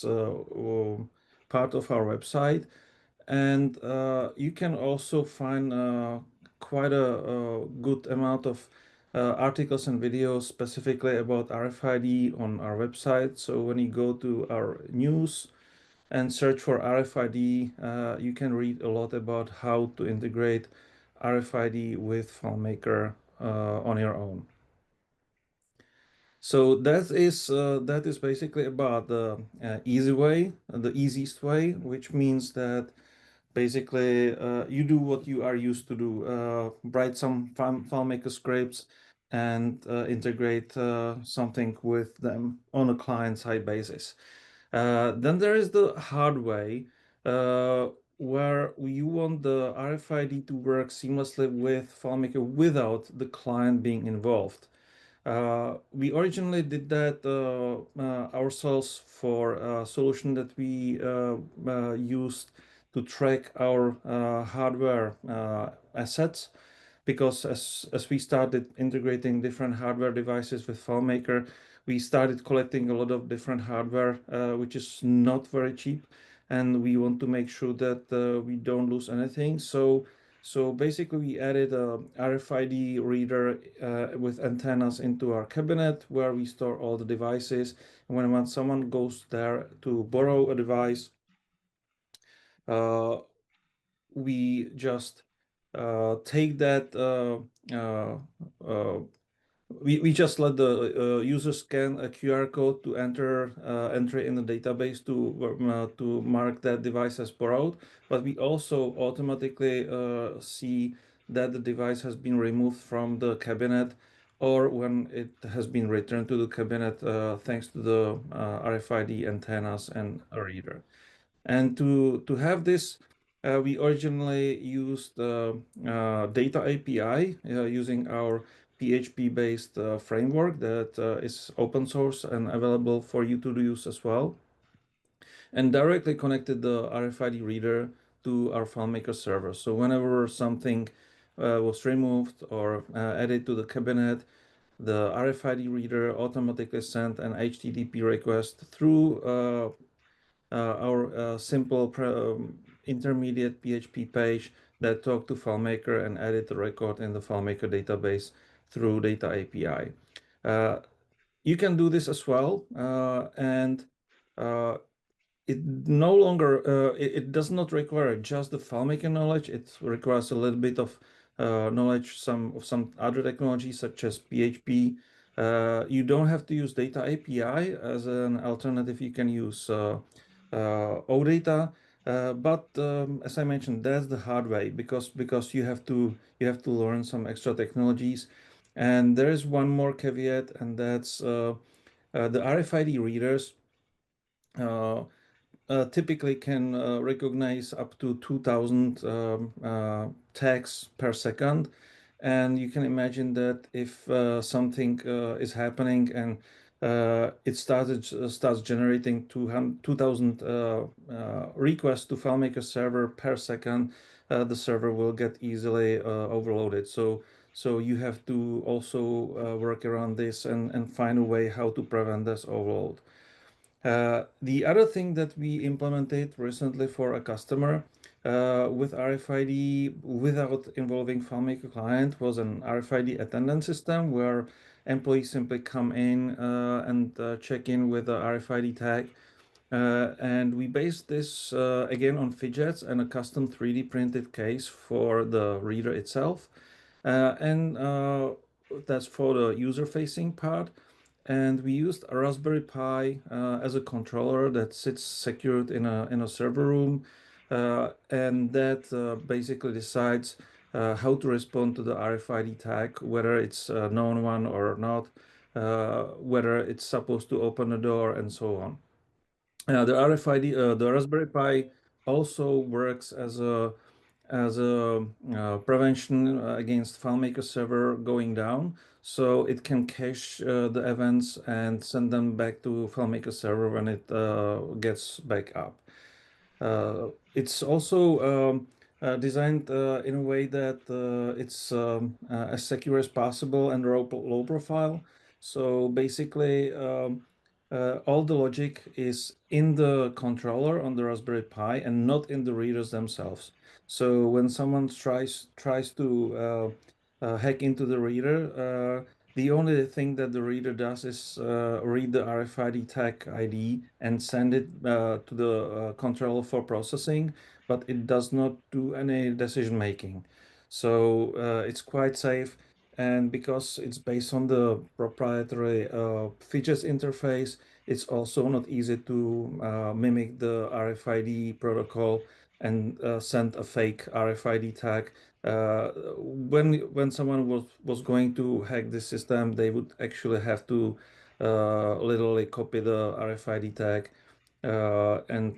part of our website. And you can also find quite a good amount of articles and videos specifically about RFID on our website. So when you go to our news and search for RFID, you can read a lot about how to integrate RFID with FileMaker on your own. So that is basically about the easy way, the easiest way, which means that basically you do what you are used to do, write some FileMaker scripts and integrate something with them on a client-side basis. Then there is the hard way, where you want the RFID to work seamlessly with FileMaker without the client being involved. We originally did that ourselves for a solution that we used to track our hardware assets, because as we started integrating different hardware devices with FileMaker, we started collecting a lot of different hardware, which is not very cheap, and we want to make sure that we don't lose anything. So basically, we added a RFID reader with antennas into our cabinet where we store all the devices. And when someone goes there to borrow a device, we just take that. We just let the user scan a QR code to enter in the database to mark that device as borrowed, but we also automatically see that the device has been removed from the cabinet, or when it has been returned to the cabinet thanks to the RFID antennas and a reader. And to have this, we originally used data API using our PHP-based framework that is open source and available for you to use as well, and directly connected the RFID reader to our FileMaker server. So whenever something was removed or added to the cabinet, the RFID reader automatically sent an HTTP request through our simple intermediate PHP page that talked to FileMaker and added the record in the FileMaker database through data API. You can do this as well, and it no longer it does not require just the FileMaker knowledge. It requires a little bit of knowledge of some other technologies such as PHP. You don't have to use data API as an alternative. You can use OData, but as I mentioned, that's the hard way because you have to learn some extra technologies. And there is one more caveat, and that's the RFID readers typically can recognize up to 2,000 tags per second. And you can imagine that if something is happening and it starts generating 2,000 requests to FileMaker server per second, the server will get easily overloaded. So you have to also work around this and find a way how to prevent this overload. The other thing that we implemented recently for a customer with RFID without involving FileMaker client was an RFID attendance system where employees simply come in and check in with the RFID tag. And we based this again on fidgets and a custom 3D printed case for the reader itself. And that's for the user-facing part. And we used a Raspberry Pi as a controller that sits secured in a server room. and that basically decides how to respond to the RFID tag, whether it's a known one or not, whether it's supposed to open the door, and so on. The RFID, the Raspberry Pi also works as a prevention against FileMaker server going down, so it can cache the events and send them back to FileMaker server when it gets back up. It's also designed in a way that it's as secure as possible and low profile. So basically, all the logic is in the controller on the Raspberry Pi and not in the readers themselves. So when someone tries to hack into the reader, the only thing that the reader does is read the RFID tag ID and send it to the controller for processing, but it does not do any decision making. So it's quite safe. And because it's based on the proprietary features interface, it's also not easy to mimic the RFID protocol and send a fake RFID tag. When someone was going to hack the system, they would actually have to literally copy the RFID tag and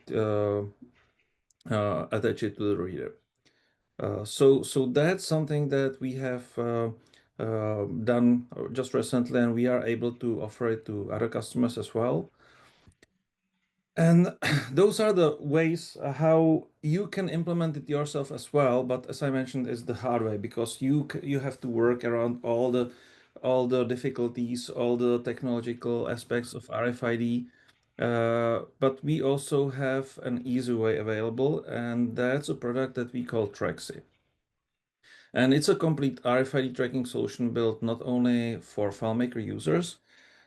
attach it to the reader. So that's something that we have done just recently, and we are able to offer it to other customers as well. And those are the ways how you can implement it yourself as well. But as I mentioned, it's the hard way, because you have to work around all the difficulties, all the technological aspects of RFID. But we also have an easy way available, and that's a product that we call Trexi. And it's a complete RFID tracking solution built not only for FileMaker users.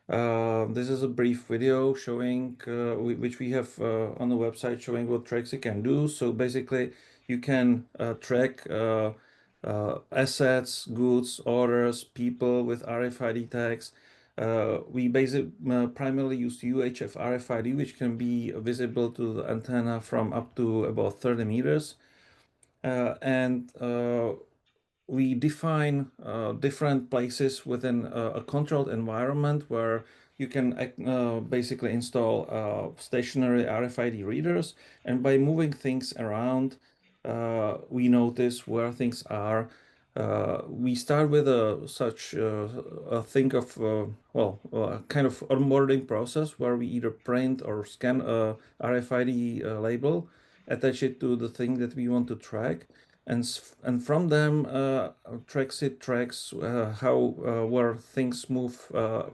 This is a brief video showing, which we have on the website, showing what Trexi can do. So basically, you can track assets, goods, orders, people with RFID tags. We basically primarily use UHF RFID, which can be visible to the antenna from up to about 30 meters. And we define different places within a controlled environment where you can basically install stationary RFID readers. And by moving things around, we notice where things are. We start with a think of a kind of onboarding process where we either print or scan a RFID label, attach it to the thing that we want to track, and from them Trexi tracks how where things move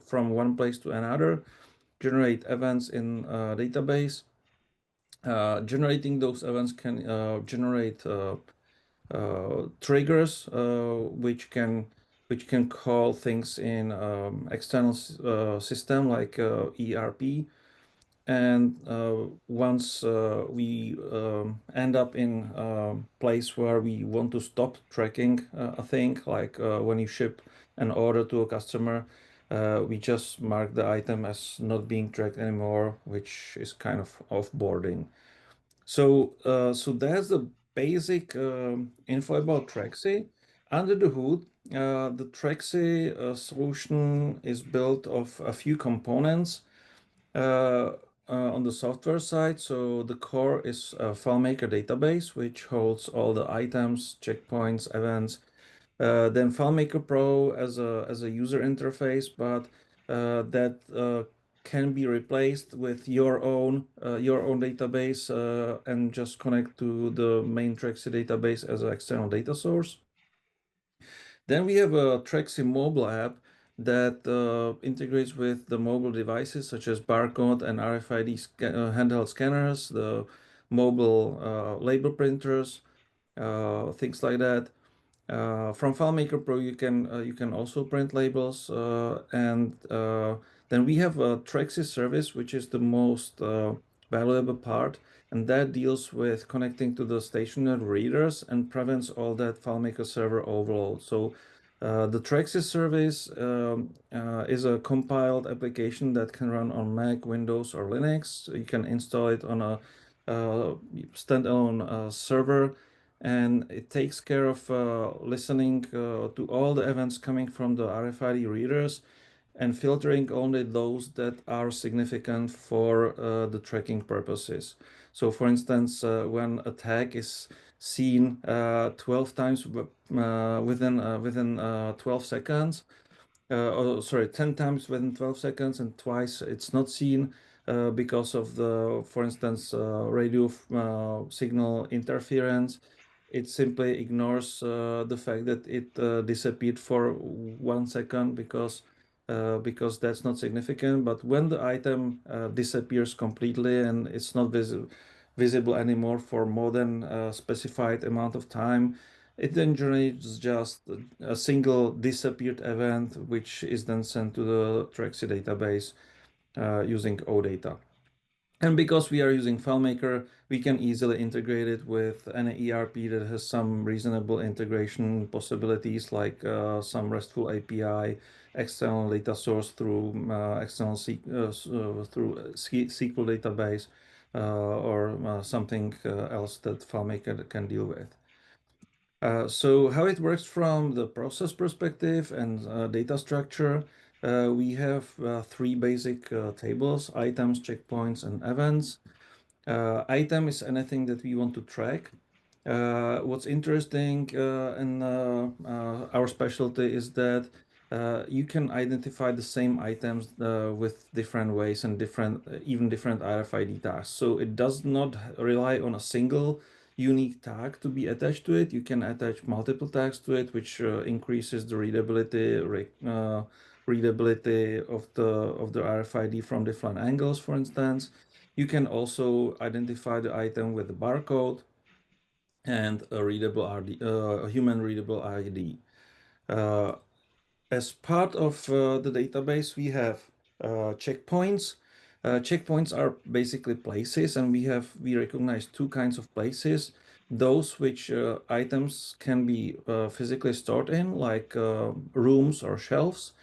from one place to another, generate events in database. Generating those events can generate triggers which can call things in external system like ERP. And once we end up in a place where we want to stop tracking a thing, like when you ship an order to a customer, we just mark the item as not being tracked anymore, which is kind of offboarding. So that's the basic info about Trexi. Under the hood, the Trexi solution is built of a few components. On the software side, so the core is a FileMaker database, which holds all the items, checkpoints, events. Then FileMaker Pro as a user interface, but that can be replaced with your own database and just connect to the main Trexi database as an external data source. Then we have a Trexi mobile app that integrates with the mobile devices such as barcode and RFID handheld scanners, the mobile label printers, things like that. From FileMaker Pro, you can also print labels, and then we have a Trexi service, which is the most valuable part, and that deals with connecting to the stationary readers and prevents all that FileMaker server overload. So the Trexi service is a compiled application that can run on Mac, Windows, or Linux. You can install it on a standalone server, and it takes care of listening to all the events coming from the RFID readers and filtering only those that are significant for the tracking purposes. So for instance, when a tag is seen 12 times within 12 seconds, oh, sorry, 10 times within 12 seconds and twice it's not seen because of the, for instance, radio signal interference. It simply ignores the fact that it disappeared for 1 second because that's not significant. But when the item disappears completely and it's not visible anymore for more than a specified amount of time, it then generates just a single disappeared event, which is then sent to the Traxi database using OData. And because we are using FileMaker, we can easily integrate it with any ERP that has some reasonable integration possibilities, like some RESTful API, external data source through external through SQL database, or something else that FileMaker can deal with. So how it works from the process perspective and data structure, we have 3 basic tables: items, checkpoints, and events. Item is anything that we want to track. What's interesting in our specialty is that you can identify the same items with different ways and even different RFID tags. So it does not rely on a single unique tag to be attached to it. You can attach multiple tags to it, which increases the readability of the RFID from different angles, for instance. You can also identify the item with a barcode and a readable RD, a human readable ID. As part of the database, we have checkpoints. Checkpoints are basically places, and we recognize 2 kinds of places: those which items can be physically stored in, like rooms or shelves,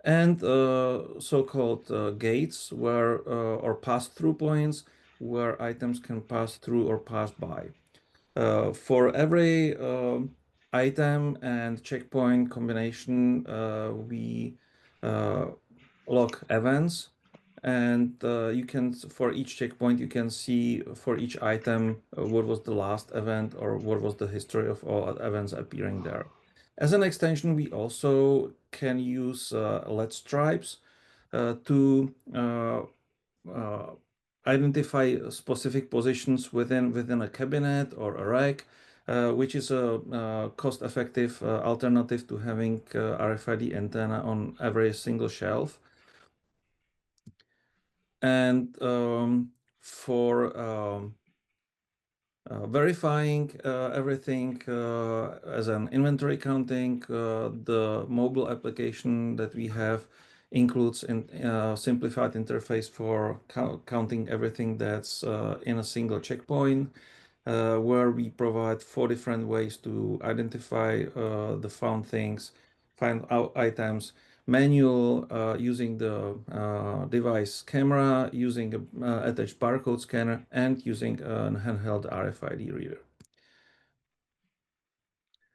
and so-called gates, where or pass-through points, where items can pass through or pass by. For every item and checkpoint combination, we log events, and you can, for each checkpoint, you can see for each item what was the last event or what was the history of all events appearing there. As an extension, we also can use LED stripes to identify specific positions within a cabinet or a rack, which is a cost-effective alternative to having RFID antenna on every single shelf. And for verifying everything as an inventory counting, the mobile application that we have includes a simplified interface for counting everything that's in a single checkpoint, where we provide 4 different ways to identify the found things, find out items: manual, using the device camera, using a attached barcode scanner, and using a handheld RFID reader.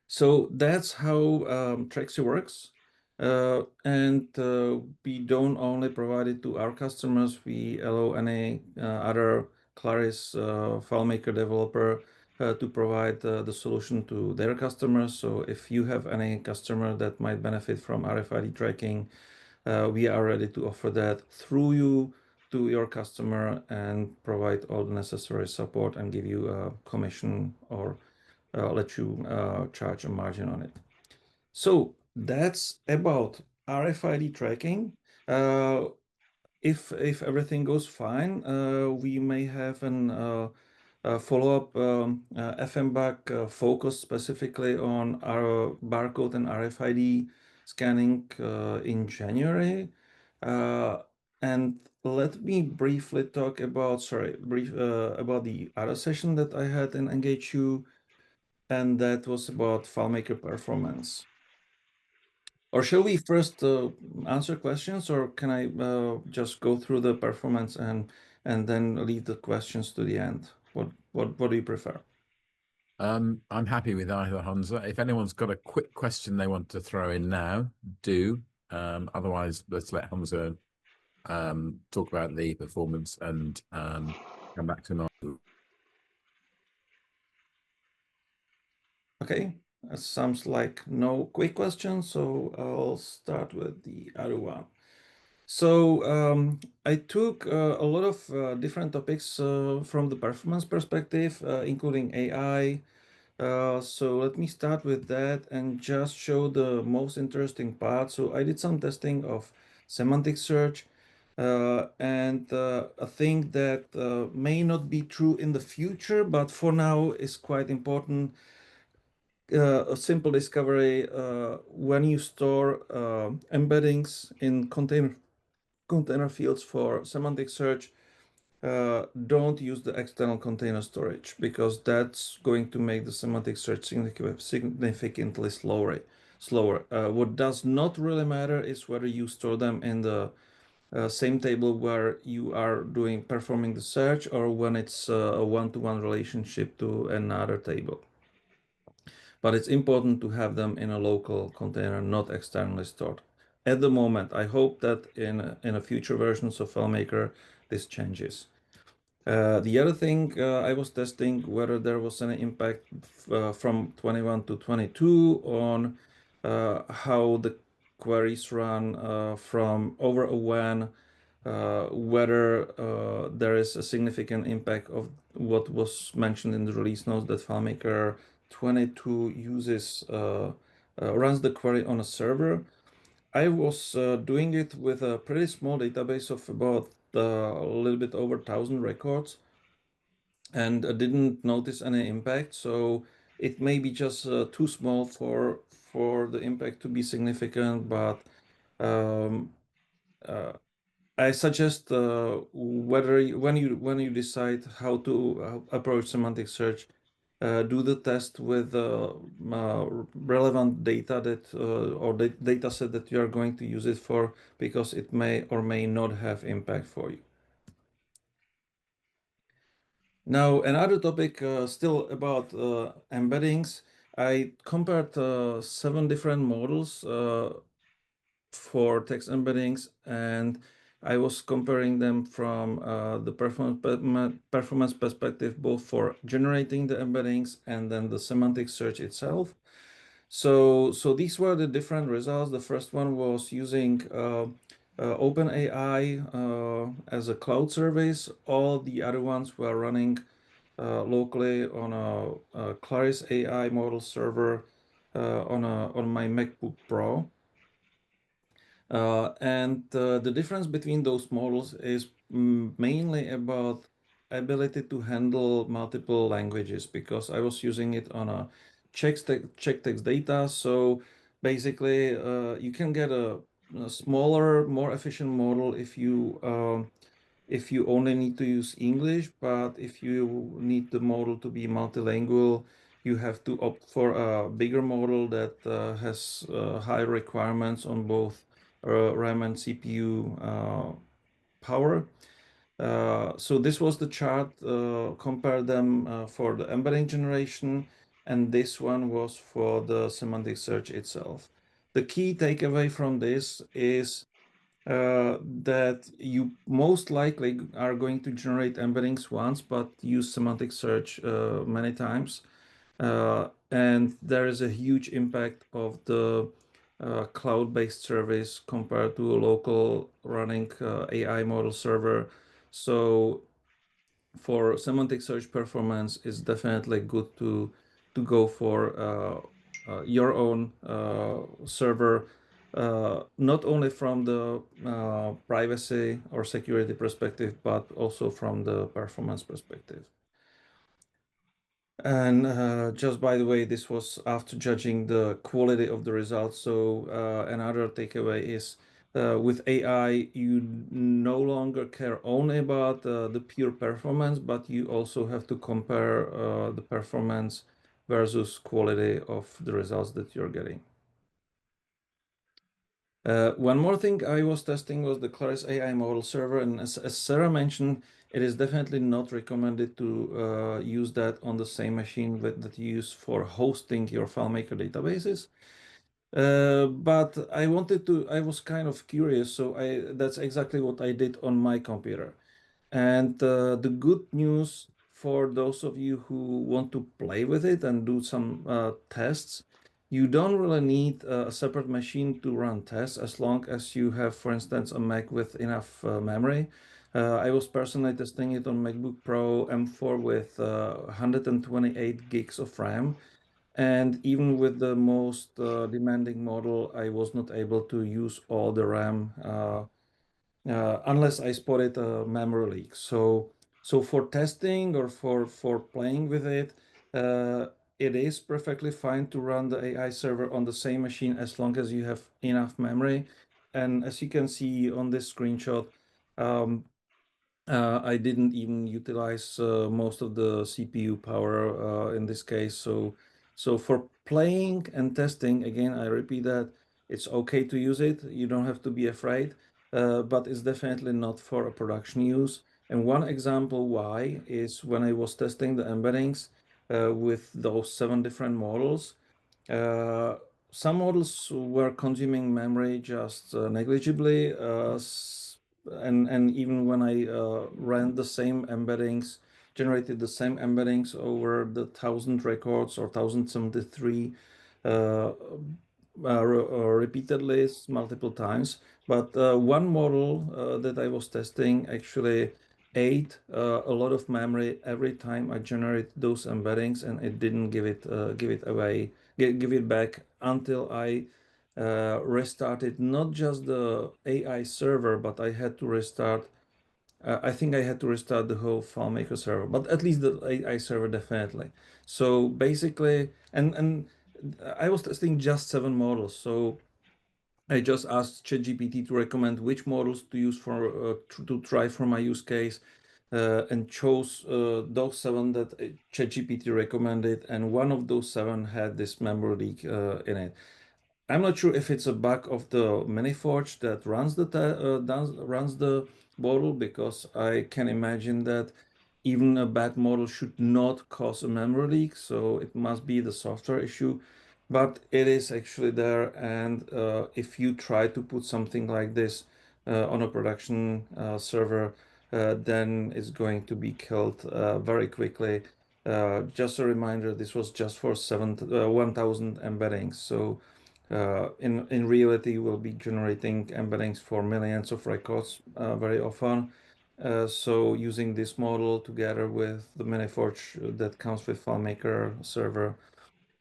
So that's how Traxi works. And we don't only provide it to our customers, we allow any other Claris FileMaker developer to provide the solution to their customers. So if you have any customer that might benefit from RFID tracking, we are ready to offer that through you to your customer and provide all the necessary support and give you a commission or let you charge a margin on it. So that's about RFID tracking. If everything goes fine, we may have a follow-up FMBug focused specifically on our barcode and RFID scanning in January. And let me briefly talk about, about the other session that I had in EngageU, and that was about FileMaker performance. Or shall we first answer questions, or can I just go through the performance and then leave the questions to the end? What do you prefer? I'm happy with either, Honza. If anyone's got a quick question they want to throw in now, do. Otherwise, let's let Honza talk about the performance and come back to normal. Okay, that sounds like no quick questions, so I'll start with the other one. So I took a lot of different topics from the performance perspective, including AI. So let me start with that and just show the most interesting part. So I did some testing of semantic search, and a thing that may not be true in the future, but for now is quite important. A simple discovery: when you store embeddings in container fields for semantic search, don't use the external container storage, because that's going to make the semantic search significantly slower. What does not really matter is whether you store them in the same table where you are performing the search, or when it's a one-to-one relationship to another table. But it's important to have them in a local container, not externally stored. At the moment, I hope that in a future versions of FileMaker, this changes. The other thing I was testing whether there was any impact from 21 to 22 on how the queries run from over a WAN, whether there is a significant impact of what was mentioned in the release notes, that FileMaker 22 runs the query on a server. I was doing it with a pretty small database of about a little bit over 1,000 records, and didn't notice any impact. So it may be just too small for the impact to be significant, but I suggest when you decide how to approach semantic search, do the test with relevant data that or the data set that you are going to use it for, because it may or may not have impact for you. Now, another topic still about embeddings. I compared 7 different models for text embeddings, and I was comparing them from the performance perspective, both for generating the embeddings and then the semantic search itself. So these were the different results. The first one was using OpenAI as a cloud service. All the other ones were running locally on a Claris AI model server on my MacBook Pro. And the difference between those models is mainly about ability to handle multiple languages, because I was using it on a Czech text data. So basically, you can get a smaller, more efficient model if you only need to use English, but if you need the model to be multilingual, you have to opt for a bigger model that has high requirements on both RAM and CPU power. So this was the chart, compare them for the embedding generation, and this one was for the semantic search itself. The key takeaway from this is that you most likely are going to generate embeddings once, but use semantic search many times. And there is a huge impact of the cloud-based service compared to a local running AI model server. So for semantic search performance, it's definitely good to go for your own server, not only from the privacy or security perspective, but also from the performance perspective. And just by the way, this was after judging the quality of the results. So another takeaway is with AI, you no longer care only about the pure performance, but you also have to compare the performance versus quality of the results that you're getting. One more thing I was testing was the Claris AI model server, and as Sarah mentioned, it is definitely not recommended to use that on the same machine that you use for hosting your FileMaker databases. But I was kind of curious, so that's exactly what I did on my computer. And the good news for those of you who want to play with it and do some tests, you don't really need a separate machine to run tests as long as you have, for instance, a Mac with enough memory. I was personally testing it on MacBook Pro M4 with 128 gigs of RAM. And even with the most demanding model, I was not able to use all the RAM unless I spotted a memory leak. So for testing or for playing with it, it is perfectly fine to run the AI server on the same machine as long as you have enough memory. And as you can see on this screenshot, I didn't even utilize most of the CPU power in this case. So for playing and testing, again, I repeat that it's okay to use it. You don't have to be afraid, but it's definitely not for a production use. And one example why is when I was testing the embeddings with those 7 different models, uh, some models were consuming memory just negligibly, and even when I ran the same embeddings, generated the same embeddings over the 1,000 records or 1,073 repeatedly multiple times. But one model that I was testing actually ate a lot of memory every time I generate those embeddings, and it didn't give it away, give it back until I restarted not just the AI server, but I had to restart. I think I had to restart the whole FileMaker server, but at least the AI server definitely. So basically, and I was testing just 7 models, so I just asked ChatGPT to recommend which models to use for to try for my use case, and chose those 7 that ChatGPT recommended, and one of those 7 had this memory leak in it. I'm not sure if it's a bug of the Miniforge that runs the model, because I can imagine that even a bad model should not cause a memory leak, so it must be the software issue. But it is actually there, and if you try to put something like this on a production server, then it's going to be killed very quickly. Just a reminder, this was just for 1,000 embeddings, so in reality, we'll be generating embeddings for millions of records very often. So using this model together with the Miniforge that comes with FileMaker server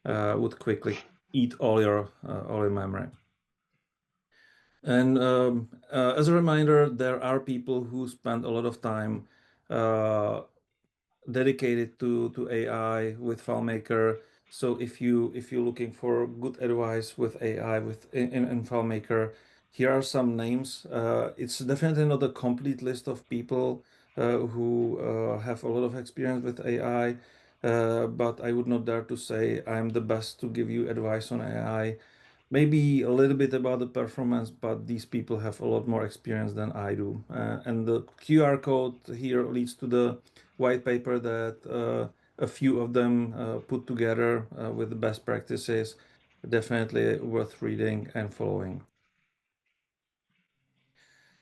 would quickly eat all your memory. And as a reminder, there are people who spend a lot of time dedicated to AI with FileMaker. So if you're looking for good advice with AI in FileMaker, here are some names. It's definitely not a complete list of people who have a lot of experience with AI, but I would not dare to say I'm the best to give you advice on AI. Maybe a little bit about the performance, but these people have a lot more experience than I do. And the QR code here leads to the white paper that a few of them put together with the best practices. Definitely worth reading and following.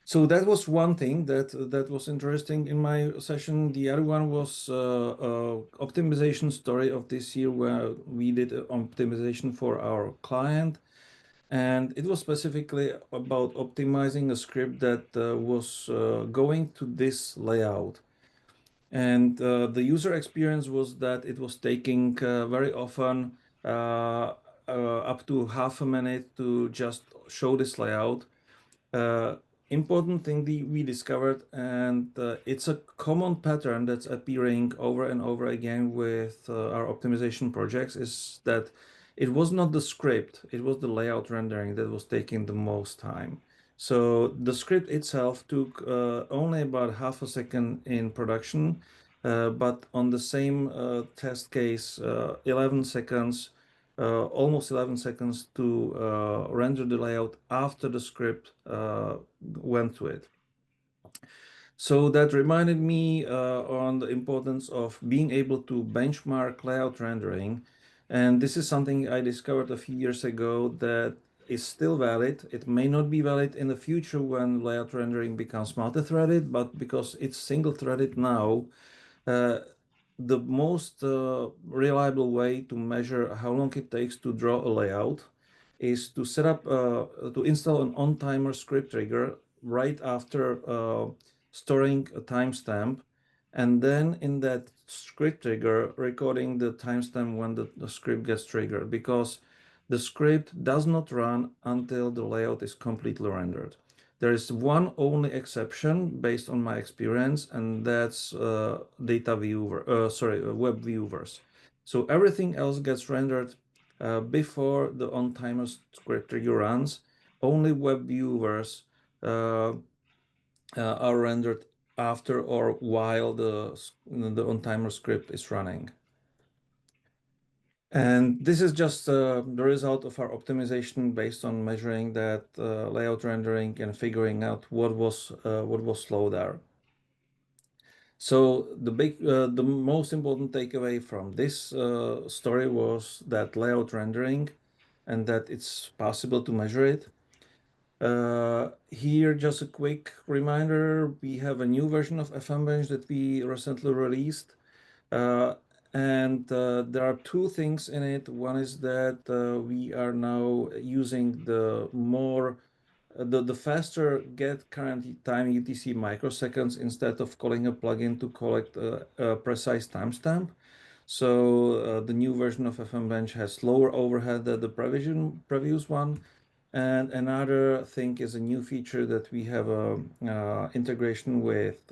So that was one thing that was interesting in my session. The other one was optimization story of this year, where we did optimization for our client. And it was specifically about optimizing a script that was going to this layout. And the user experience was that it was taking very often up to half a minute to just show this layout. Important thing we discovered, and it's a common pattern that's appearing over and over again with our optimization projects, is that it was not the script, it was the layout rendering that was taking the most time. So the script itself took only about half a second in production, but on the same test case, 11 seconds almost 11 seconds to render the layout after the script went to it. So that reminded me on the importance of being able to benchmark layout rendering. And this is something I discovered a few years ago that is still valid. It may not be valid in the future when layout rendering becomes multi-threaded, but because it's single-threaded now, the most reliable way to measure how long it takes to draw a layout is to set up, to install an on-timer script trigger right after storing a timestamp, and then in that script trigger, recording the timestamp when the script gets triggered, because the script does not run until the layout is completely rendered. There is one only exception based on my experience, and that's web viewers. So everything else gets rendered before the on-timer script trigger runs. Only web viewers are rendered after or while the on-timer script is running. And this is just the result of our optimization based on measuring that layout rendering and figuring out what was slow there. So the most important takeaway from this story was that layout rendering, and that it's possible to measure it. Here, just a quick reminder, we have a new version of FMBug that we recently released. And there are two things in it. One is that we are now using the faster get current time UTC microseconds instead of calling a plugin to collect a precise timestamp. So the new version of FMBug has lower overhead than the previous one. And another thing is a new feature that we have a integration with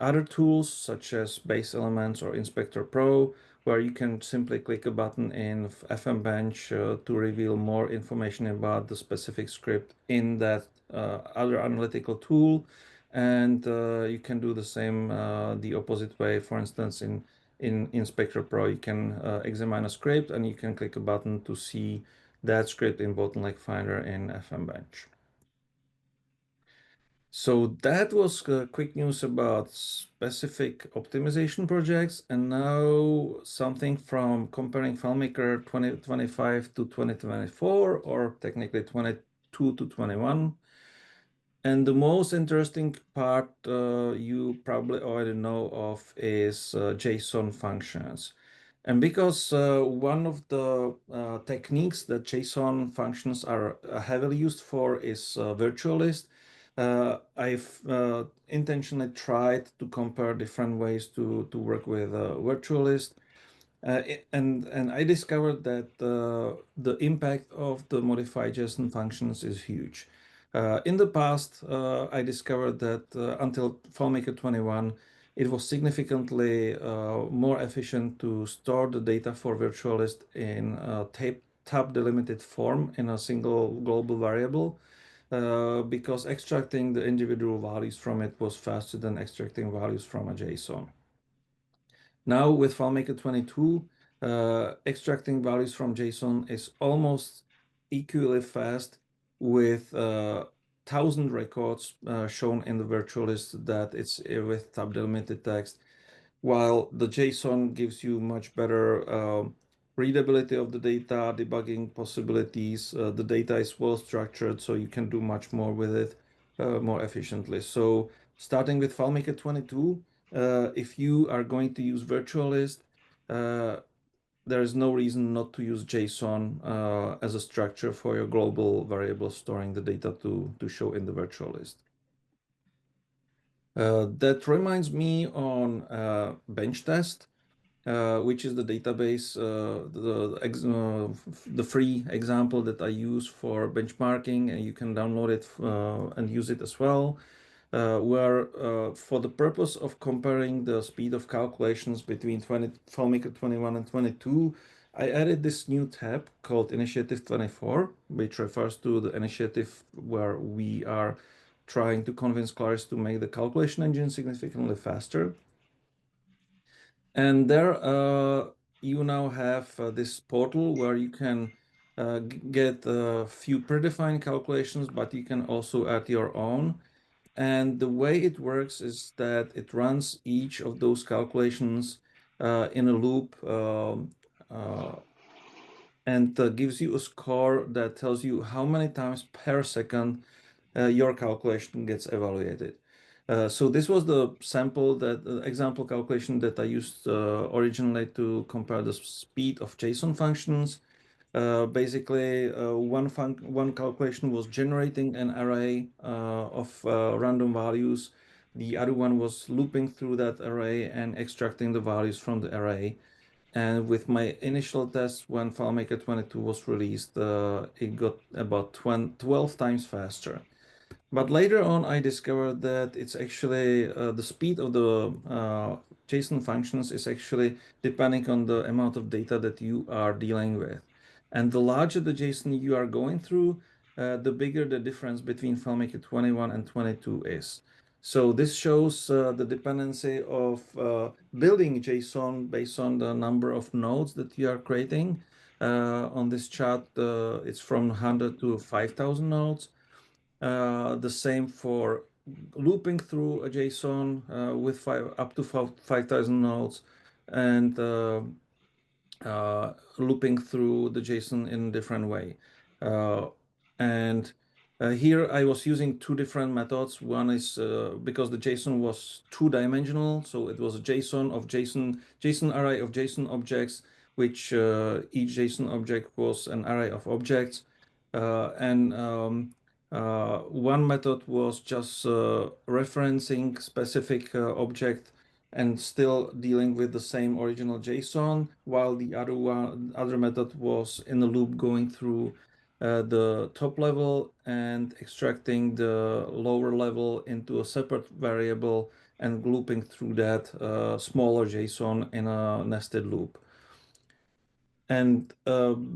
other tools such as Base Elements or Inspector Pro, where you can simply click a button in FMBug to reveal more information about the specific script in that other analytical tool. And you can do the same the opposite way. For instance, in Inspector Pro, you can examine a script and you can click a button to see that script in Bottleneck Finder in FMBug. So that was quick news about specific optimization projects, and now something from comparing FileMaker 2025 to 2024, or technically 22 to 21. And the most interesting part you probably already know of is JSON functions. And because one of the techniques that JSON functions are heavily used for is virtual list, I've intentionally tried to compare different ways to work with a virtual list. And I discovered that the impact of the modified JSON functions is huge. In the past, I discovered that until FileMaker 21, it was significantly more efficient to store the data for virtual list in a tab delimited form in a single global variable, because extracting the individual values from it was faster than extracting values from a JSON. Now with FileMaker 22, extracting values from JSON is almost equally fast with 1,000 records shown in the virtual list that it's with tab delimited text, while the JSON gives you much better readability of the data, debugging possibilities. The data is well structured, so you can do much more with it more efficiently. So starting with FileMaker 22, if you are going to use virtual list, there is no reason not to use JSON as a structure for your global variable storing the data to show in the virtual list. That reminds me on bench test, which is the database, the free example that I use for benchmarking, and you can download it and use it as well. Where for the purpose of comparing the speed of calculations between FileMaker 21 and 22, I added this new tab called Initiative 24, which refers to the initiative where we are trying to convince Claris to make the calculation engine significantly faster. And there you now have this portal where you can get a few predefined calculations, but you can also add your own. And the way it works is that it runs each of those calculations in a loop and gives you a score that tells you how many times per second your calculation gets evaluated. So this was the example calculation that I used originally to compare the speed of JSON functions. Basically, one calculation was generating an array of random values. The other one was looping through that array and extracting the values from the array. And with my initial test, when FileMaker 22 was released, it got about 12 times faster. But later on, I discovered that it's actually the speed of the JSON functions is actually depending on the amount of data that you are dealing with. And the larger the JSON you are going through, the bigger the difference between FileMaker 21 and 22 is. So this shows the dependency of building JSON based on the number of nodes that you are creating. On this chart, it's from 100 to 5,000 nodes. The same for looping through a JSON with up to 5,000 nodes, and looping through the JSON in a different way. Here I was using two different methods. One is because the JSON was two-dimensional, so it was a JSON array of JSON objects, which each JSON object was an array of objects. One method was just referencing specific object and still dealing with the same original JSON, while the other method was in a loop going through the top level and extracting the lower level into a separate variable and looping through that smaller JSON in a nested loop. And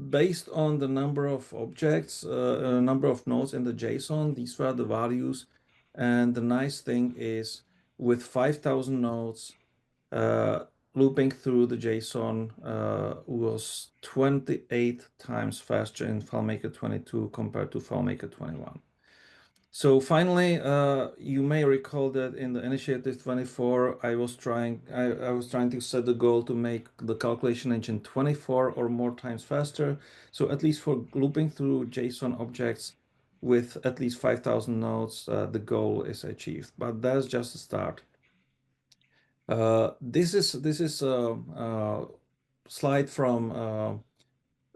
based on the number of objects, number of nodes in the JSON, these were the values. And the nice thing is with 5,000 nodes, looping through the JSON was 28 times faster in FileMaker 22 compared to FileMaker 21. So finally, you may recall that in the initiative 24, I was trying to set the goal to make the calculation engine 24 or more times faster. So at least for looping through JSON objects with at least 5,000 nodes, the goal is achieved. But that's just a start. This is a slide from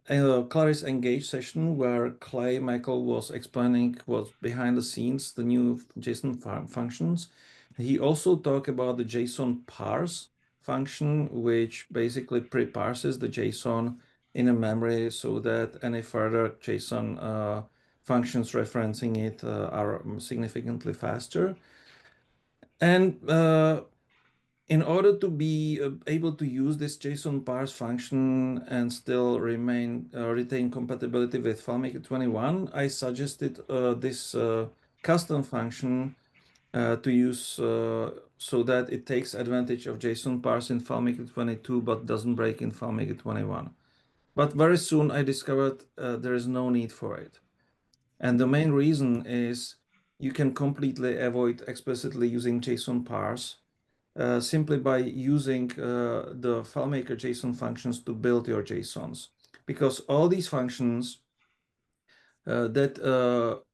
a Claris Engage session where Clay Michael was explaining what's behind the scenes, the new JSON functions. He also talked about the JSON parse function, which basically pre-parses the JSON in a memory so that any further JSON functions referencing it are significantly faster. And in order to be able to use this JSON parse function and still retain compatibility with FileMaker 21, I suggested this custom function to use so that it takes advantage of JSON parse in FileMaker 22 but doesn't break in FileMaker 21. But very soon I discovered there is no need for it. And the main reason is you can completely avoid explicitly using JSON parse simply by using the FileMaker JSON functions to build your JSONs. Because all these functions that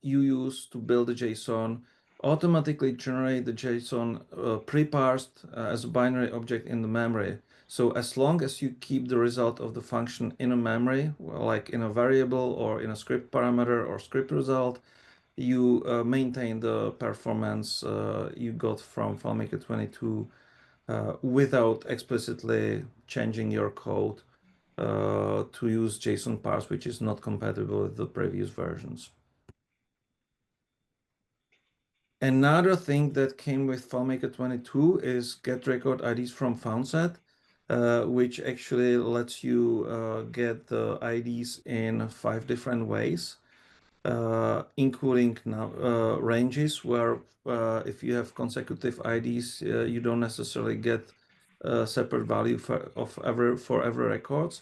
you use to build a JSON automatically generate the JSON pre-parsed as a binary object in the memory. So as long as you keep the result of the function in a memory, like in a variable or in a script parameter or script result, you maintain the performance you got from FileMaker 22 without explicitly changing your code to use JSON parse, which is not compatible with the previous versions. Another thing that came with FileMaker 22 is get record IDs from FoundSet, which actually lets you get the IDs in 5 different ways, including ranges where if you have consecutive IDs, you don't necessarily get separate value for every records.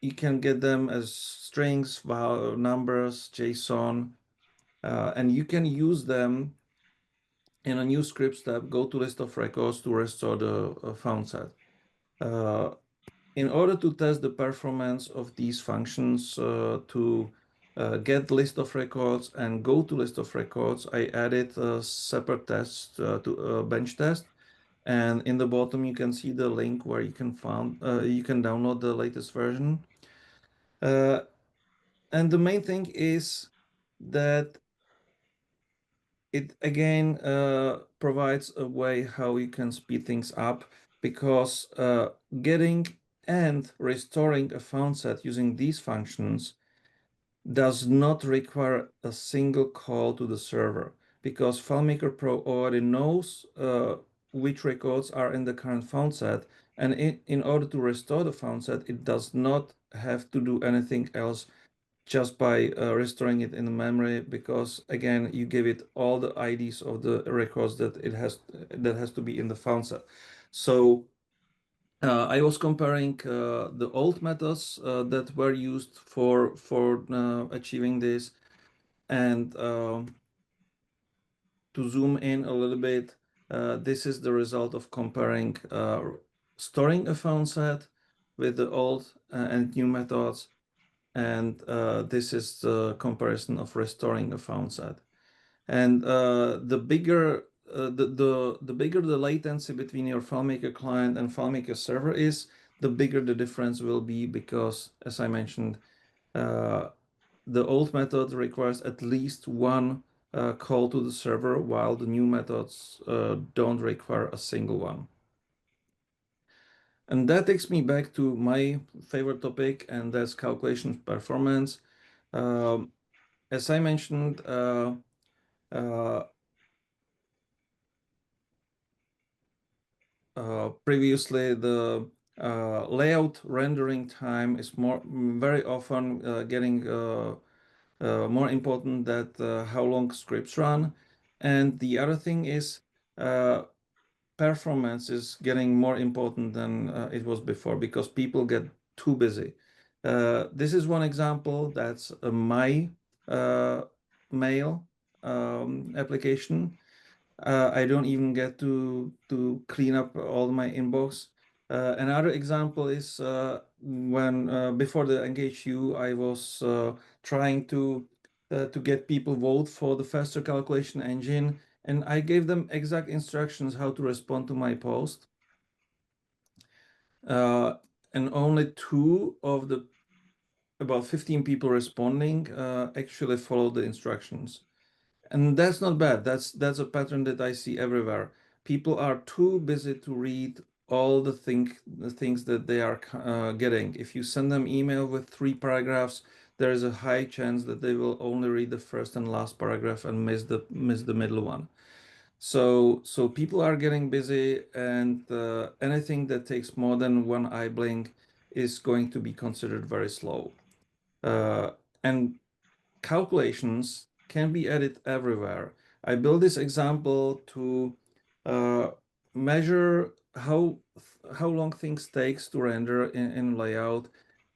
You can get them as strings, numbers, JSON, and you can use them in a new script step, go to list of records to restore the found set. In order to test the performance of these functions to get list of records and go to list of records, I added a separate test to a bench test. And in the bottom, you can see the link where you can download the latest version. And the main thing is that it again provides a way how you can speed things up, because getting and restoring a found set using these functions does not require a single call to the server, because FileMaker Pro already knows which records are in the current found set, and in order to restore the found set, it does not have to do anything else just by restoring it in the memory, because again, you give it all the IDs of the records that has to be in the found set. So I was comparing the old methods that were used for achieving this, and to zoom in a little bit, this is the result of comparing storing a found set with the old and new methods. And this is the comparison of restoring a found set. And the bigger the latency between your FileMaker client and FileMaker server is, the bigger the difference will be, because, as I mentioned, the old method requires at least one call to the server, while the new methods don't require a single one. And that takes me back to my favorite topic, and that's calculation performance. As I mentioned, previously, the layout rendering time is very often getting more important than how long scripts run. And the other thing is performance is getting more important than it was before, because people get too busy. This is one example. That's a my mail application. I don't even get to clean up all my inbox. Another example is when before the EngageU, I was trying to get people vote for the faster calculation engine, and I gave them exact instructions how to respond to my post. And only 2 of the about 15 people responding actually followed the instructions. And that's not bad. That's a pattern that I see everywhere. People are too busy to read all the things that they are getting. If you send them email with 3 paragraphs, there is a high chance that they will only read the first and last paragraph and miss the middle one. So people are getting busy, and anything that takes more than one eye blink is going to be considered very slow. And calculations can be added everywhere. I built this example to measure how long things takes to render in layout,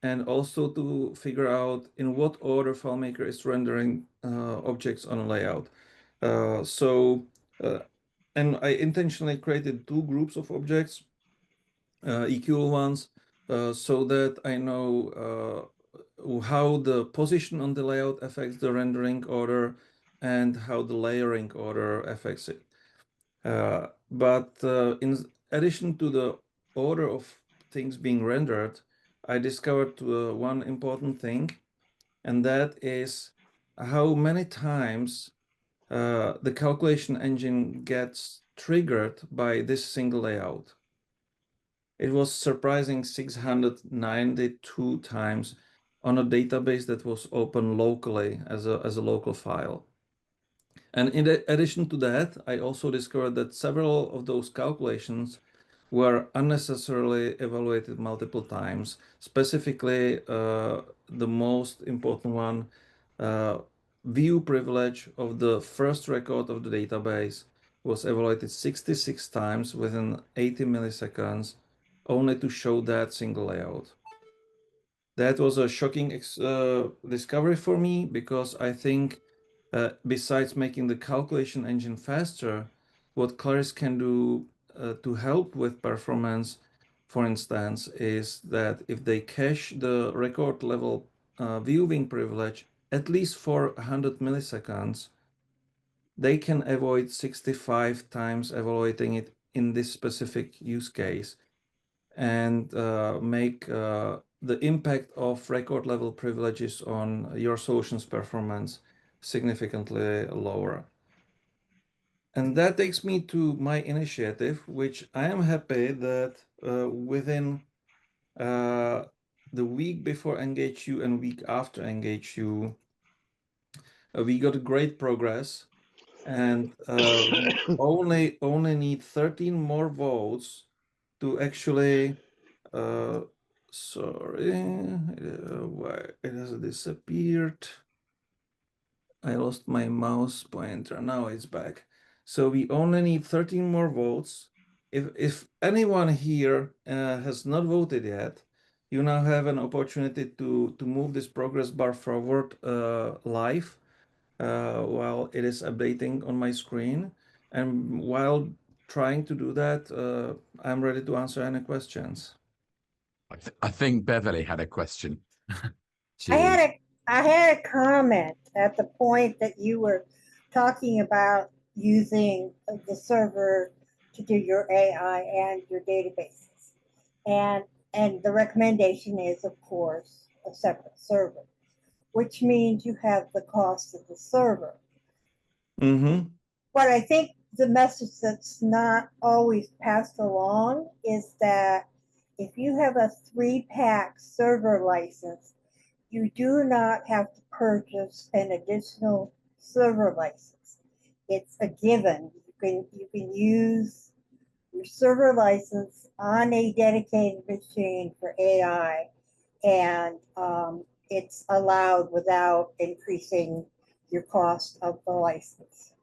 and also to figure out in what order FileMaker is rendering objects on a layout. And I intentionally created 2 groups of objects, equal ones, so that I know how the position on the layout affects the rendering order and how the layering order affects it. But in addition to the order of things being rendered, I discovered one important thing, and that is how many times the calculation engine gets triggered by this single layout. It was surprising 692 times on a database that was open locally as a local file. And in addition to that, I also discovered that several of those calculations were unnecessarily evaluated multiple times. Specifically, the most important one, view privilege of the first record of the database, was evaluated 66 times within 80 milliseconds, only to show that single layout. That was a shocking discovery for me, because I think besides making the calculation engine faster, what Claris can do to help with performance, for instance, is that if they cache the record level viewing privilege at least for 100 milliseconds, they can avoid 65 times evaluating it in this specific use case, and make the impact of record level privileges on your solution's performance significantly lower. And that takes me to my initiative, which I am happy that within the week before EngageU and week after EngageU, we got great progress, and we only need 13 more votes to actually sorry, why it has disappeared. I lost my mouse pointer. Now it's back. So we only need 13 more votes. If anyone here has not voted yet, you now have an opportunity to move this progress bar forward live while it is updating on my screen. And while trying to do that, I'm ready to answer any questions. I think Beverly had a question. I had a comment at the point that you were talking about using the server to do your AI and your databases. And the recommendation is, of course, a separate server, which means you have the cost of the server. Mm-hmm. But I think the message that's not always passed along is that if you have a 3-pack server license, you do not have to purchase an additional server license. It's a given. You can use your server license on a dedicated machine for AI, and it's allowed without increasing your cost of the license.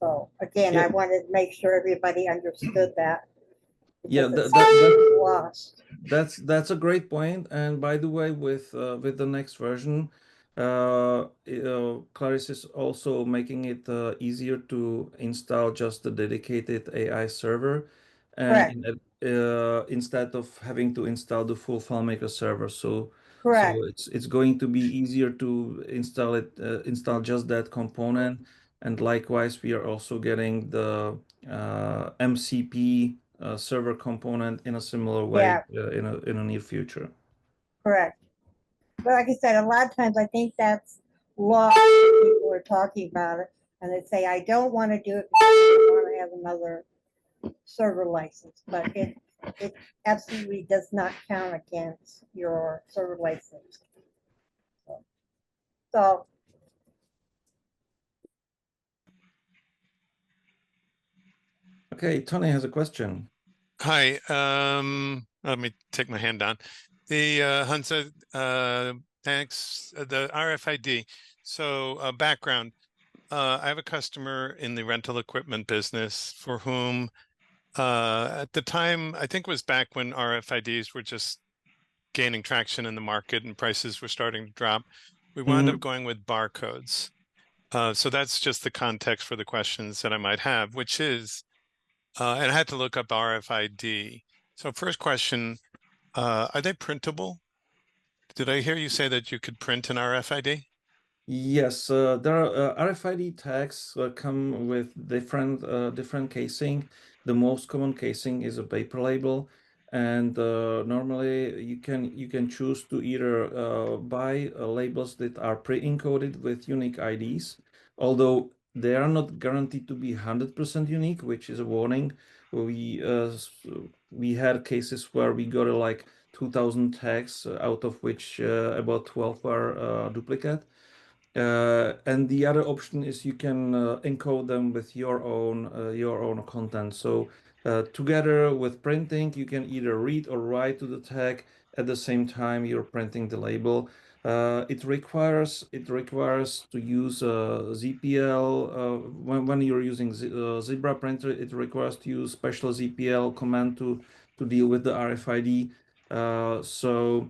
So again, I wanted to make sure everybody understood that. Yeah, that's a great point. And by the way, with the next version, Claris is also making it easier to install just the dedicated AI server, and instead of having to install the full FileMaker server. So it's going to be easier to install just that component. And likewise, we are also getting the MCP server component in a similar way in a near future. Correct. But like I said, a lot of times I think that's lost when people are talking about it, and they say, I don't want to do it because I want to have another server license. But it absolutely does not count against your server license. So okay, Tony has a question. Hi, let me take my hand down. The Honza, thanks. The RFID. So background. I have a customer in the rental equipment business for whom, at the time, I think it was back when RFIDs were just gaining traction in the market and prices were starting to drop. We wound up going with barcodes. So that's just the context for the questions that I might have, which is, and I had to look up RFID. So first question, are they printable? Did I hear you say that you could print an RFID? Yes, there are RFID tags come with different casing. The most common casing is a paper label, and normally you can choose to either buy labels that are pre-encoded with unique IDs, although they are not guaranteed to be 100% unique, which is a warning. We had cases where we got like 2,000 tags, out of which about 12 were duplicate. And the other option is you can encode them with your own content. So together with printing, you can either read or write to the tag at the same time you're printing the label. It requires to use ZPL when you're using Zebra printer. It requires to use special ZPL command to deal with the RFID. So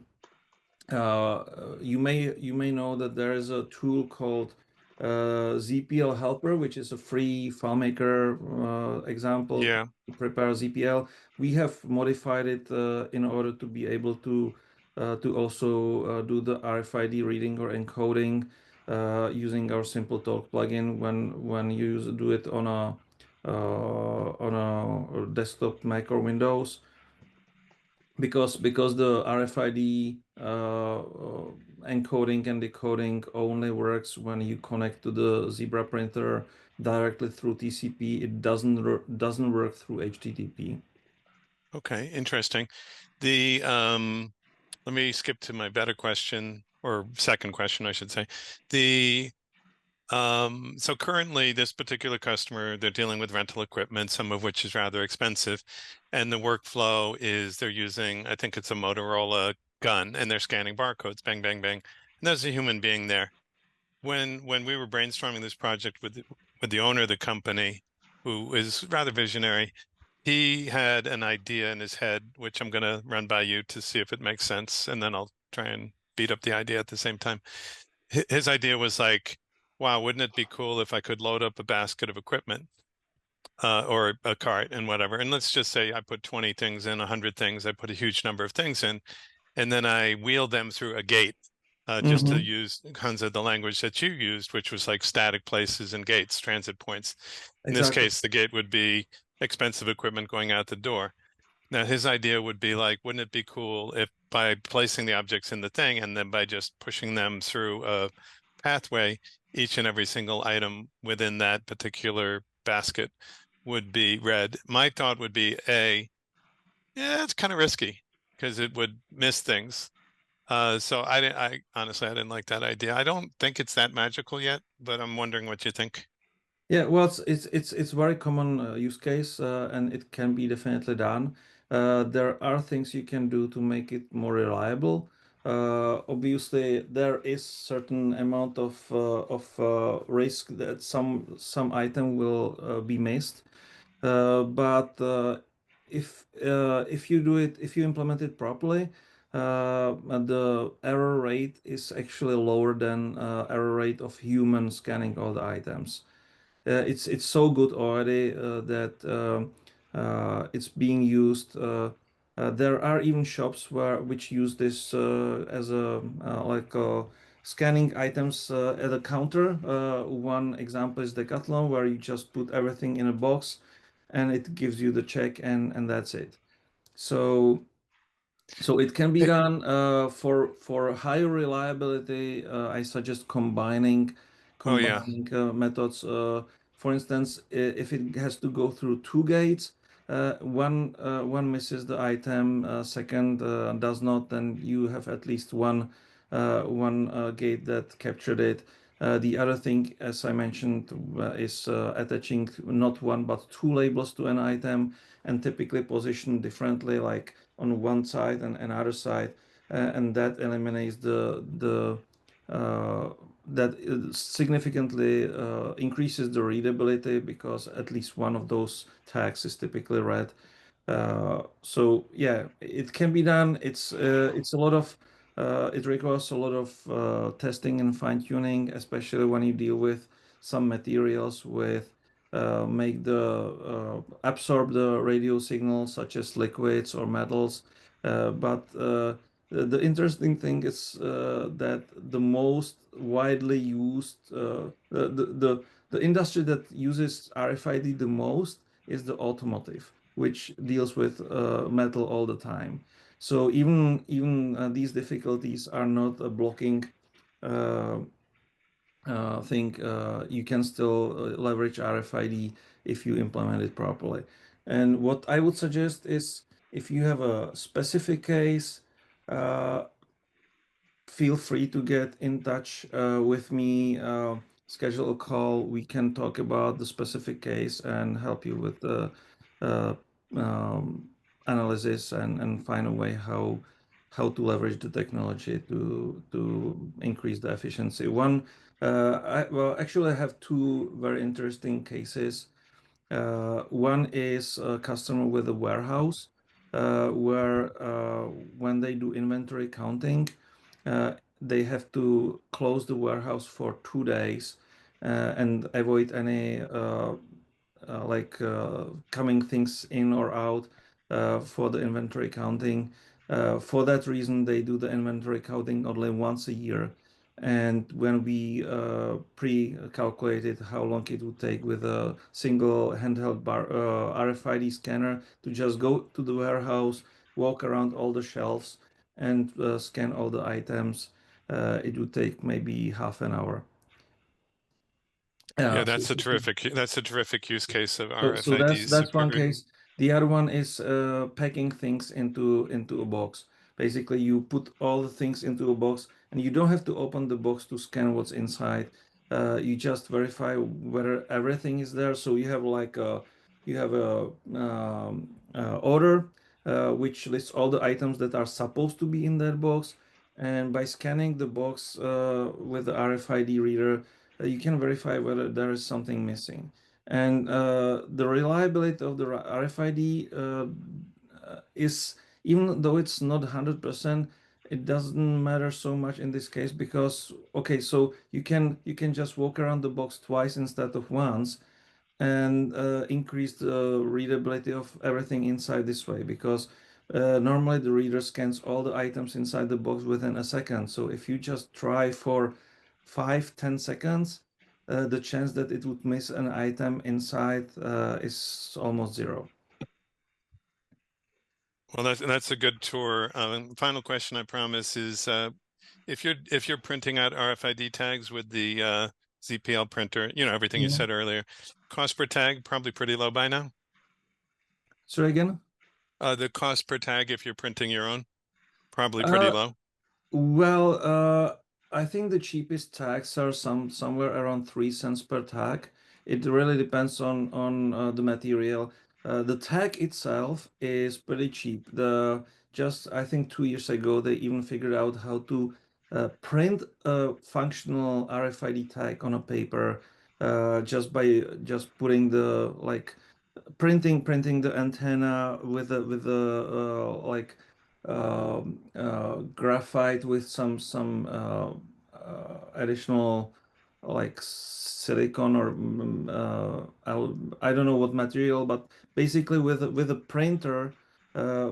you may know that there is a tool called ZPL Helper, which is a free FileMaker example Yeah. to prepare ZPL. We have modified it in order to be able to also do the RFID reading or encoding using our Simple Talk plugin when you do it on a desktop Mac or Windows. Because the RFID encoding and decoding only works when you connect to the Zebra printer directly through TCP. It doesn't work through HTTP. Okay, interesting. The let me skip to my better question, or second question, I should say. So currently this particular customer, they're dealing with rental equipment, some of which is rather expensive. And the workflow is they're using, I think it's a Motorola gun, and they're scanning barcodes, bang, bang, bang. And there's a human being there. When we were brainstorming this project with the owner of the company, who is rather visionary, he had an idea in his head, which I'm going to run by you to see if it makes sense. And then I'll try and beat up the idea at the same time. His idea was like, wow, wouldn't it be cool if I could load up a basket of equipment or a cart and whatever. And let's just say I put 20 things in, 100 things. I put a huge number of things in, and then I wheel them through a gate. Just to use, Honza, the language that you used, which was like static places and gates, transit points. In this Exactly. case, the gate would be expensive equipment going out the door. Now, his idea would be like, wouldn't it be cool if by placing the objects in the thing and then by just pushing them through a pathway, each and every single item within that particular basket would be read. My thought would be, yeah, it's kind of risky because it would miss things. So I honestly, I didn't like that idea. I don't think it's that magical yet, but I'm wondering what you think. Yeah, well, it's very common use case, and it can be definitely done. There are things you can do to make it more reliable. Obviously, there is certain amount of risk that some item will be missed. But if you do it, if you implement it properly, the error rate is actually lower than error rate of human scanning all the items. It's so good already that it's being used. There are even shops which use this as a like scanning items at a counter. One example is Decathlon, where you just put everything in a box, and it gives you the check, and that's it. So it can be done for higher reliability. I suggest combining Oh yeah. methods. For instance, if it has to go through two gates, one misses the item, second does not, then you have at least one gate that captured it. The other thing, as I mentioned, is attaching not one but two labels to an item, and typically positioned differently, like on one side and another side, and that eliminates that significantly increases the readability, because at least one of those tags is typically read. So yeah, it can be done. It's a lot of it requires a lot of testing and fine-tuning, especially when you deal with some materials with make the absorb the radio signals, such as liquids or metals. But the interesting thing is that the most widely used the industry that uses RFID the most is the automotive, which deals with metal all the time. So even these difficulties are not a blocking thing. You can still leverage RFID if you implement it properly. And what I would suggest is, if you have a specific case, feel free to get in touch with me, schedule a call. We can talk about the specific case and help you with the uh, analysis, and find a way how to leverage the technology to increase the efficiency. Well, actually, I have two very interesting cases. One is a customer with a warehouse where when they do inventory counting, they have to close the warehouse for 2 days and avoid any coming things in or out for the inventory counting. For that reason, they do the inventory counting only once a year. And when we pre-calculated how long it would take with a single handheld RFID scanner to just go to the warehouse, walk around all the shelves, and scan all the items, it would take maybe half an hour. Yeah, that's a terrific use case of RFID. So that's one case. The other one is packing things into a box. Basically, you put all the things into a box, and you don't have to open the box to scan what's inside. You just verify whether everything is there. So you have order which lists all the items that are supposed to be in that box, and by scanning the box with the RFID reader, you can verify whether there is something missing. And the reliability of the RFID is, even though it's not 100%, it doesn't matter so much in this case because, okay, so you can just walk around the box twice instead of once and increase the readability of everything inside this way, because normally the reader scans all the items inside the box within a second. So if you just try for 5-10 seconds, the chance that it would miss an item inside is almost zero. Well, that's a good tour. Final question, I promise, is if you're printing out RFID tags with the ZPL printer, everything you said earlier, cost per tag probably pretty low by now. Sorry again? The cost per tag if you're printing your own, probably pretty low. Well, I think the cheapest tags are somewhere around 3 cents per tag. It really depends on the material. The tag itself is pretty cheap. I think 2 years ago they even figured out how to print a functional RFID tag on a paper just by putting the printing the antenna with graphite with some additional silicon or I don't know what material, but basically with a printer they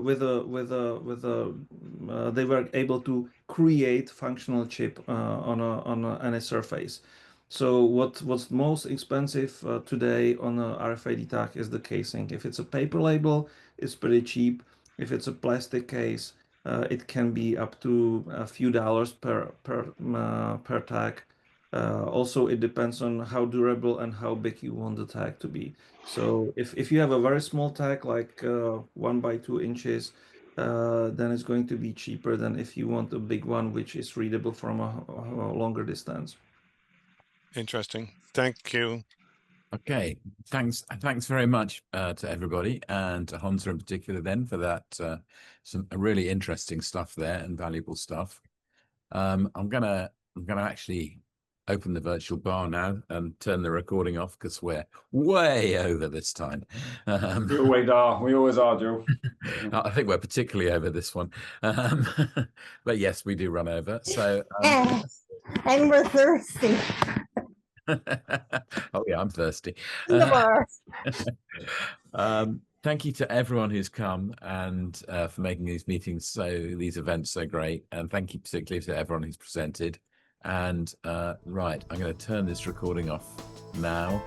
were able to create functional chip on any surface. So what's most expensive today on a RFID tag is the casing. If it's a paper label, it's pretty cheap. If it's a plastic case, it can be up to a few dollars per tag. Also, it depends on how durable and how big you want the tag to be. So if you have a very small tag, like 1 by 2 inches, then it's going to be cheaper than if you want a big one, which is readable from a longer distance. Interesting. Thank you. Okay, thanks very much to everybody, and to Honza in particular then for that some really interesting stuff there and valuable stuff. I'm gonna actually open the virtual bar now and turn the recording off because we're way over this time. We always are, Joe. I think we're particularly over this one, but yes, we do run over. So Yes, and we're thirsty. Oh yeah, I'm thirsty. Thank you to everyone who's come and for making these events so great, and thank you particularly to everyone who's presented. And right, I'm going to turn this recording off now.